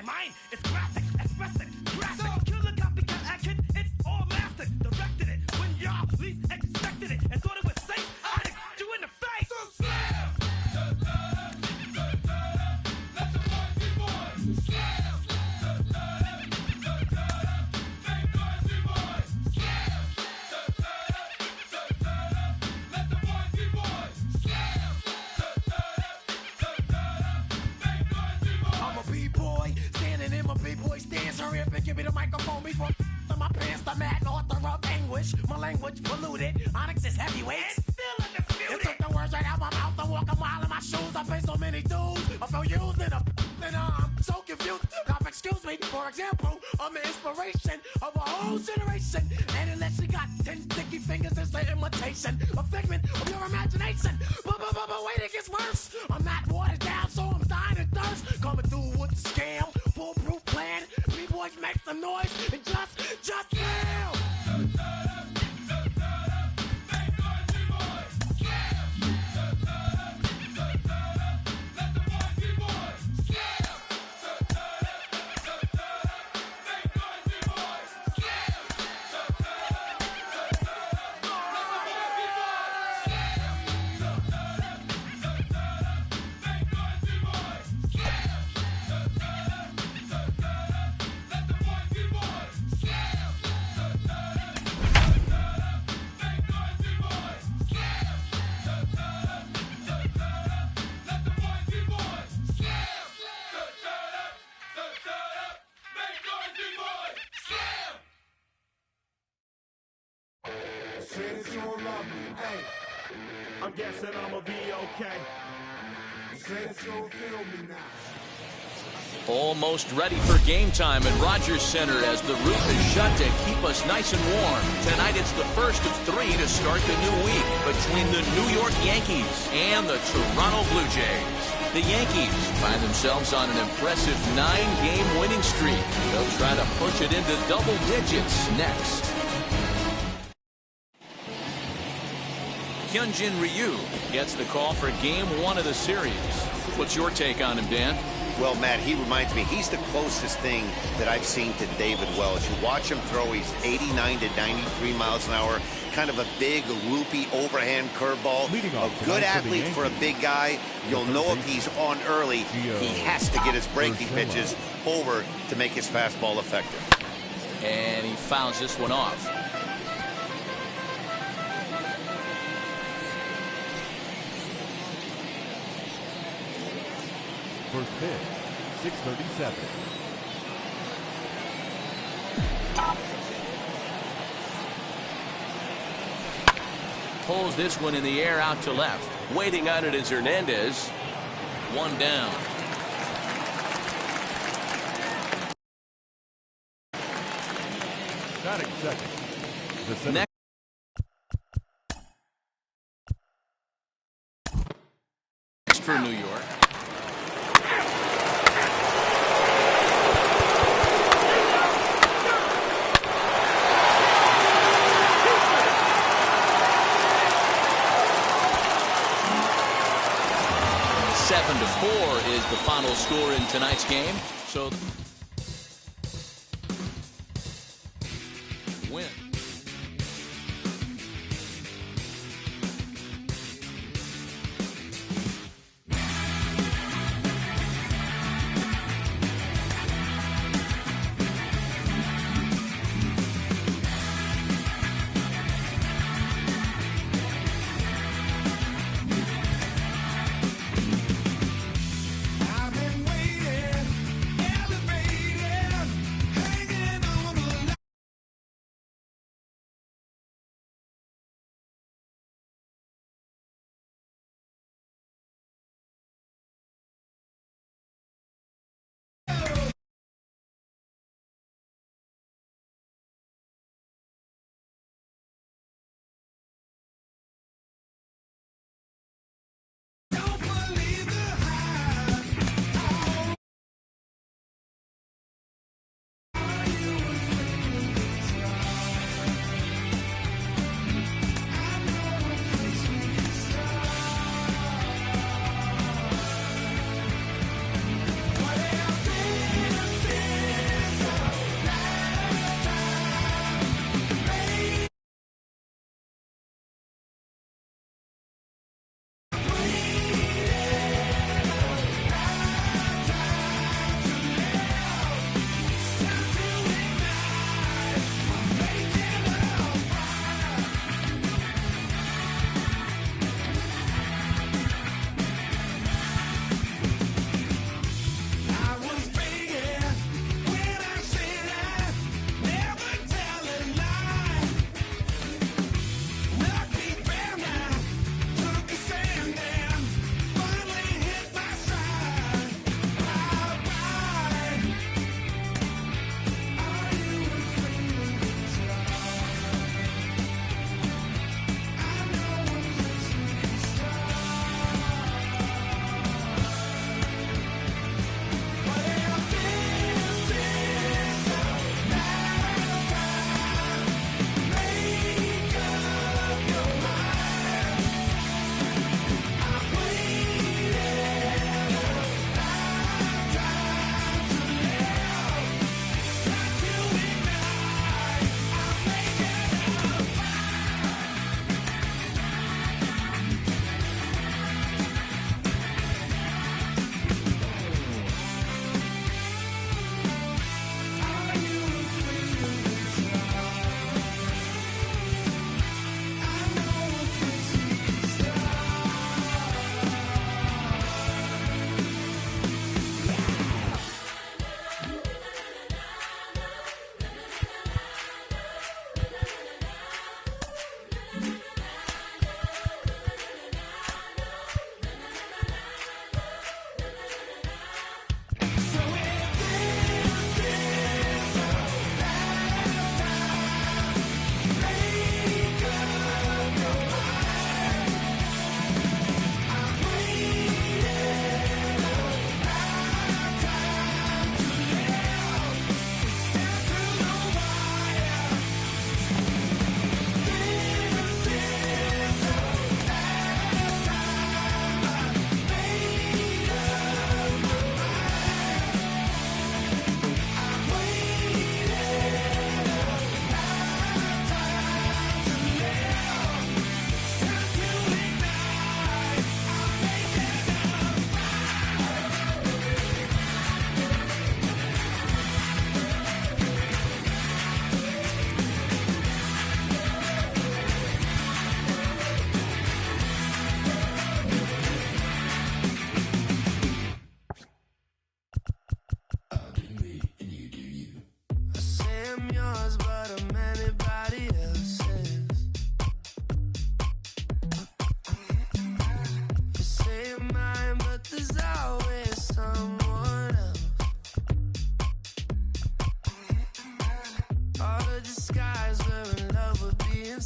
Mine is graphic, expressive, graphic. Killer copycat action, it's all mastered. Directed it when y'all least expected it and thought it was safe. I hit you in the face. So slam. Let the boys be boys. Slam. Make noise, be boys. Slam. Let the boys be boys. Slam. I'm a b-boy, standing in my b-boy stance. Hurry up and give me the microphone before my pants. The mad author of anguish. My language polluted. Onyx is heavyweight. And still undisputed. You took the words right out my mouth. I walk a mile in my shoes. I pay so many dues. I feel used and I'm so confused. Now, excuse me. For example, I'm an inspiration of a whole generation. And unless you got 10 sticky fingers, it's an imitation. A figment of your imagination. But wait, it gets worse. I'm not watered down, so I'm dying of thirst. Coming through with the scam. Foolproof plan. B-boys make some noise and just slam. Hey, I'm guessing I'ma be okay. Almost ready for game time at Rogers Center as the roof is shut to keep us nice and warm. Tonight it's the first of 3 to start the new week between the New York Yankees and the Toronto Blue Jays. The Yankees find themselves on an impressive 9-game winning streak. They'll try to push it into double digits next. Hyunjin Ryu gets the call for game 1 of the series. What's your take on him, Dan? Well, Matt, he reminds me, he's the closest thing that I've seen to David Wells. You watch him throw, he's 89 to 93 miles an hour, kind of a big, loopy, overhand curveball. A good athlete for a big guy. You'll know if he's on early, he has to get his breaking pitches over to make his fastball effective. And he fouls this one off. First pitch, 637. Pulls this one in the air out to left. Waiting on it is Hernandez. 1 down. Batting second. The center. Next for New York. Seven to 4 is the final score in tonight's game. So win. I've been waiting, elevated.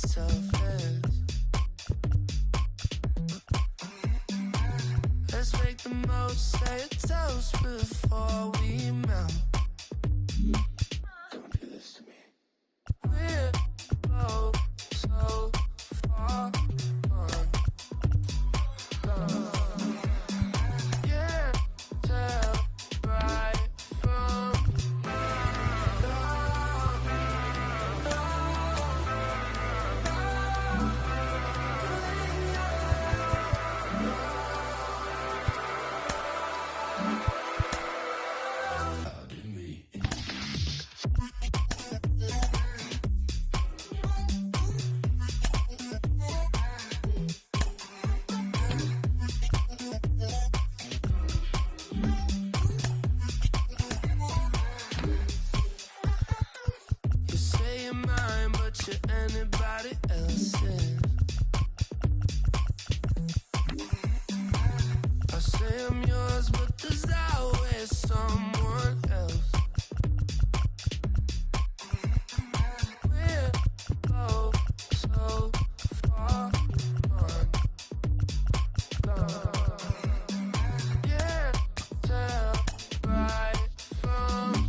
surface. Let's make the most, say a toast before we melt. Don't do this to me. We're both so far gone. Yeah, tell right from you say you're mine, but you're anybody else's. I say I'm yours, but there's always someone else. We're both so far gone. Yeah, tell right from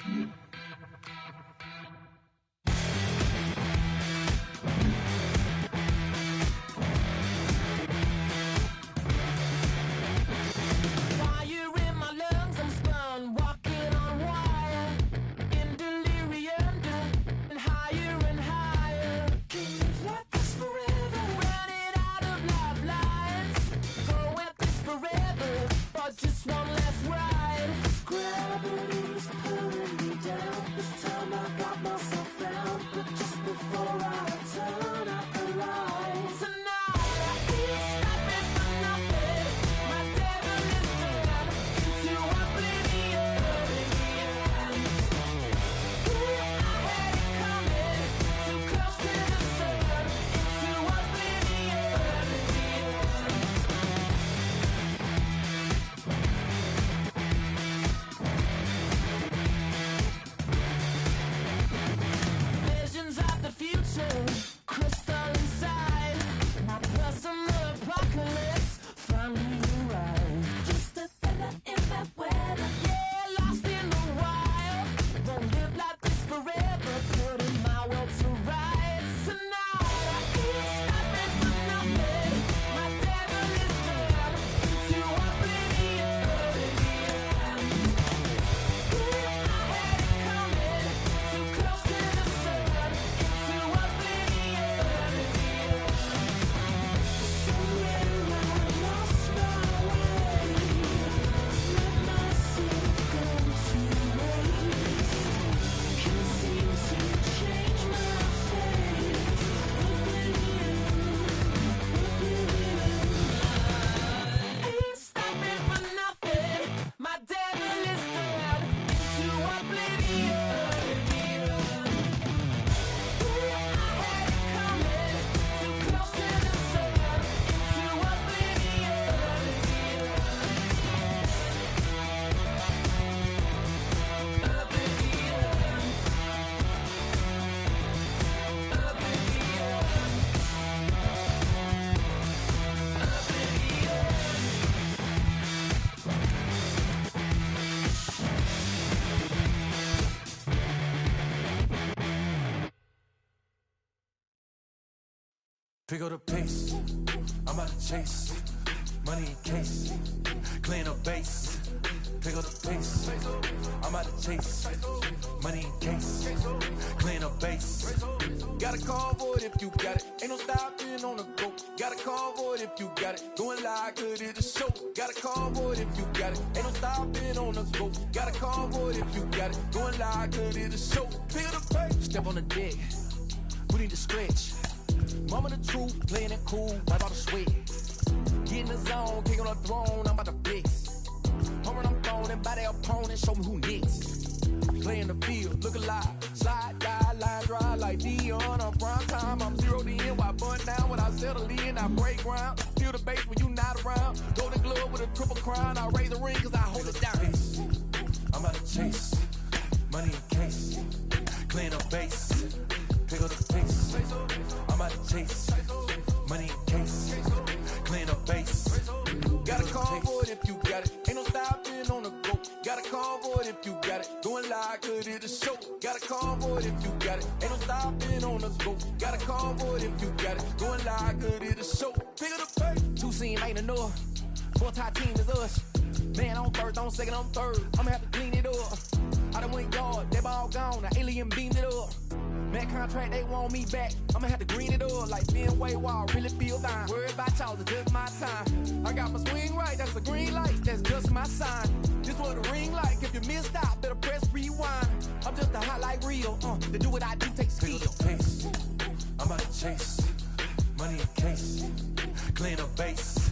Fire in my lungs, I'm spun, walking on wire, in delirium, and higher and higher. Can live like this forever, running out of lifelines. Go at this forever, but just one last ride. Gravity's pulling me down. This time I got myself found, but just before I turn out the lights. Tonight I feel stopping for nothing. My devil is dead into oblivion. I had it coming, too close to the sun, into oblivion. Visions of the future, crystal inside. My personal apocalypse finally arrived. Just a feather in that weather. Yeah, lost in the wild. Won't live like this forever. Putting my world to rights. Tonight I feel stopping for nothing. My devil is dead into oblivion. I had it coming, too close to the sun, into oblivion. Somewhere I lost my way, let myself go to waste. Can't seem to change my fate. Ain't stopping for nothing. My devil is dead into oblivion. I had it coming, too close to the sun, into oblivion. Pick up the pace, I'm about to chase. Money in case, clean up base. Pick up the pace, I'm about to chase. Money in case, clean up base. Got a convoy if you got it. Ain't no stopping on the go. Got a convoy if you got it. Going live, good at the show. Got a convoy if you got it. Ain't no stopping on the go. Got a convoy if you got it. Going live, good at the show. Pick up the pace. Step on the deck. We need to stretch. Mama the truth, playing it cool, wipe all the sweat. Get in the zone, king on the throne, I'm about to flex. Home run, I'm throwing by their opponent, show me who next. Play in the field, look alive, slide, die, line drive like Dion on prime time. I'm zeroed in, while bun down when I settle in, I break ground. Feel the bass when you not around. Golden glove with a triple crown, I raise the ring cause I hold it down. I'm about to chase. Money in case, clean up base. Pick up the pace, I'm about to chase. Money in case, clean up base. Got a convoy if you got it. Ain't no stopping on the go. Got a convoy if you got it. Going live, good at the show. Got a convoy if you got it. Ain't no stopping on the go. Got a convoy if you got it. Going live, good at the show. Pick up the pace. Two scene ain't enough. Four tie team is us. Man, I'm first, I'm second, I'm third. I'ma have to clean it up. I done went yard, they ball gone. The alien beamed it up. Man contract, they want me back. I'ma have to green it up like Fenway Wall. Really feel fine. Worried about y'all, it's just my time. I got my swing right, that's a green light. That's just my sign. This what the ring like. If you missed out, better press rewind. I'm just a highlight reel. To do what I do takes skill. Pick up the pace, I'm about to chase. Money in case, clean up base.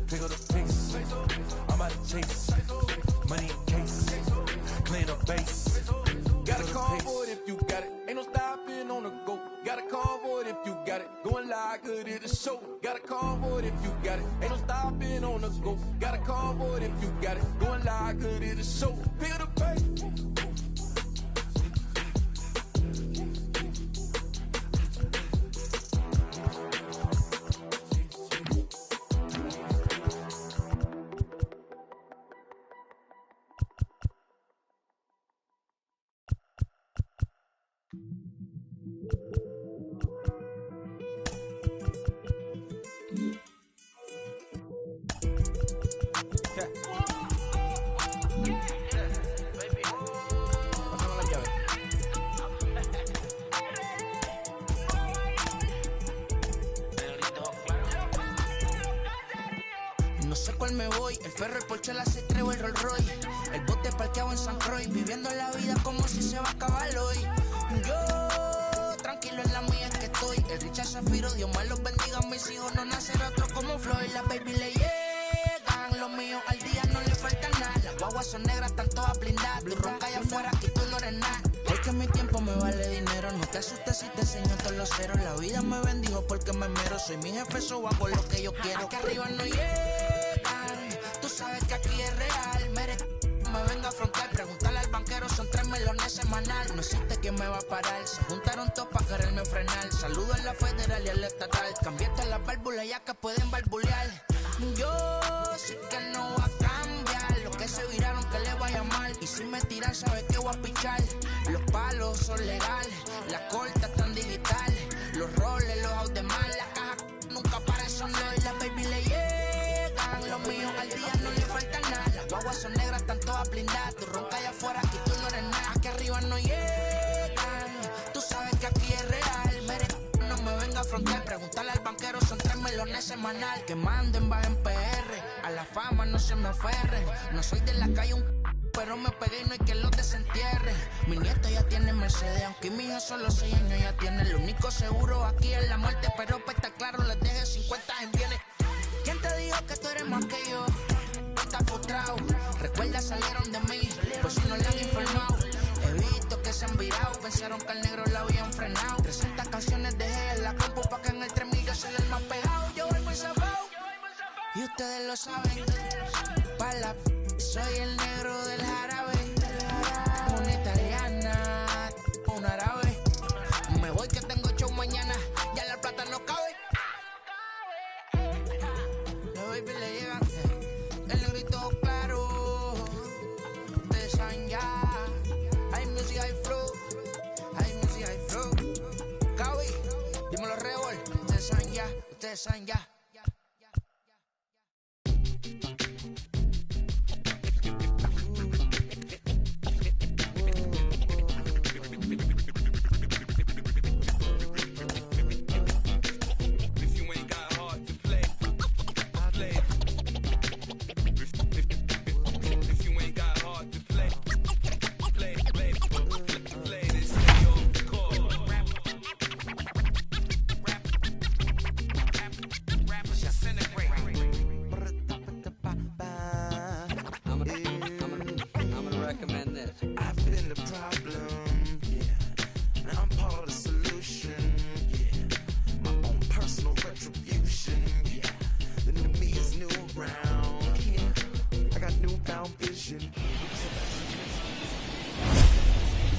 Pick up the pace, I'm about to chase. Money in case, clean up base. Got a convoy if you got it. Ain't no stopping on the go. Got a convoy if you got it. Going live, good at the show. Got a convoy if you got it. Ain't no stopping on the go. Got a convoy if you got it. Going live, good at the show. Pick up the pace. no sé cuál me voy. El ferro, el Porsche, la C3 o el Rolls Royce. El bote parqueado en San Croix, viviendo la vida como si se va a acabar hoy. Yo, tranquilo en la mía es que estoy. El Richard Zafiro, Dios más los bendiga. Mis hijos no nacerán otro como Floyd. Las baby le llegan, los míos al día no le falta nada. Las guaguas son negras, están todas blindadas. Blue ronca allá afuera, aquí tú no eres nada. Porque mi tiempo me vale dinero. No te asustes si te enseño todos los ceros. La vida me bendijo porque me mero. Soy mi jefe, so hago lo que yo quiero. Aquí arriba no llegan. Tú sabes que aquí es real. Me venga a frontear, preguntarle al banquero, son 3 melones semanal. No existe quien me va a parar. Se juntaron todos para quererme frenar. Saludo a la federal y al estatal. Cambié todas las válvulas ya que pueden barbulear. Yo sé que no va a cambiar. Los que se viraron que le vaya mal. Y si me tiran, sabes que voy a pichar. Los palos son legales, las cortas están digitales. Los roles, los out de mal, las cajas nunca paran, son los y las baby le llegan. Los míos al día no le falta nada. Las guaguas son negras, están todas blindadas. Tu ronca allá afuera, aquí tú no eres nada. Aquí arriba no llegan. Tú sabes que aquí es real. Mere, no me venga a frontear. Preguntarle al banquero, son 3 melones semanal. Que manden, bajen PR. A la fama no se me aferren. No soy de la calle pero me pegué y no hay que los desentierre. Mi nieto ya tiene Mercedes, aunque mi hijo solo 6 años ya tiene. El único seguro aquí es la muerte, pero para estar claro les deje 50 en bienes. ¿Quién te dijo que tú eres más que yo? No estás frustrado, recuerda salieron de mí, por si no le han informado. He visto que se han virado, pensaron que al negro la habían frenado. 300 canciones dejé en la compu pa' que en el 3000 yo soy el más pegado. Yo voy muy zafado, y ustedes lo saben. Pa' la soy el negro del jarabe. Una italiana, un árabe. Me voy que tengo show mañana. Ya la plata no cabe. Los baby le llegan. El negrito claro. Ustedes saben ya. Hay music, hay flow. Hay music, hay flow. Cabi, dímelo Rebol. Ustedes saben ya. Ustedes saben ya.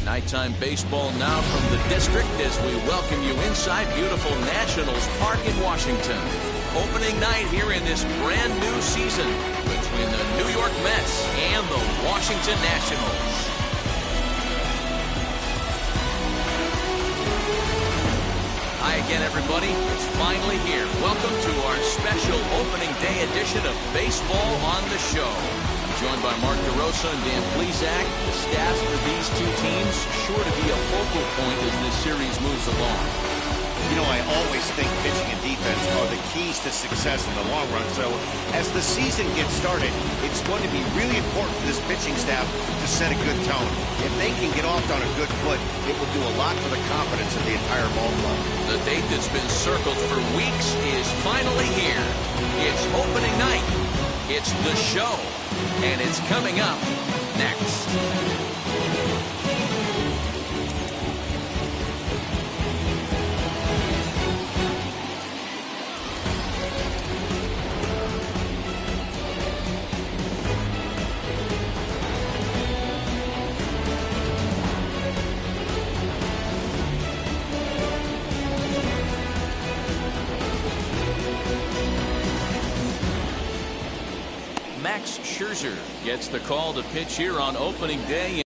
Nighttime baseball now from the district as we welcome you inside beautiful Nationals Park in Washington. Opening night here in this brand new season between the New York Mets and the Washington Nationals. Hi again, everybody. It's finally here. Welcome to our special opening day edition of Baseball on the Show. Joined by Mark DeRosa and Dan Plesac. The staffs for these two teams sure to be a focal point as this series moves along. You know, I always think pitching and defense are the keys to success in the long run. So as the season gets started, it's going to be really important for this pitching staff to set a good tone. If they can get off on a good foot, it will do a lot for the confidence of the entire ball club. The date that's been circled for weeks is finally here. It's opening night. It's the show. And it's coming up next. Max Scherzer gets the call to pitch here on opening day.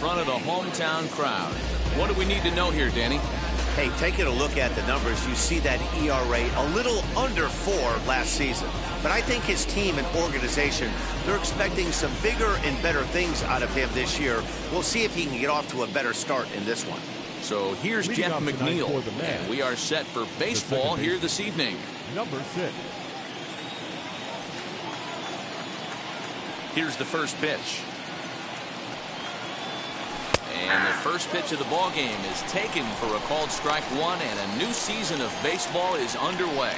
front of the hometown crowd. What do we need to know here, Danny? Hey, taking a look at the numbers, you see that ERA a little under 4 last season. But I think his team and organization, they're expecting some bigger and better things out of him this year. We'll see if he can get off to a better start in this one. So here's Jeff McNeil, and we are set for baseball here this evening. Number 6. Here's the first pitch. And the first pitch of the ball game is taken for a called strike one, and a new season of baseball is underway.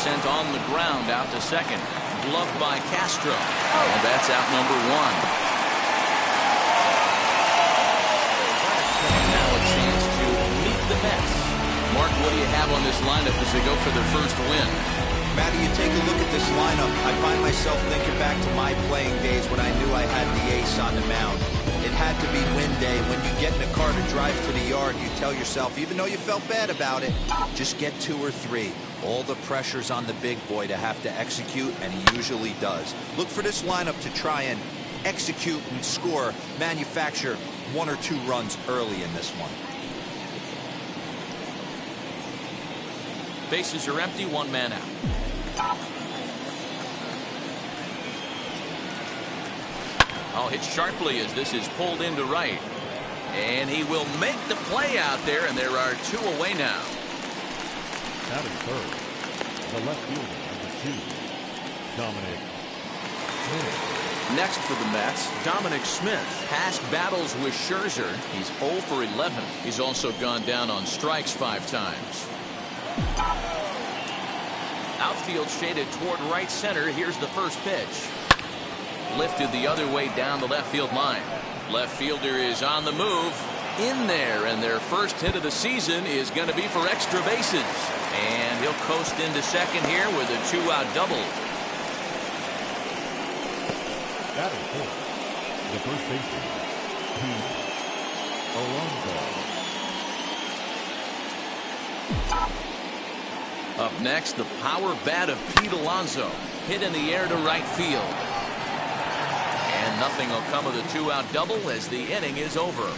Sent on the ground out to second. Gloved by Castro. And that's out number 1. And now a chance to meet the Mets. Mark, what do you have on this lineup as they go for their first win? Matty, you take a look at this lineup. I find myself thinking back to my playing days when I knew I had the ace on the mound. It had to be win day. When you get in a car to drive to the yard, you tell yourself, even though you felt bad about it, just get 2 or 3. All the pressure's on the big boy to have to execute, and he usually does. Look for this lineup to try and execute and score, manufacture 1 or 2 runs early in this one. Bases are empty, 1 man out. Oh, hit sharply as this is pulled into right. And he will make the play out there, and there are 2 away now. Batting third, the left fielder, number 2, Dominic Smith. Next for the Mets, Dominic Smith. Past battles with Scherzer, he's 0 for 11. He's also gone down on strikes 5 times. Outfield shaded toward right center. Here's the first pitch. Lifted the other way down the left field line. Left fielder is on the move. In there, and their first hit of the season is going to be for extra bases. And he'll coast into second here with a 2-out double. Batting fourth, the first baseman, Pete Alonso. Up next, the power bat of Pete Alonso. Hit in the air to right field. And nothing will come of the 2-out double as the inning is over.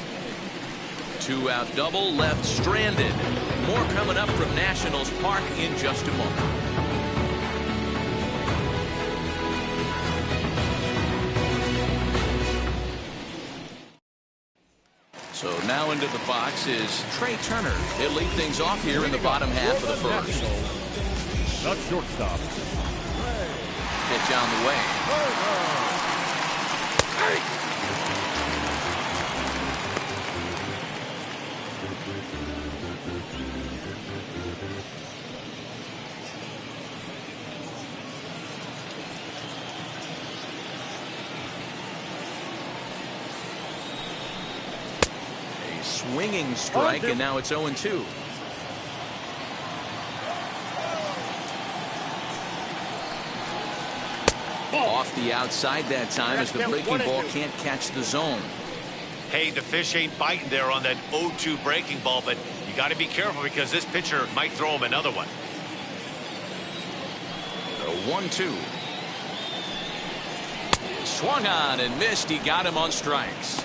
2-out double left stranded. More coming up from Nationals Park in just a moment. So now into the box is Trey Turner. He'll lead things off here in the bottom half of the first. The shortstop. Pitch on the way. A swinging strike, and now it's 0-2. Off the outside that time as the breaking ball can't catch the zone. Hey, the fish ain't biting there on that 0-2 breaking ball, but you got to be careful because this pitcher might throw him another one. The 1-2. Swung on and missed. He got him on strikes.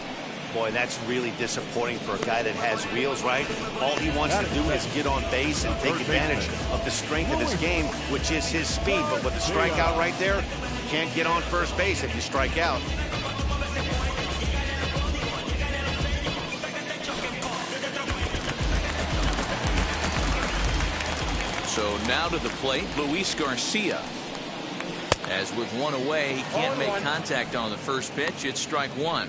Boy, that's really disappointing for a guy that has wheels, right? All he wants to do is get on base and take advantage of the strength of his game, which is his speed. But with the strikeout right there, you can't get on first base if you strike out. So now to the plate, Luis Garcia. As with 1 away, he can't make contact on the first pitch. It's strike 1.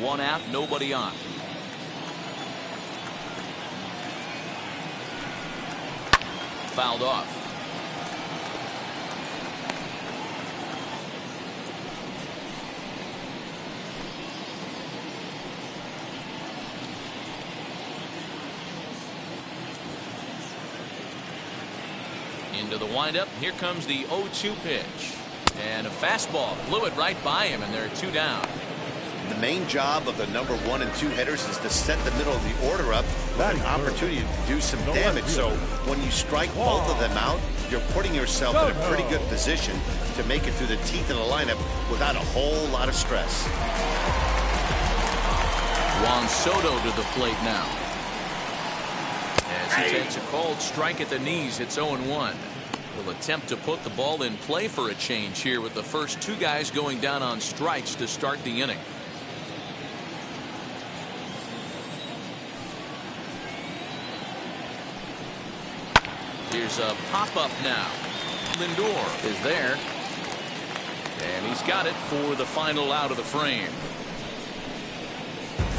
One out, nobody on. fouled off. Into the windup. Here comes the 0-2 pitch. And a fastball blew it right by him, and there are 2 down. The main job of the number 1 and 2 hitters is to set the middle of the order up with an opportunity to do some damage. So when you strike both of them out, you're putting yourself in a pretty good position to make it through the teeth of the lineup without a whole lot of stress. Juan Soto to the plate now. As he takes a cold strike at the knees, it's 0-1. He'll attempt to put the ball in play for a change here with the first 2 guys going down on strikes to start the inning. Here's a pop-up now. Lindor is there. And he's got it for the final out of the frame.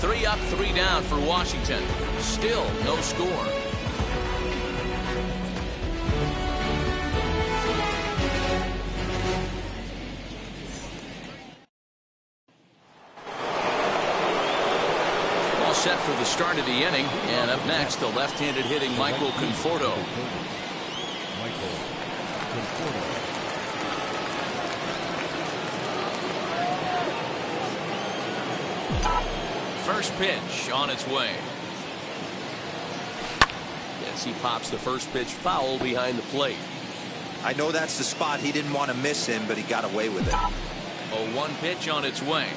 3 up, 3 down for Washington. Still no score. All set for the start of the inning. And up next, the left-handed hitting Michael Conforto. First pitch on its way. As he pops the first pitch foul behind the plate. I know that's the spot he didn't want to miss him, but he got away with it. 0-1 pitch on its way.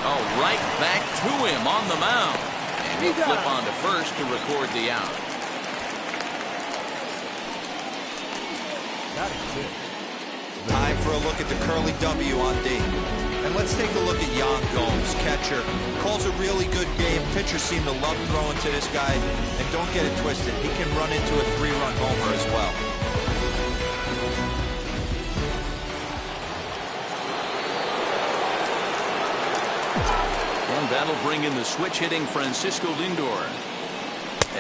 Oh, right back to him on the mound. And he'll flip on to first to record the out. Time for a look at the curly W on D. And let's take a look at Yan Gomes, catcher. Calls a really good game. Pitchers seem to love throwing to this guy. And don't get it twisted, he can run into a 3-run homer as well. And that'll bring in the switch hitting Francisco Lindor.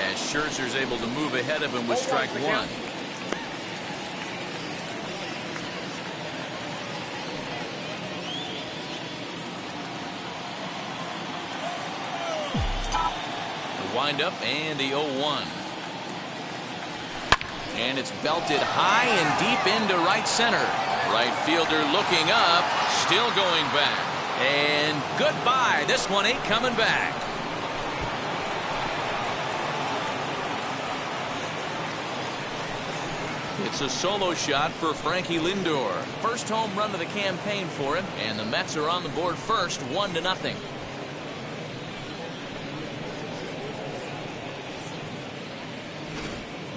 As Scherzer's able to move ahead of him with strike 1. Windup and the 0-1. And it's belted high and deep into right center. Right fielder looking up, still going back. And goodbye. This one ain't coming back. It's a solo shot for Frankie Lindor. First home run of the campaign for him, and the Mets are on the board first, 1-0.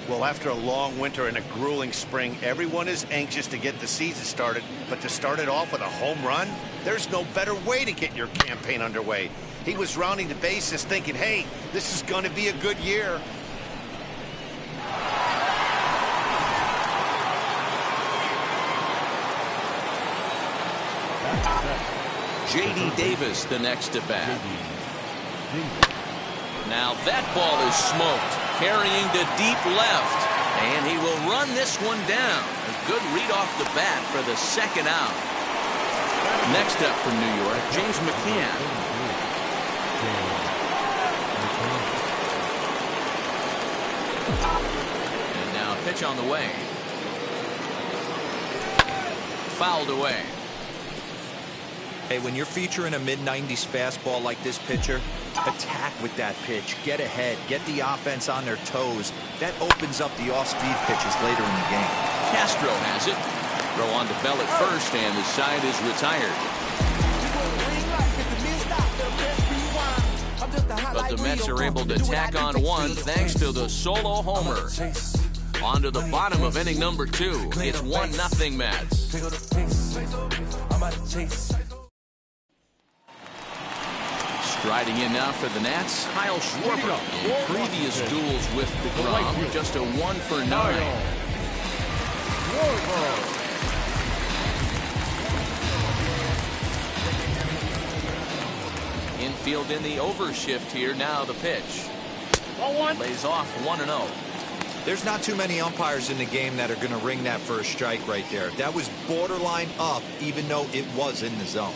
Well, after a long winter and a grueling spring, everyone is anxious to get the season started. But to start it off with a home run, there's no better way to get your campaign underway. He was rounding the bases thinking, hey, this is going to be a good year. J.D. Davis, the next at bat. Now that ball is smoked, carrying to deep left, and he will run this one down. A good read off the bat for the second out. Next up from New York, James McCann. And now a pitch on the way. Fouled away. Hey, when you're featuring a mid-90s fastball like this pitcher, attack with that pitch. Get ahead. Get the offense on their toes. That opens up the off-speed pitches later in the game. Castro has it. Throw on to Bell at first, and the side is retired. But the Mets are able to tack on one thanks to the solo homer. On to the bottom of inning number 2. It's 1-0 Mets. Striding in now for the Nats, Kyle Schwarber. In previous duels with DeGrom, just a 1 for 9. Infield in the overshift here. Now the pitch. Lays off 1-0. There's not too many umpires in the game that are going to ring that for a strike right there. That was borderline up, even though it was in the zone.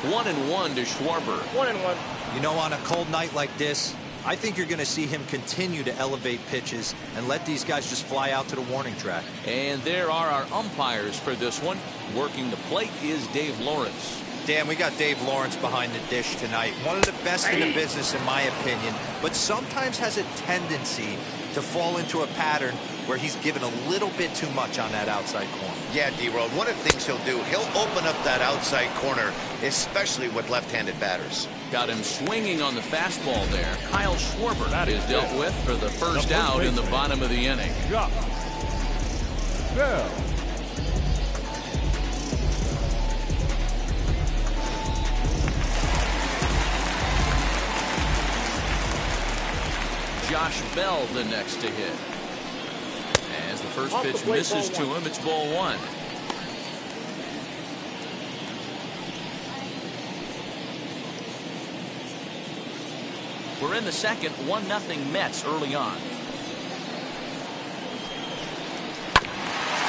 1-1 to Schwarber. 1-1. You know, on a cold night like this, I think you're going to see him continue to elevate pitches and let these guys just fly out to the warning track. And there are our umpires for this one. Working the plate is Dave Lawrence. Dan, we got Dave Lawrence behind the dish tonight. One of the best in the business, in my opinion, but sometimes has a tendency to fall into a pattern where he's given a little bit too much on that outside corner. Yeah, D-Road, one of the things he'll do, he'll open up that outside corner, especially with left-handed batters. Got him swinging on the fastball there. Kyle Schwarber is dealt with for the first out in the bottom of the inning. Yeah. Josh Bell the next to hit. As the first pitch misses to him, it's ball one. We're in the second, 1-0 Mets early on.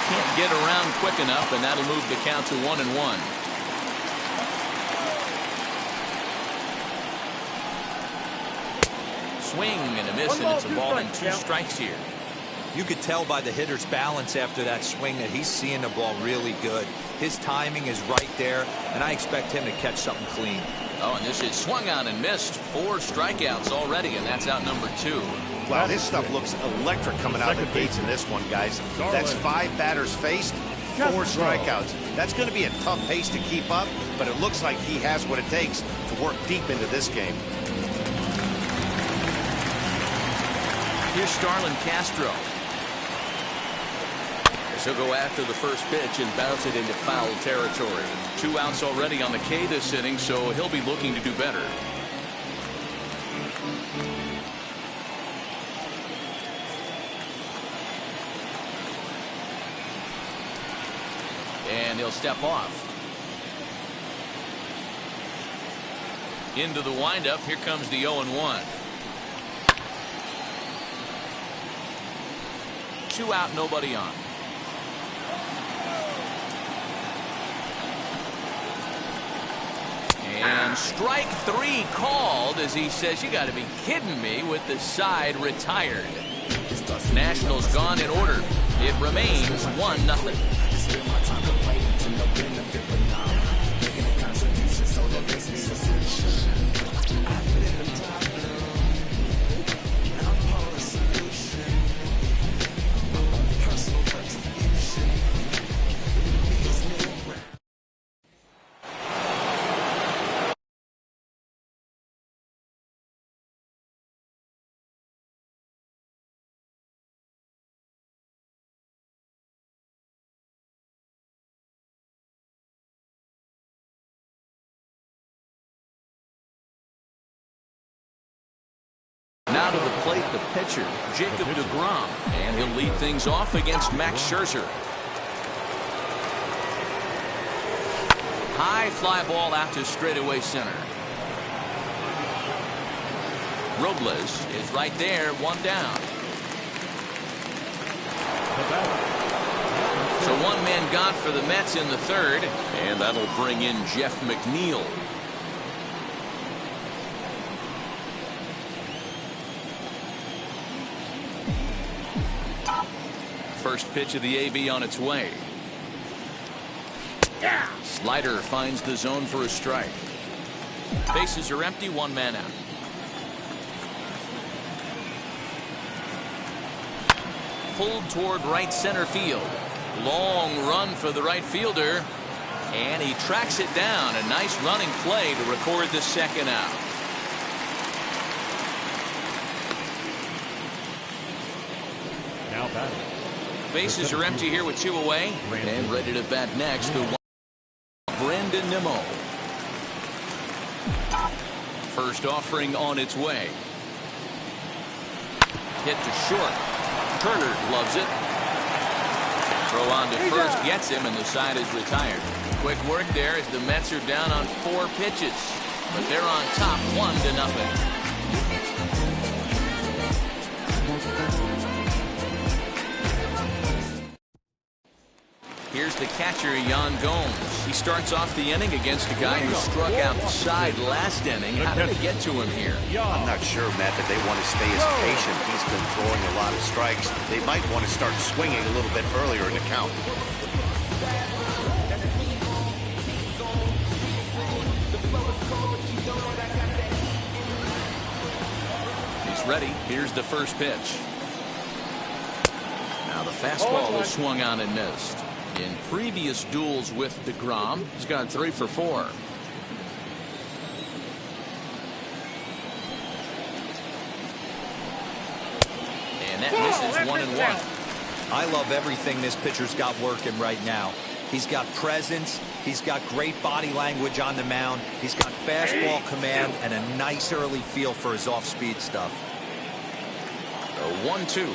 Can't get around quick enough, and that'll move the count to 1-1. Swing and a miss, and it's a ball and 2 strikes here. You could tell by the hitter's balance after that swing that he's seeing the ball really good. His timing is right there, and I expect him to catch something clean. Oh, and this is swung on and missed. 4 strikeouts already, and that's out number 2. Wow, this stuff looks electric coming out of the gates in this one, guys. That's 5 batters faced, 4 strikeouts. That's going to be a tough pace to keep up, but it looks like he has what it takes to work deep into this game. Here's Starlin Castro. He'll go after the first pitch and bounce it into foul territory. 2 outs already on the K this inning, so he'll be looking to do better. And he'll step off. Into the windup. Here comes the 0-1. 2 out, nobody on. And strike 3 called as he says, you got to be kidding me, with the side retired. Nationals gone in order. It remains 1-0. Now to the plate, the pitcher, Jacob deGrom, and he'll lead things off against Max Scherzer. High fly ball out to straightaway center. Robles is right there, 1 down. So 1 man gone for the Mets in the 3rd, and that'll bring in Jeff McNeil. First pitch of the AB on its way. Slider finds the zone for a strike. Bases are empty, 1 man out. Pulled toward right center field. Long run for the right fielder, and he tracks it down. A nice running play to record the 2nd out. Now batting. Bases are empty here with 2 away. And ready to bat next, the Brandon Nimmo. First offering on its way. Hit to short. Turner loves it. Throw on to first gets him, and the side is retired. Quick work there as the Mets are down on 4 pitches. But they're on top 1-0. Here's the catcher, Yan Gomes. He starts off the inning against a guy who struck out the side last inning. How did they get to him here? I'm not sure, Matt, that they want to stay as patient. He's been throwing a lot of strikes. They might want to start swinging a little bit earlier in the count. He's ready. Here's the first pitch. Now the fastball was swung on and missed. In previous duels with DeGrom, he's gone 3 for 4. And that misses 1-1. I love everything this pitcher's got working right now. He's got presence. He's got great body language on the mound. He's got fastball command and a nice early feel for his off-speed stuff. A 1-2.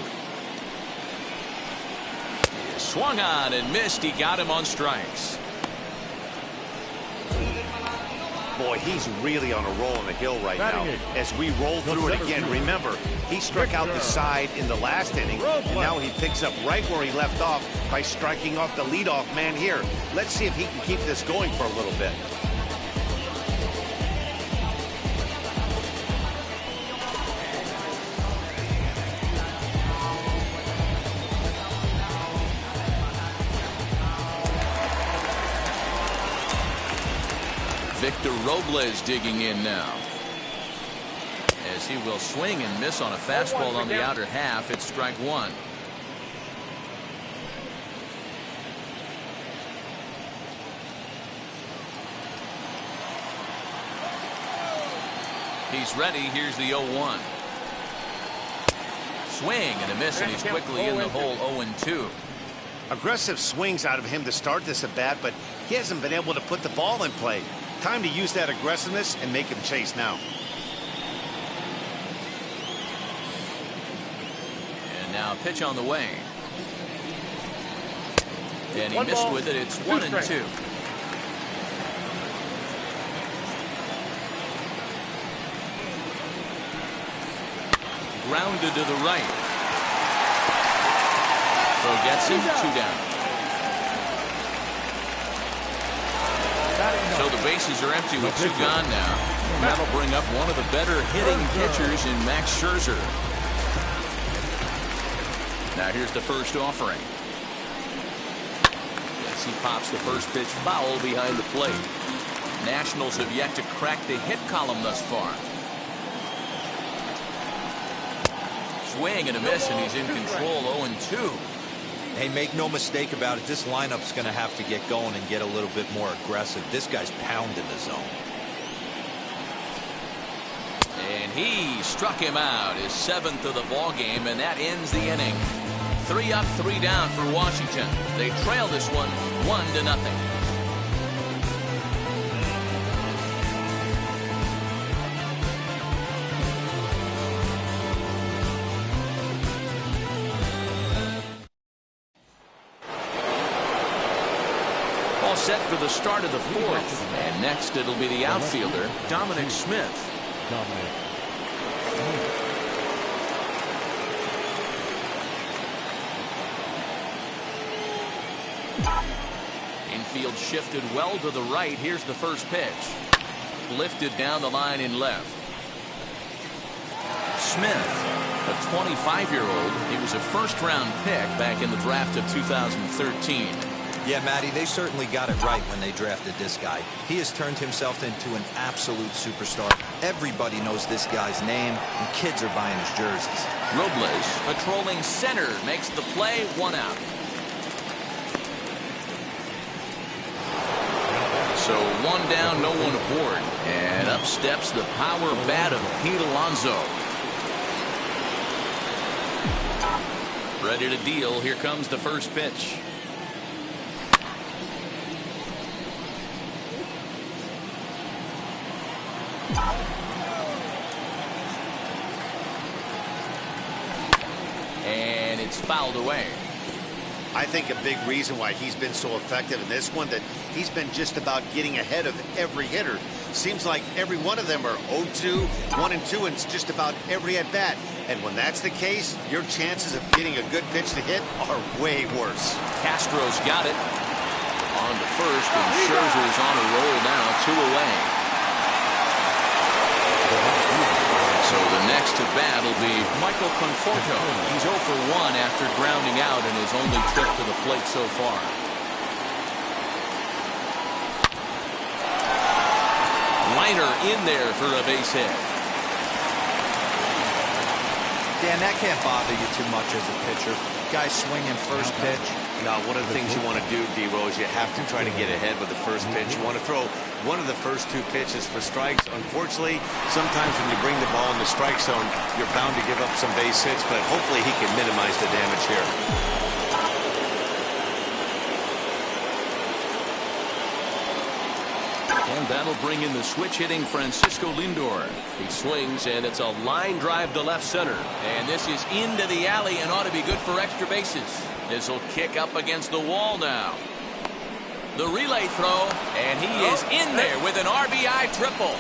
Swung on and missed. He got him on strikes. Boy, he's really on a roll on the hill right now. As we roll through it again, remember, he struck out the side in the last inning, and now he picks up right where he left off by striking off the leadoff man here. Let's see if he can keep this going for a little bit. Victor Robles digging in now. As he will swing and miss on a fastball on the outer half. It's strike 1. He's ready. Here's the 0-1. Swing and a miss, and he's quickly in the hole. 0-2. Aggressive swings out of him to start this at bat, but he hasn't been able to put the ball in play. Time to use that aggressiveness and make him chase now. And now pitch on the way. And he missed with it. It's 1-2. Grounded to the right. So gets him 2 down. So the bases are empty with 2 gone now. And that'll bring up one of the better hitting pitchers in Max Scherzer. Now here's the first offering. As he pops the first pitch foul behind the plate. Nationals have yet to crack the hit column thus far. Swing and a miss, and he's in control. 0-2. Hey, make no mistake about it, this lineup's going to have to get going and get a little bit more aggressive. This guy's pounding the zone. And he struck him out, his 7th of the ball game, and that ends the inning. 3 up, 3 down for Washington. They trail this one 1-0. Set for the start of the 4th. And next it'll be the outfielder, Dominic Smith. Infield shifted well to the right. Here's the first pitch. Lifted down the line in left. Smith, a 25-year-old. He was a first-round pick back in the draft of 2013. Yeah, Matty, they certainly got it right when they drafted this guy. He has turned himself into an absolute superstar. Everybody knows this guy's name, and kids are buying his jerseys. Robles, patrolling center, makes the play. 1 out. So 1 down, no one aboard. And up steps the power bat of Pete Alonso. Ready to deal. Here comes the first pitch. And it's fouled away. I think a big reason why he's been so effective in this one, that he's been just about getting ahead of every hitter. Seems like every one of them are 0-2, 1-2, and it's just about every at-bat. And when that's the case, your chances of getting a good pitch to hit are way worse. Castro's got it. On to first, and Scherzer's on a roll now, 2 away. So the next to bat will be Michael Conforto. He's 0 for 1 after grounding out in his only trip to the plate so far. Liner in there for a base hit. Dan, that can't bother you too much as a pitcher. Guy swinging first pitch. No, one of the things you want to do, D-Rose, you have to try to get ahead with the first pitch. You want to throw one of the first 2 pitches for strikes. Unfortunately, sometimes when you bring the ball in the strike zone, you're bound to give up some base hits, but hopefully he can minimize the damage here. And that'll bring in the switch-hitting Francisco Lindor. He swings, and it's a line drive to left center. And this is into the alley and ought to be good for extra bases. This will kick up against the wall now. The relay throw, and he is in there with an RBI triple.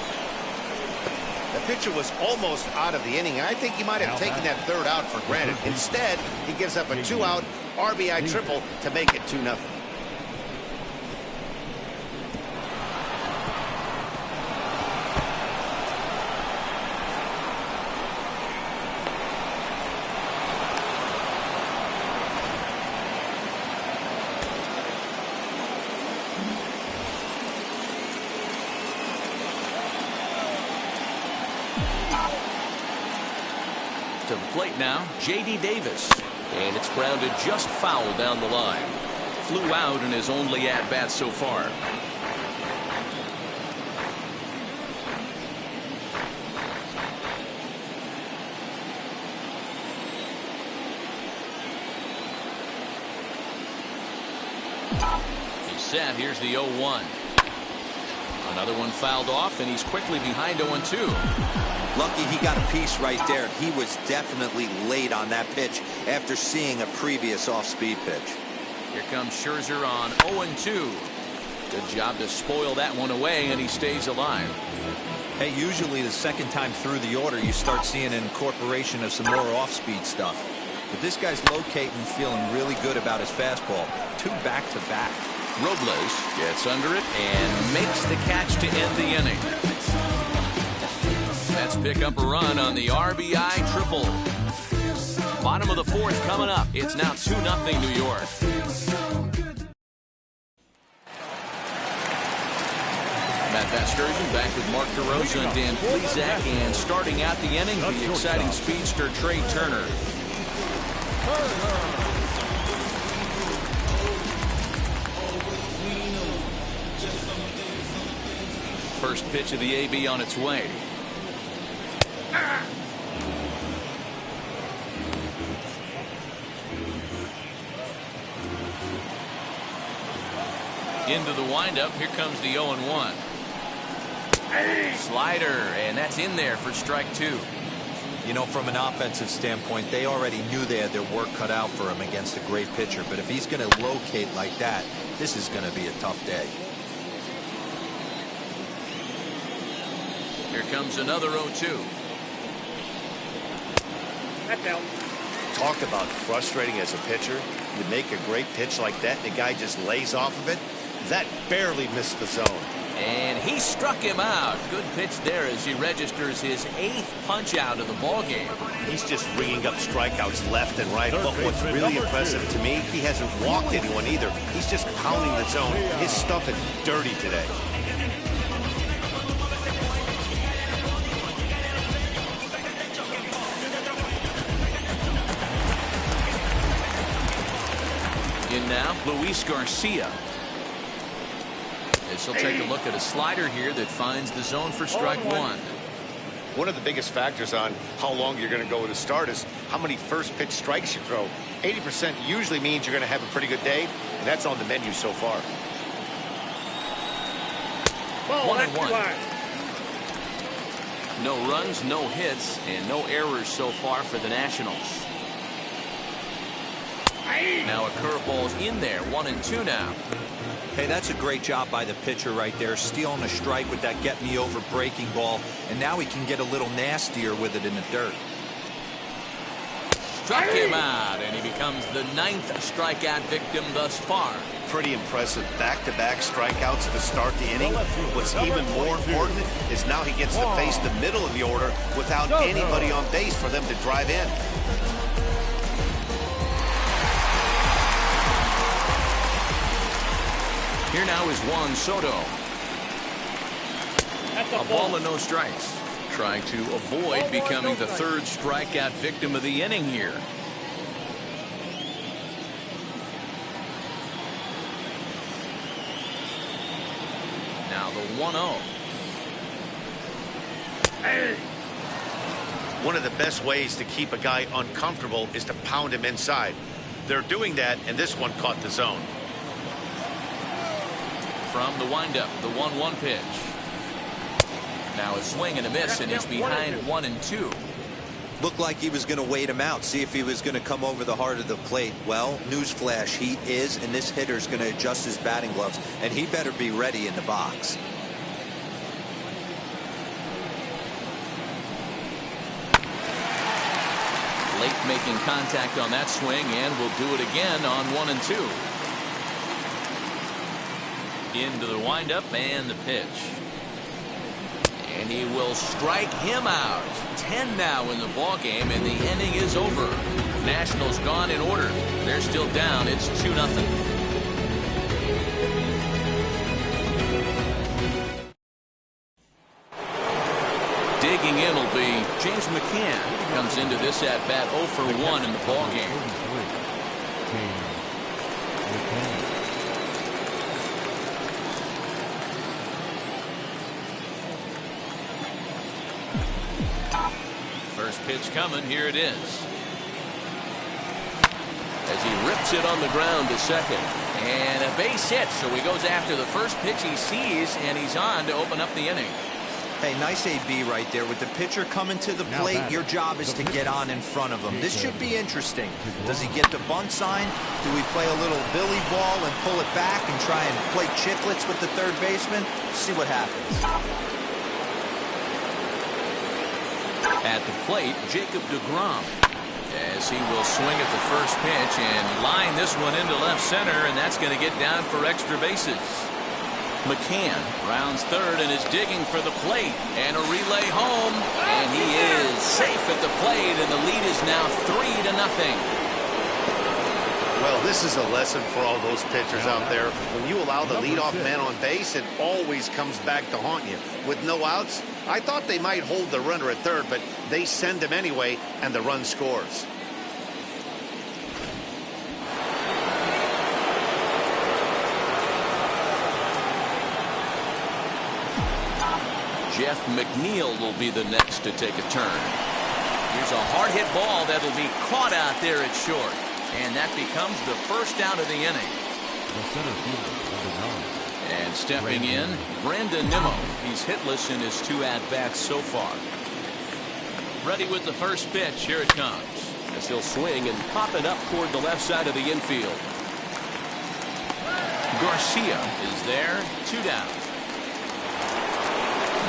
The pitcher was almost out of the inning. I think he might have taken that 3rd out for granted. Instead, he gives up a 2-out RBI triple to make it 2-0. To the plate now, J.D. Davis. And it's grounded just foul down the line. Flew out in his only at-bat so far. He's set. Here's the 0-1. Another one fouled off, and he's quickly behind 0-2. Lucky he got a piece right there. He was definitely late on that pitch after seeing a previous off-speed pitch. Here comes Scherzer on 0-2. Good job to spoil that one away, and he stays alive. Hey, usually the second time through the order, you start seeing an incorporation of some more off-speed stuff. But this guy's locating, feeling really good about his fastball. 2 back-to-back. Robles gets under it and makes the catch to end the inning. Let's pick up a run on the RBI triple. Bottom of the 4th coming up. It's now 2-0 New York. Matt Vasgersian back with Mark DeRosa and Dan Plesac, and starting out the inning, the exciting speedster Trey Turner. First pitch of the AB on its way. Into the windup. Here comes the 0-1. Slider, and that's in there for strike 2. You know, from an offensive standpoint, they already knew they had their work cut out for him against a great pitcher. But if he's going to locate like that, this is going to be a tough day. Here comes another 0-2. Talk about frustrating as a pitcher. You make a great pitch like that, and the guy just lays off of it. That barely missed the zone. And he struck him out. Good pitch there as he registers his 8th punch out of the ball game. He's just ringing up strikeouts left and right. But what's really impressive to me, he hasn't walked anyone either. He's just pounding the zone. His stuff is dirty today. In now, Luis Garcia. This will take a look at a slider here that finds the zone for strike 1. One of the biggest factors on how long you're going to go with a start is how many first pitch strikes you throw. 80% usually means you're going to have a pretty good day, and that's on the menu so far. 1-1. No runs, no hits, and no errors so far for the Nationals. Now a curveball's in there, 1-2 now. Hey, that's a great job by the pitcher right there, stealing a strike with that get-me-over breaking ball, and now he can get a little nastier with it in the dirt. Struck him out, and he becomes the 9th strikeout victim thus far. Pretty impressive back-to-back strikeouts to start the inning. What's even more important is now he gets to face the middle of the order without anybody on base for them to drive in. Here now is Juan Soto. A ball and no strikes. Trying to avoid becoming the 3rd strikeout victim of the inning here. Now the 1-0. One of the best ways to keep a guy uncomfortable is to pound him inside. They're doing that, and this one caught the zone. From the windup, the 1-1 pitch. Now a swing and a miss, and he's behind 1-2. Looked like he was going to wait him out, see if he was going to come over the heart of the plate. Well, newsflash, he is, and this hitter's going to adjust his batting gloves, and he better be ready in the box. Late making contact on that swing, and will do it again on 1-2. Into the windup and the pitch. And he will strike him out. 10 now in the ball game, and the inning is over. Nationals gone in order. They're still down. It's 2-0. Digging in will be James McCann. Comes into this at bat 0 for 1 in the ball game. First pitch coming. Here it is. As he rips it on the ground to second. And a base hit. So he goes after the first pitch he sees, and he's on to open up the inning. Hey, nice AB right there. With the pitcher coming to the plate, your job is to get on in front of him. This should be interesting. Does he get the bunt sign? Do we play a little billy ball and pull it back and try and play chicklets with the third baseman? See what happens. At the plate, Jacob deGrom, as he will swing at the first pitch and line this one into left center, and that's going to get down for extra bases. McCann rounds third and is digging for the plate, and a relay home, and he is safe at the plate, and the lead is now 3-0. Well, this is a lesson for all those pitchers out there. When you allow the leadoff man on base, it always comes back to haunt you. With no outs, I thought they might hold the runner at third, but they send him anyway, and the run scores. Jeff McNeil will be the next to take a turn. Here's a hard hit ball that'll be caught out there at short. And that becomes the first out of the inning. And stepping in, Brandon Nimmo. He's hitless in his 2 at-bats so far. Ready with the first pitch. Here it comes. As he'll swing and pop it up toward the left side of the infield. Garcia is there. 2 down.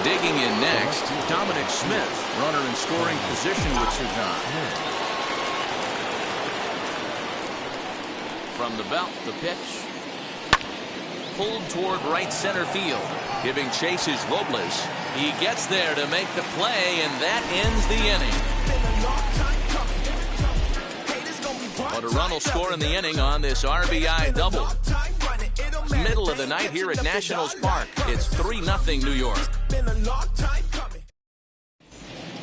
Digging in next, Dominic Smith. Runner in scoring position with Sagan. From the belt, the pitch. Pulled toward right center field. Giving chase is Robles. He gets there to make the play, and that ends the inning. But a run will score in the inning on this RBI double. Middle of the night here at Nationals Park. It's 3-0 New York.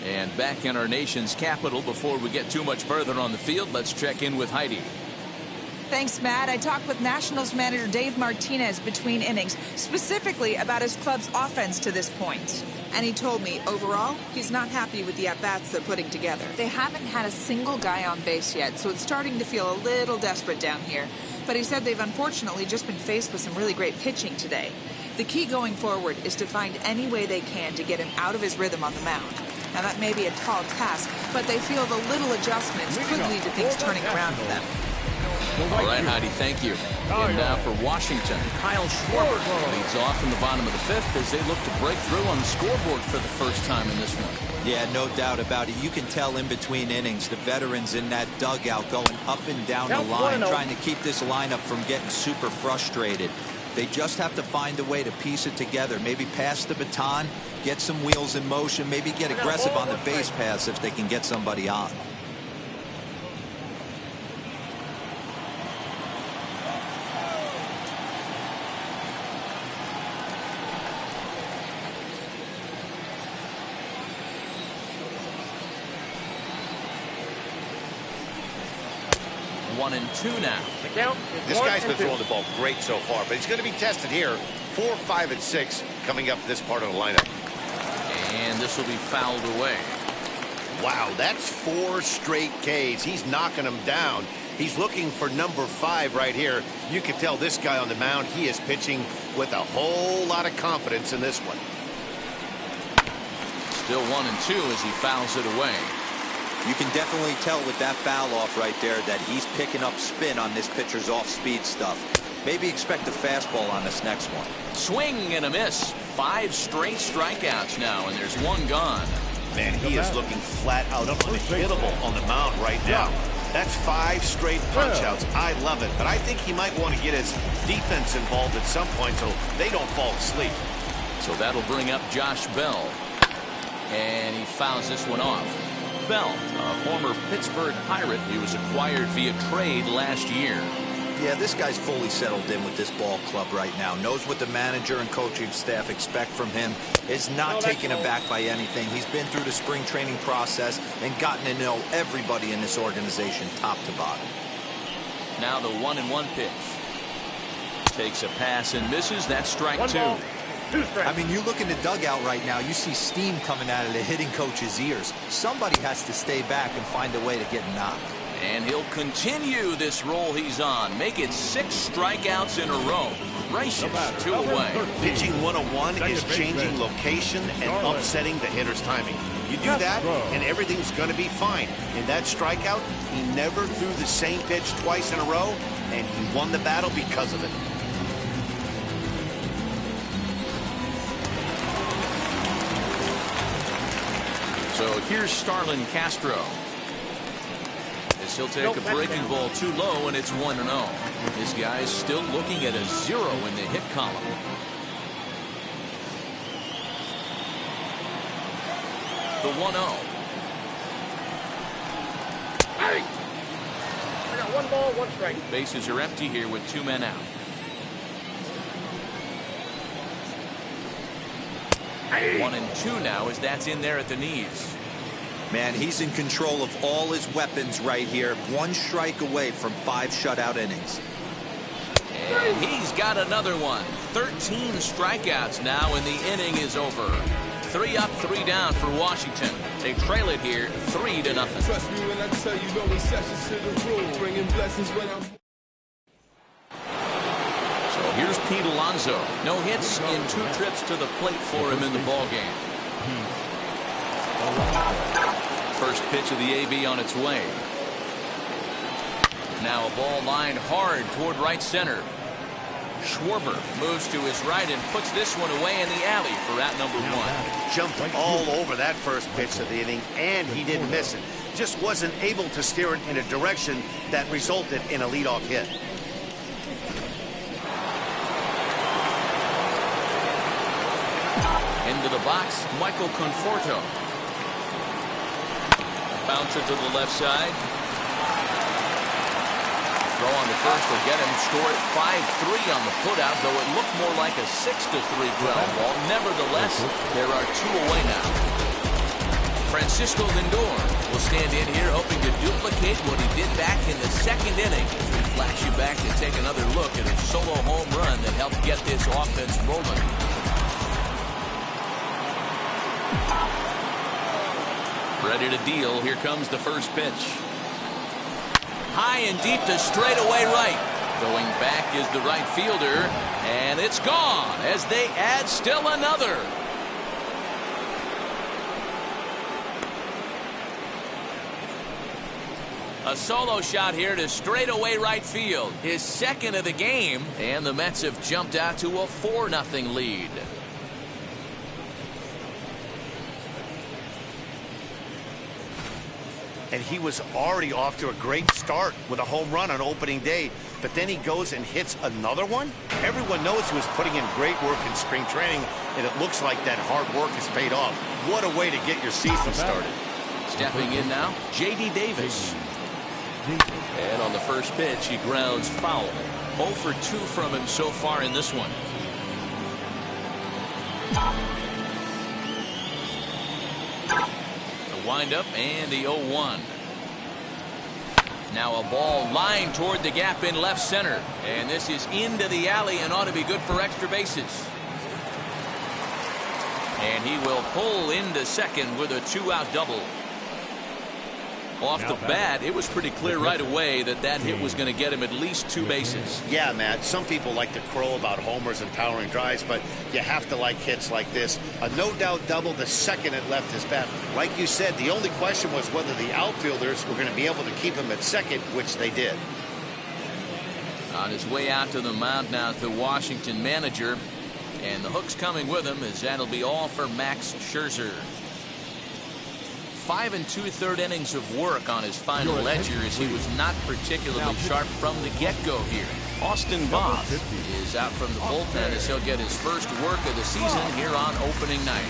And back in our nation's capital, before we get too much further on the field, let's check in with Heidi. Thanks, Matt. I talked with Nationals manager Dave Martinez between innings, specifically about his club's offense to this point. And he told me, overall, he's not happy with the at-bats they're putting together. They haven't had a single guy on base yet, so it's starting to feel a little desperate down here. But he said they've unfortunately just been faced with some really great pitching today. The key going forward is to find any way they can to get him out of his rhythm on the mound. Now, that may be a tall task, but they feel the little adjustments could lead to things turning around for them. All right, Heidi, thank you. And now for Washington, Kyle Schwarber leads off in the bottom of the fifth as they look to break through on the scoreboard for the first time in this one. Yeah, no doubt about it. You can tell in between innings, the veterans in that dugout going up and down the line, trying to keep this lineup from getting super frustrated. They just have to find a way to piece it together. Maybe pass the baton, get some wheels in motion, maybe get aggressive on the base paths if they can get somebody on. One and two now. This guy's been throwing the ball great so far, but he's going to be tested here. 4, 5, and 6 coming up this part of the lineup. And this will be fouled away. Wow, that's 4 straight Ks. He's knocking them down. He's looking for number 5 right here. You can tell this guy on the mound, he is pitching with a whole lot of confidence in this one. Still 1 and 2 as he fouls it away. You can definitely tell with that foul off right there that he's picking up spin on this pitcher's off-speed stuff. Maybe expect a fastball on this next one. Swing and a miss. 5 straight strikeouts now, and there's 1 gone. Man, he is looking flat out unhittable on the mound right now. That's 5 straight punch-outs. I love it, but I think he might want to get his defense involved at some point so they don't fall asleep. So that'll bring up Josh Bell, and he fouls this one off. Bell, a former Pittsburgh Pirate. He was acquired via trade last year. Yeah, this guy's fully settled in with this ball club right now. Knows what the manager and coaching staff expect from him. Is not taken aback by anything. He's been through the spring training process and gotten to know everybody in this organization top to bottom. Now the 1-1 pitch. Takes a pass and misses. That's strike 2. I mean, you look in the dugout right now, you see steam coming out of the hitting coach's ears. Somebody has to stay back and find a way to get knocked. And he'll continue this roll he's on. Make it 6 strikeouts in a row. Gracious, 2 away. Pitching 101 is changing location and upsetting the hitter's timing. You do that, and everything's going to be fine. In that strikeout, he never threw the same pitch twice in a row, and he won the battle because of it. So here's Starlin Castro. As he'll take a breaking ball too low, and it's 1-0. This guy's still looking at a 0 in the hit column. The 1-0. Hey! I got 1 ball, 1 strike. Bases are empty here with 2 men out. Hey! 1 and 2 now as that's in there at the knees. Man, he's in control of all his weapons right here. 1 strike away from 5 shutout innings. And he's got another one. 13 strikeouts now, and the inning is over. 3 up, 3 down for Washington. They trail it here 3-0. Trust me when I tell you, no exceptions to the rule. Bringing blessings when I'm... So here's Pete Alonso. No hits in 2 trips to the plate for him in the ballgame. First pitch of the AB on its way. Now a ball lined hard toward right center. Schwarber moves to his right and puts this one away in the alley for out number 1. Jumped all over that first pitch of the inning, and he didn't miss it. Just wasn't able to steer it in a direction that resulted in a leadoff hit. Into the box, Michael Conforto. Bouncer to the left side. Throw on the first will get him. Score at 5-3 on the putout, though it looked more like a 6-3 ground ball. Nevertheless, there are 2 away now. Francisco Lindor will stand in here hoping to duplicate what he did back in the 2nd inning. We flash you back to take another look at a solo home run that helped get this offense rolling. Ready to deal. Here comes the first pitch. High and deep to straightaway right. Going back is the right fielder, and it's gone as they add still another. A solo shot here to straightaway right field. His second of the game, and the Mets have jumped out to a 4-0 lead. And he was already off to a great start with a home run on opening day, but then he goes and hits another one. Everyone knows he was putting in great work in spring training, and it looks like that hard work has paid off. What a way to get your season started. Stepping in now, J.D. Davis. And on the first pitch, he grounds foul. 0 for 2 from him so far in this one. The windup and the 0-1. Now a ball lined toward the gap in left center. And this is into the alley and ought to be good for extra bases. And he will pull into second with a 2-out double. Off the bat, it was pretty clear right away that that hit was going to get him at least 2 bases. Yeah, Matt, some people like to crow about homers and towering drives, but you have to like hits like this. A no-doubt double the second it left his bat. Like you said, the only question was whether the outfielders were going to be able to keep him at second, which they did. On his way out to the mound now, the Washington manager, and the hook's coming with him, as that'll be all for Max Scherzer. 5 2/3 innings of work on his final ledger, as he was not particularly sharp from the get-go here. Austin Voth is out from the bullpen as he'll get his first work of the season here on opening night.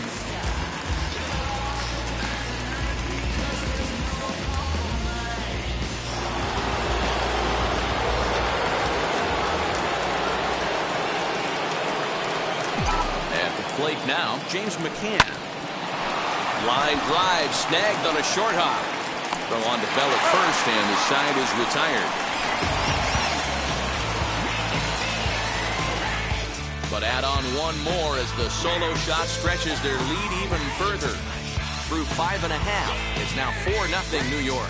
At the plate now, James McCann. Line drive snagged on a short hop. Throw on to Bell at first, and the side is retired. But add on one more as the solo shot stretches their lead even further. Through 5.5, it's now 4-0 New York.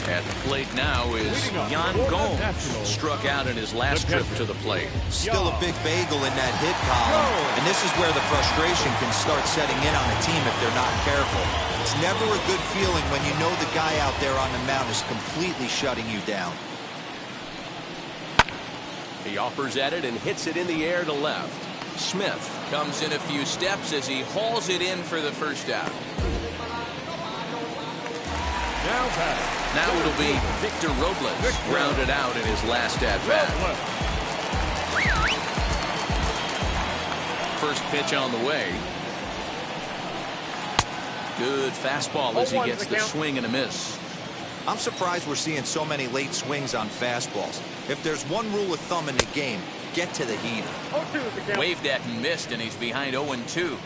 At the plate now is Yan Gomes. Struck out in his last trip to the plate. Still a big bagel in that hit column, and this is where the frustration can start setting in on a team if they're not careful. It's never a good feeling when you know the guy out there on the mound is completely shutting you down. He offers at it and hits it in the air to left. Smith comes in a few steps as he hauls it in for the first out. Now it'll be Victor Robles, grounded out in his last at-bat. First pitch on the way. Good fastball as he gets the swing and a miss. I'm surprised we're seeing so many late swings on fastballs. If there's one rule of thumb in the game, get to the heater. Waved at and missed, and he's behind 0-2.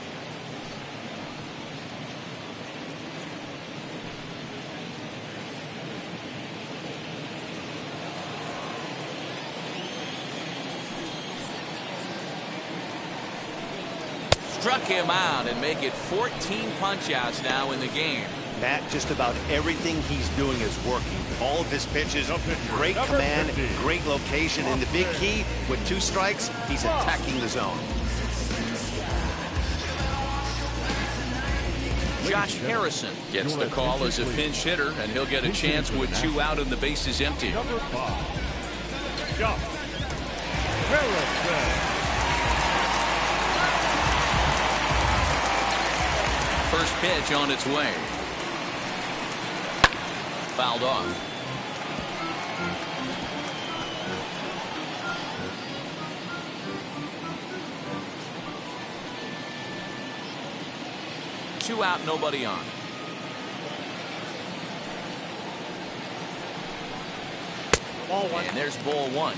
Struck him out and make it 14 punch-outs now in the game. Matt, just about everything he's doing is working. All of his pitches, great command, great location, and the big key, with 2 strikes, he's attacking the zone. Josh Harrison gets the call as a pinch hitter, and he'll get a chance with 2 out and the bases empty. First pitch on its way. Fouled off. Two out, nobody on. Ball 1. And there's ball 1.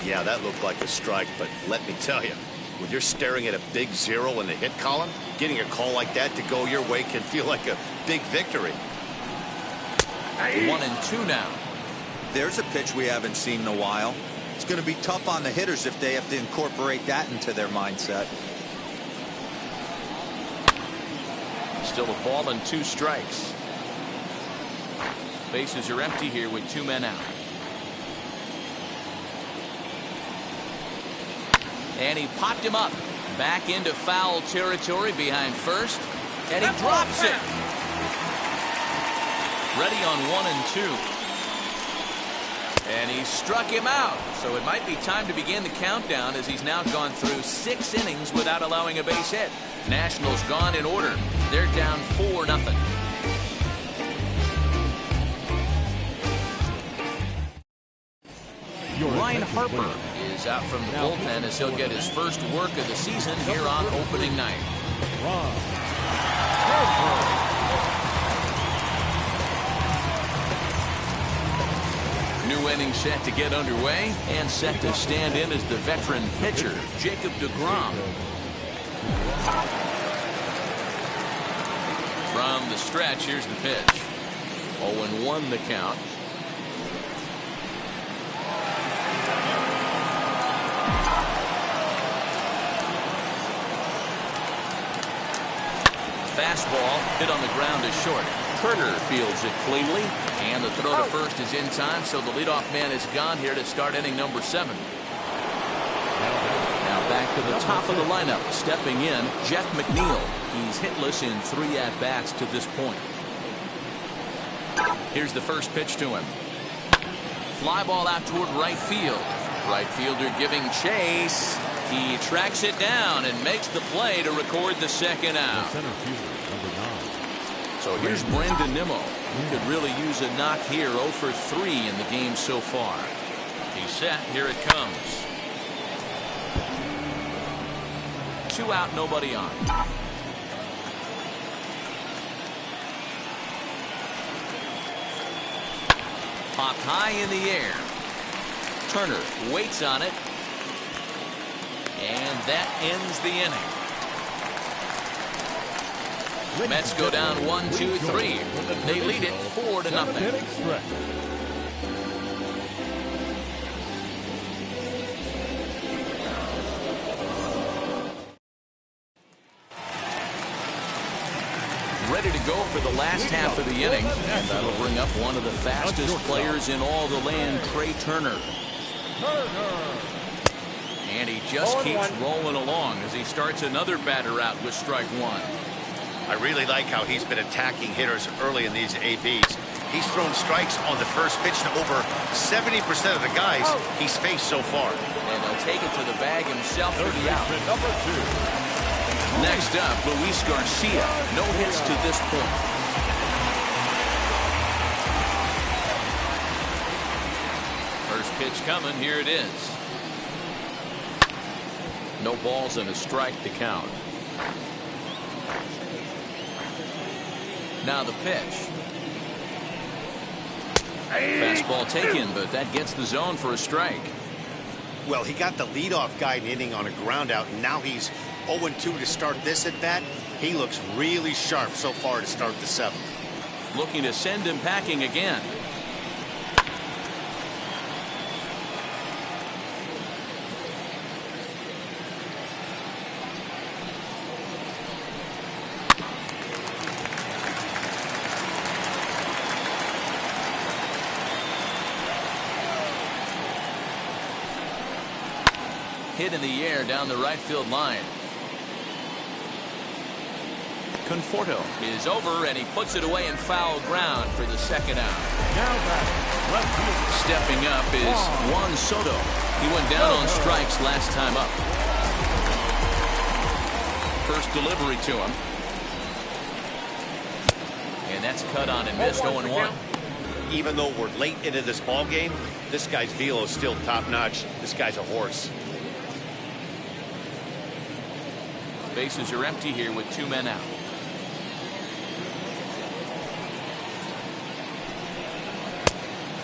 Yeah, that looked like a strike, but let me tell you, when you're staring at a big 0 in the hit column, getting a call like that to go your way can feel like a big victory. 1-2 now. There's a pitch we haven't seen in a while. It's going to be tough on the hitters if they have to incorporate that into their mindset. Still a ball and 2 strikes. Bases are empty here with 2 men out. And he popped him up. Back into foul territory behind first. And he drops it. Ready on 1 and 2. And he struck him out. So it might be time to begin the countdown as he's now gone through 6 innings without allowing a base hit. Nationals gone in order. They're down 4-0. Ryan Harper is out from the bullpen as he'll get his first work of the season here on opening night. New inning set to get underway and set to stand in as the veteran pitcher, Jacob deGrom. From the stretch, here's the pitch. 0-1 the count. Fastball hit on the ground to short. Turner fields it cleanly, and the throw to first is in time, so the leadoff man is gone here to start inning number 7. Now back to the top of the lineup, stepping in, Jeff McNeil. He's hitless in 3 at-bats to this point. Here's the first pitch to him. Fly ball out toward right field. Right fielder giving chase. He tracks it down and makes the play to record the second out. So here's Brendan Nimmo. He could really use a knock here. 0 for 3 in the game so far. He's set. Here it comes. 2 out, nobody on. Popped high in the air. Turner waits on it. And that ends the inning. Mets go down 1-2-3. They lead it 4-0. Ready to go for the last half of the inning, and that'll bring up one of the fastest players in all the land, Trey Turner. And he just keeps rolling along as he starts another batter out with strike 1. I really like how he's been attacking hitters early in these ABs. He's thrown strikes on the first pitch to over 70% of the guys he's faced so far. And he'll take it to the bag himself for the out. Next up, Luis Garcia. No hits to this point. First pitch coming. Here it is. No balls and a strike to count. Now the pitch. Fastball taken, but that gets the zone for a strike. Well, he got the leadoff guy inning on a ground out, and now he's 0-2 to start this at bat. He looks really sharp so far to start the 7th. Looking to send him packing again. Hit in the air down the right field line. Conforto is over, and he puts it away in foul ground for the second out. Stepping up is Juan Soto. He went down on strikes last time up. First delivery to him. And that's cut on and missed. 0-1. Even though we're late into this ball game, this guy's velo is still top-notch. This guy's a horse. Bases are empty here with 2 men out.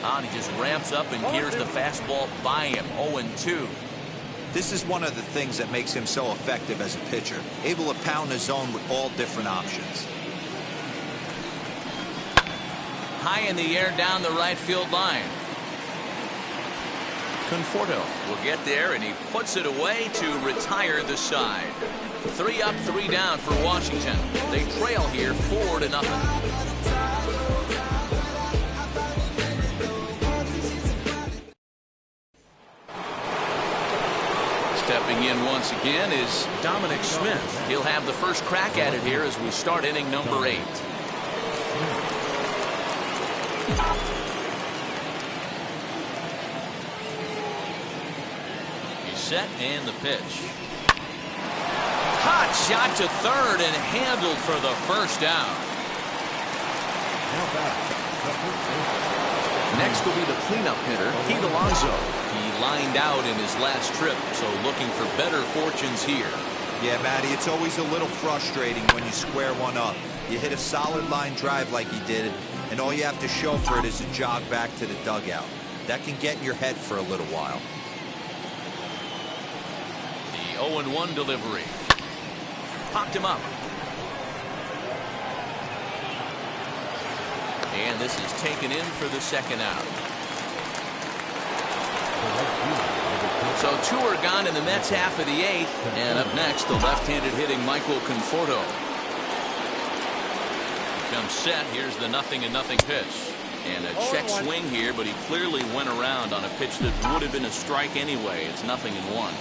And he just ramps up and gears the fastball by him. 0-2. This is one of the things that makes him so effective as a pitcher. Able to pound the zone with all different options. High in the air down the right field line. Conforto will get there, and he puts it away to retire the side. 3 up, 3 down for Washington. They trail here 4-0. Stepping in once again is Dominic Smith. He'll have the first crack at it here as we start inning number 8. He's set and the pitch. Hot shot to third and handled for the first down. Next will be the cleanup hitter, Pete Alonso. He lined out in his last trip, so looking for better fortunes here. Yeah, Matty, it's always a little frustrating when you square one up. You hit a solid line drive like he did, and all you have to show for it is a jog back to the dugout. That can get in your head for a little while. The 0-1 delivery. Popped him up. And this is taken in for the second out. So 2 are gone in the Mets half of the 8th. And up next, the left-handed hitting Michael Conforto. He comes set. Here's the 0-0 pitch. And a check swing here, but he clearly went around on a pitch that would have been a strike anyway. It's 0-1.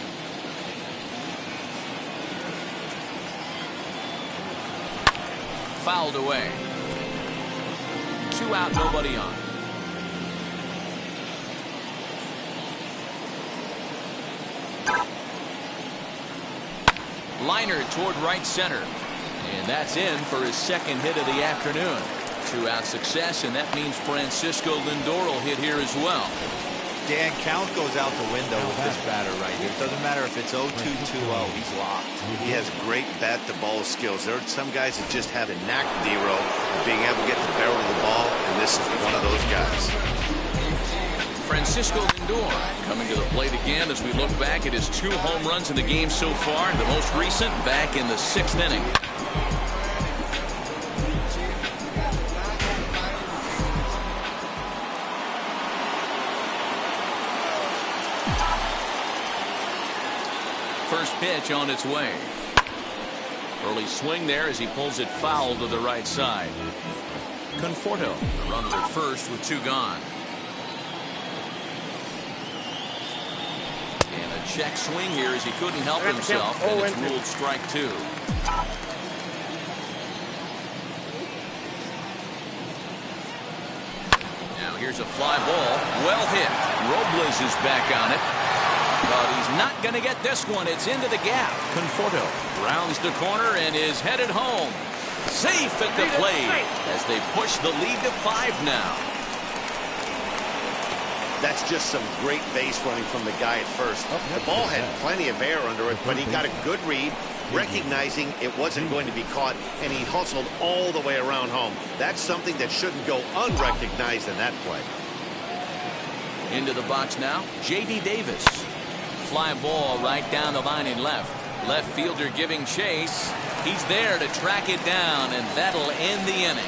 Fouled away. 2 out, nobody on. Liner toward right center. And that's in for his second hit of the afternoon. 2-out success, and that means Francisco Lindor will hit here as well. Dan, count goes out the window with this batter right here. It doesn't matter if it's 0-2, 2-0. He's locked. He has great bat-to-ball skills. There are some guys that just have a knack, Dero, of being able to get the barrel of the ball, and this is one of those guys. Francisco Lindor coming to the plate again as we look back at his 2 home runs in the game so far. The most recent back in the 6th inning. First pitch on its way. Early swing there as he pulls it foul to the right side. Conforto, the runner at first with 2 gone. And a check swing here as he couldn't help himself, and it's ruled strike 2. Now here's a fly ball. Well hit. Robles is back on it. But he's not going to get this one. It's into the gap. Conforto rounds the corner and is headed home. Safe at the plate as they push the lead to 5 now. That's just some great base running from the guy at first. The ball had plenty of air under it, but he got a good read, recognizing it wasn't going to be caught, and he hustled all the way around home. That's something that shouldn't go unrecognized in that play. Into the box now, J.D. Davis. Fly ball right down the line in left. Left fielder giving chase. He's there to track it down, and that'll end the inning.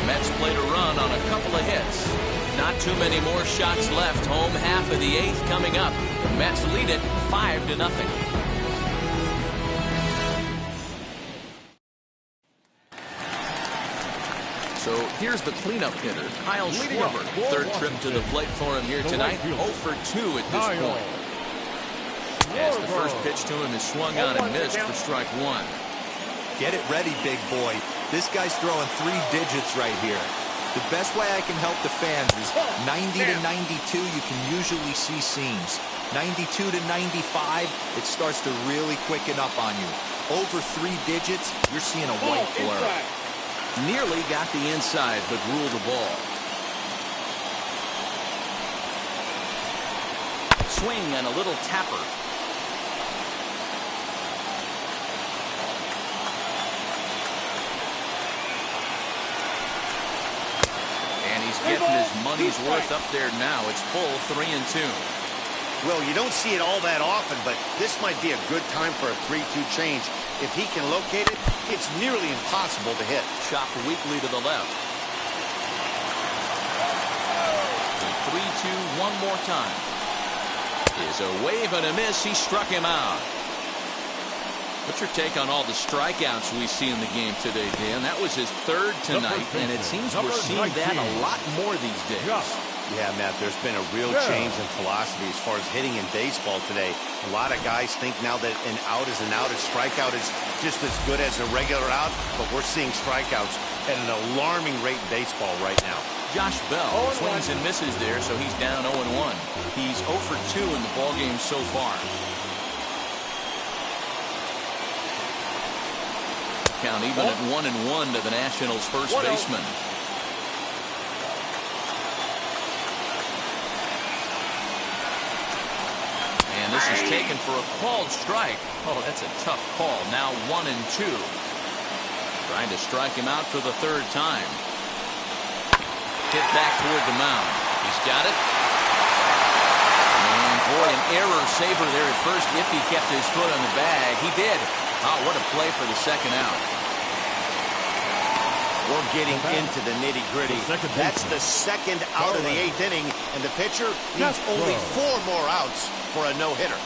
Mets played a run on a couple of hits. Not too many more shots left. Home half of the 8th coming up. The Mets lead it 5-0. So here's the cleanup hitter, Kyle Schwarber. Third trip to the plate for him here tonight. 0 for 2 at this point. As the first pitch to him is swung on and missed for strike 1. Get it ready, big boy. This guy's throwing 3 digits right here. The best way I can help the fans is 90 to 92, you can usually see seams. 92 to 95, it starts to really quicken up on you. Over 3 digits, you're seeing a white blur. Nearly got the inside, but ruled the ball. Swing and a little tapper. Getting his money's worth up there now. It's full 3-2. Well, you don't see it all that often, but this might be a good time for a 3-2 change. If he can locate it, it's nearly impossible to hit. Chopped weakly to the left. 3-2 one more time. Is a wave and a miss. He struck him out. What's your take on all the strikeouts we see in the game today, Dan? That was his 3rd tonight, and it seems we're seeing that a lot more these days. Yeah, Matt, there's been a real change in philosophy as far as hitting in baseball today. A lot of guys think now that an out is an out, a strikeout is just as good as a regular out, but we're seeing strikeouts at an alarming rate in baseball right now. Josh Bell swings and misses there, so he's down 0-1. He's 0 for 2 in the ballgame so far. Count even at 1-1 to the Nationals' first baseman. And this is taken for a called strike. Oh, that's a tough call. Now 1-2. Trying to strike him out for the third time. Hit back toward the mound. He's got it. And boy, an error saver there at first if he kept his foot on the bag. He did. Oh, what a play for the second out. We're getting into the nitty-gritty. That's the second out of the 8th inning, and the pitcher needs only 4 more outs for a no-hitter.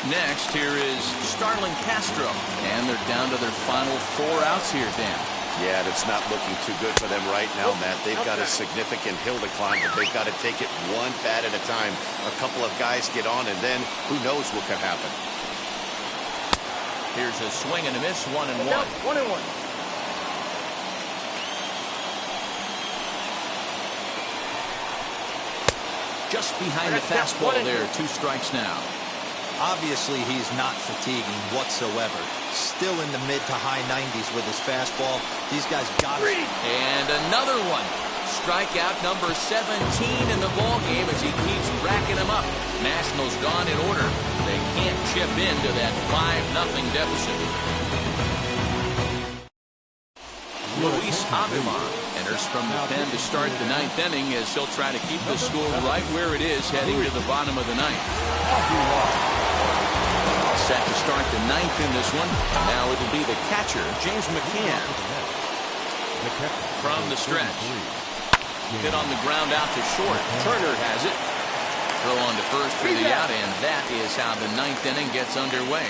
Next, here is Starlin Castro, and they're down to their final 4 outs here, Dan. Yeah, that's not looking too good for them right now, Matt. They've got a significant hill to climb, but they've got to take it one bat at a time. A couple of guys get on, and then who knows what could happen. Here's a swing and a miss, 1-1. 1-1. Just behind the fastball there. 2 strikes now. Obviously, he's not fatiguing whatsoever. Still in the mid to high 90s with his fastball. These guys got it. And another one. Strikeout number 17 in the ballgame as he keeps racking them up. Nationals gone in order. They can't chip into that 5-0 deficit. Luis Avila enters from the pen to start the 9th inning as he'll try to keep the score right where it is heading to the bottom of the 9th. Set to start the 9th in this one. Now it'll be the catcher, James McCann. From the stretch. Hit on the ground out to short. Turner has it. Throw on to first for the out, and that is how the 9th inning gets underway.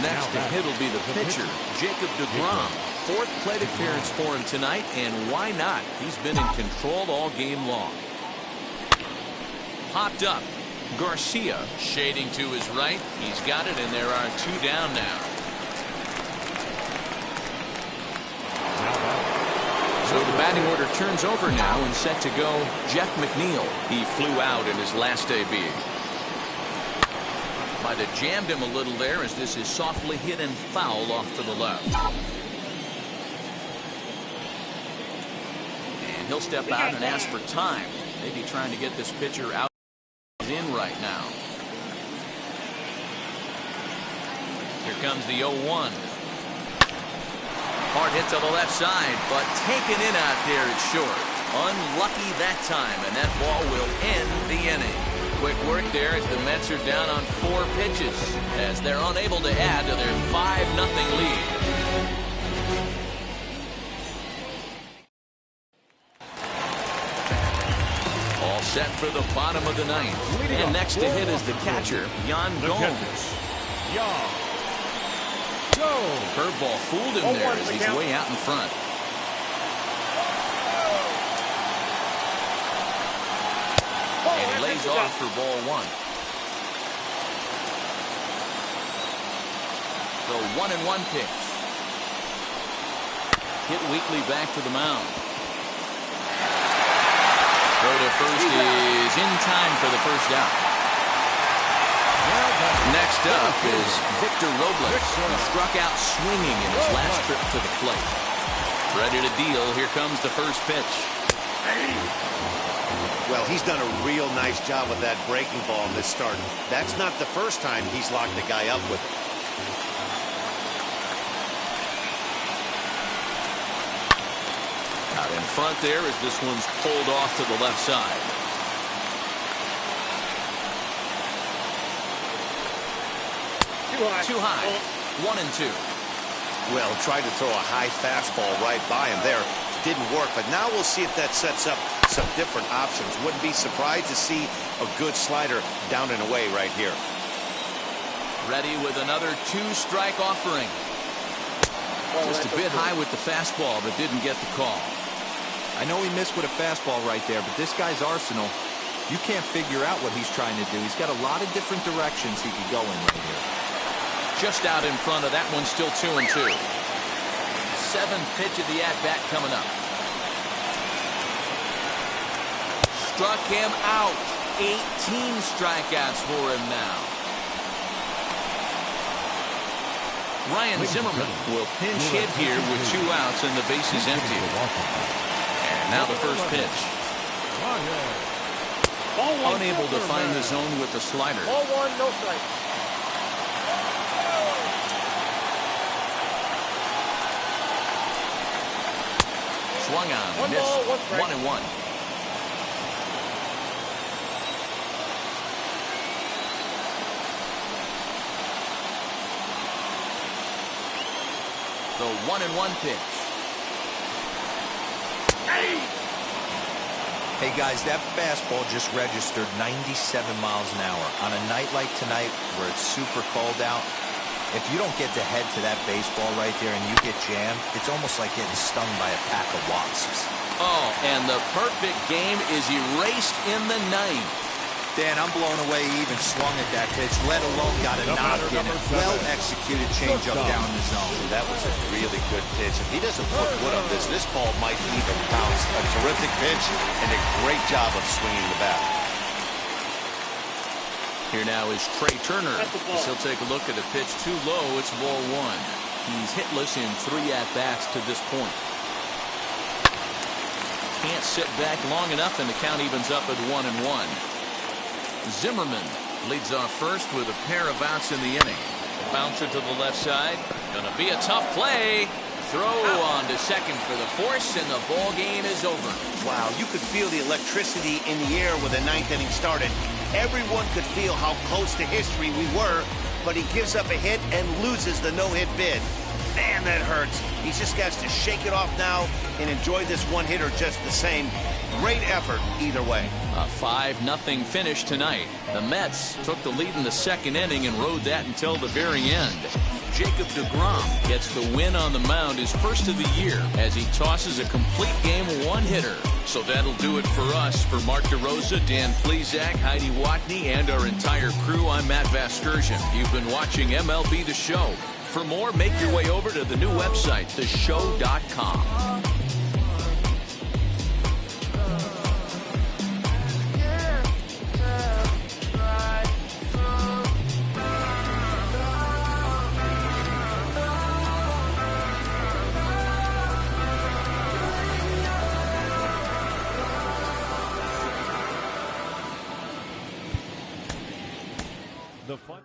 Next to hit will be the pitcher, Jacob deGrom. 4th plate appearance for him tonight, and why not? He's been in control all game long. Popped up. Garcia shading to his right. He's got it, and there are 2 down now. So the batting order turns over now and set to go Jeff McNeil. He flew out in his last AB. Might have jammed him a little there as this is softly hit and foul off to the left. And he'll step out and ask for time. Maybe trying to get this pitcher out in right now. Here comes the 0-1. Hard hit to the left side, but taken in out there at short. Unlucky that time, and that ball will end the inning. Quick work there as the Mets are down on 4 pitches as they're unable to add to their 5-0 lead. All set for the bottom of the 9th. And next to hit is the catcher, Yan Gomes. Curveball fooled him there as he's way out in front. And he lays off for ball 1. The 1-1 pitch. Hit weakly back to the mound. Throw to first is in time for the first out. Next up is Victor Robles, who struck out swinging in his last trip to the plate. Ready to deal. Here comes the first pitch. Well, he's done a real nice job with that breaking ball in this start. That's not the first time he's locked the guy up with it. Out in front there as this one's pulled off to the left side. Too high. 1-2. Well, tried to throw a high fastball right by him there. Didn't work, but now we'll see if that sets up some different options. Wouldn't be surprised to see a good slider down and away right here. Ready with another 2-strike offering. Just a bit high with the fastball, but didn't get the call. I know he missed with a fastball right there, but this guy's arsenal, you can't figure out what he's trying to do. He's got a lot of different directions he could go in right here. Just out in front of that one, still 2-2. Seventh pitch of the at-bat coming up. Struck him out. 18 strikeouts for him now. Ryan Zimmerman will pinch hit here with 2 outs and the base is empty. And now the first pitch. Unable to find the zone with the slider. Ball 1, no strike. Swung on, missed. 1-1. The 1-1 pitch. Hey guys, that fastball just registered 97 miles an hour. On a night like tonight where it's super cold out, if you don't get to head to that baseball right there and you get jammed, it's almost like getting stung by a pack of wasps. Oh, and the perfect game is erased in the ninth. Dan, I'm blown away he even swung at that pitch, let alone got a knock in it. Well-executed changeup down the zone. That was a really good pitch. If he doesn't put wood on this ball might even bounce. A terrific pitch and a great job of swinging the bat. Here now is Trey Turner. As he'll take a look at a pitch too low. It's ball 1. He's hitless in 3 at-bats to this point. Can't sit back long enough, and the count evens up at 1-1. Zimmerman leads off first with a pair of outs in the inning. Bouncer to the left side. Gonna be a tough play. Throw on to second for the force, and the ball game is over. Wow, you could feel the electricity in the air when the 9th inning started. Everyone could feel how close to history we were, but he gives up a hit and loses the no-hit bid. Man, that hurts. He just has to shake it off now and enjoy this one-hitter just the same. Great effort either way. A 5-0 finish tonight. The Mets took the lead in the 2nd inning and rode that until the very end. Jacob deGrom gets the win on the mound, his first of the year, as he tosses a complete game one-hitter. So that'll do it for us. For Mark DeRosa, Dan Plesac, Heidi Watney, and our entire crew, I'm Matt Vasgersian. You've been watching MLB The Show. For more, make your way over to the new website, theshow.com. The fun.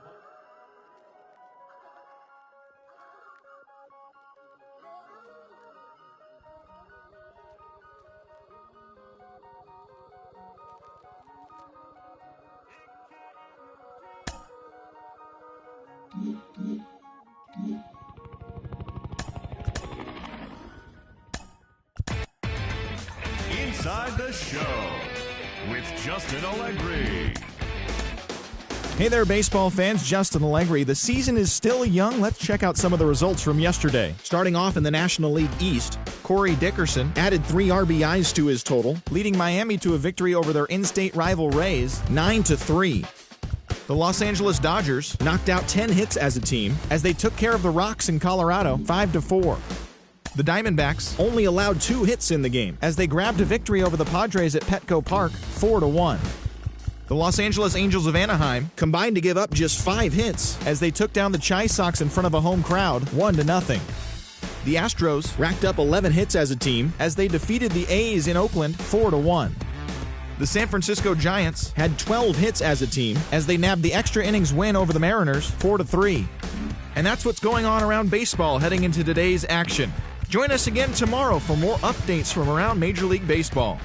Inside the Show with Justin Allegri. Hey there, baseball fans. Justin Allegri. The season is still young. Let's check out some of the results from yesterday. Starting off in the National League East, Corey Dickerson added 3 RBIs to his total, leading Miami to a victory over their in-state rival Rays, 9-3. The Los Angeles Dodgers knocked out 10 hits as a team as they took care of the Rocks in Colorado, 5-4. The Diamondbacks only allowed 2 hits in the game as they grabbed a victory over the Padres at Petco Park, 4-1. The Los Angeles Angels of Anaheim combined to give up just 5 hits as they took down the Chi Sox in front of a home crowd, 1-0. The Astros racked up 11 hits as a team as they defeated the A's in Oakland, 4-1. The San Francisco Giants had 12 hits as a team as they nabbed the extra innings win over the Mariners, 4-3. And that's what's going on around baseball heading into today's action. Join us again tomorrow for more updates from around Major League Baseball.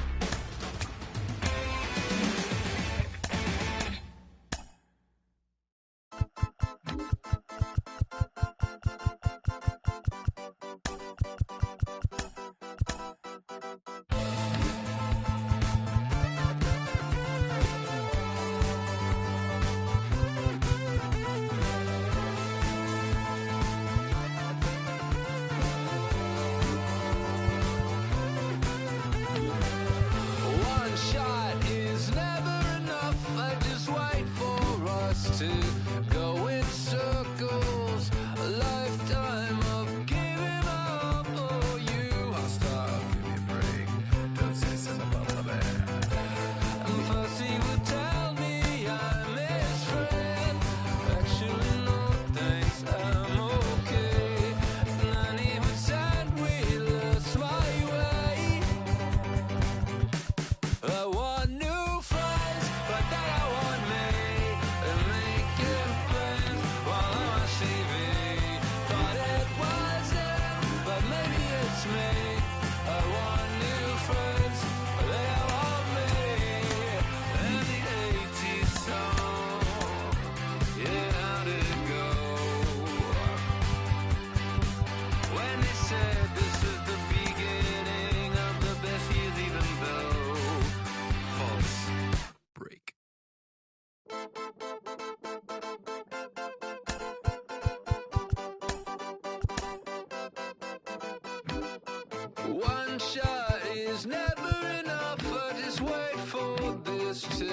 us to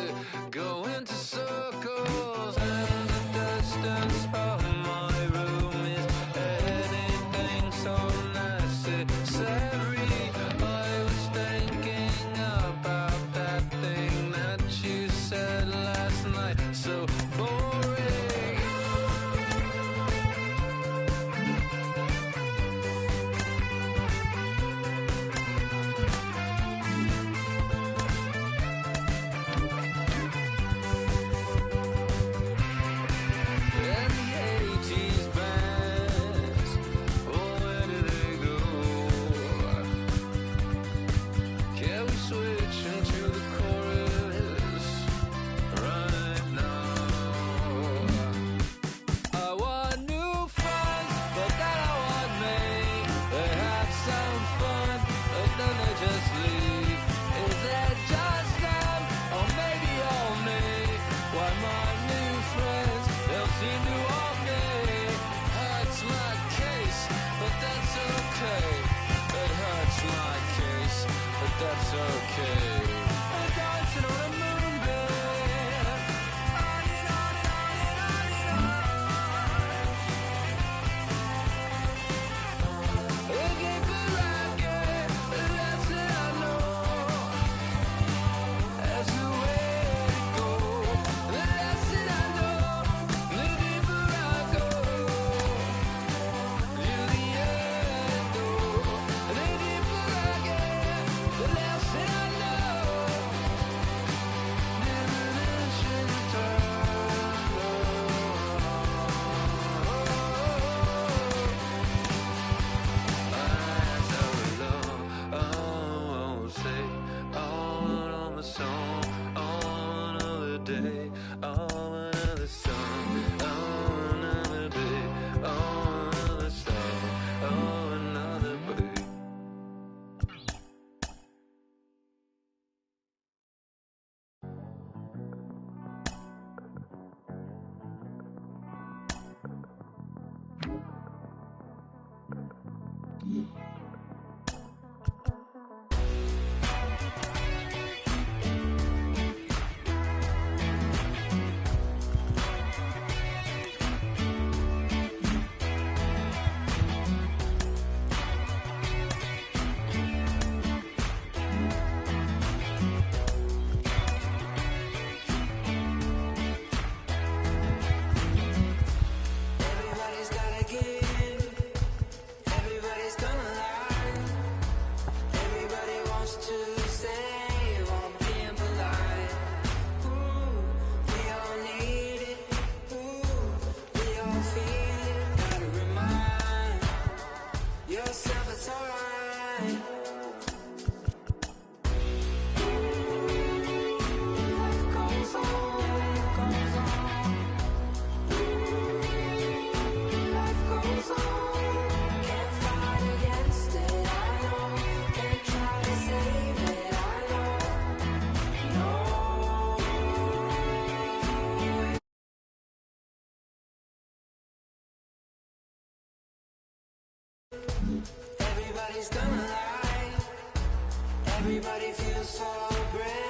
go into circles, and the distance from my room is anything so necessary. I was thinking about that thing that you said last night, so boring. That's okay. I'm dancing on a moonbeam, on and on and on and on and on. Looking for rocket, that's it I know. That's the way to go. That's it I know. Looking for rocket, till the end though. Looking for rocket. The last thing I know, never mention oh, say, oh, on the song, on another day, oh, another song, oh, another day, oh, another song, oh, another day. Everybody's gotta give, everybody's gonna lie, everybody wants to save on being polite. Ooh, we all need it, ooh, we all feel it. Gotta remind yourself it's alright. Life goes on, goes on. Life goes on, can't fight against it, I know. Can't try to save it, I know. No. Everybody's gonna lie. Everybody feels so brave.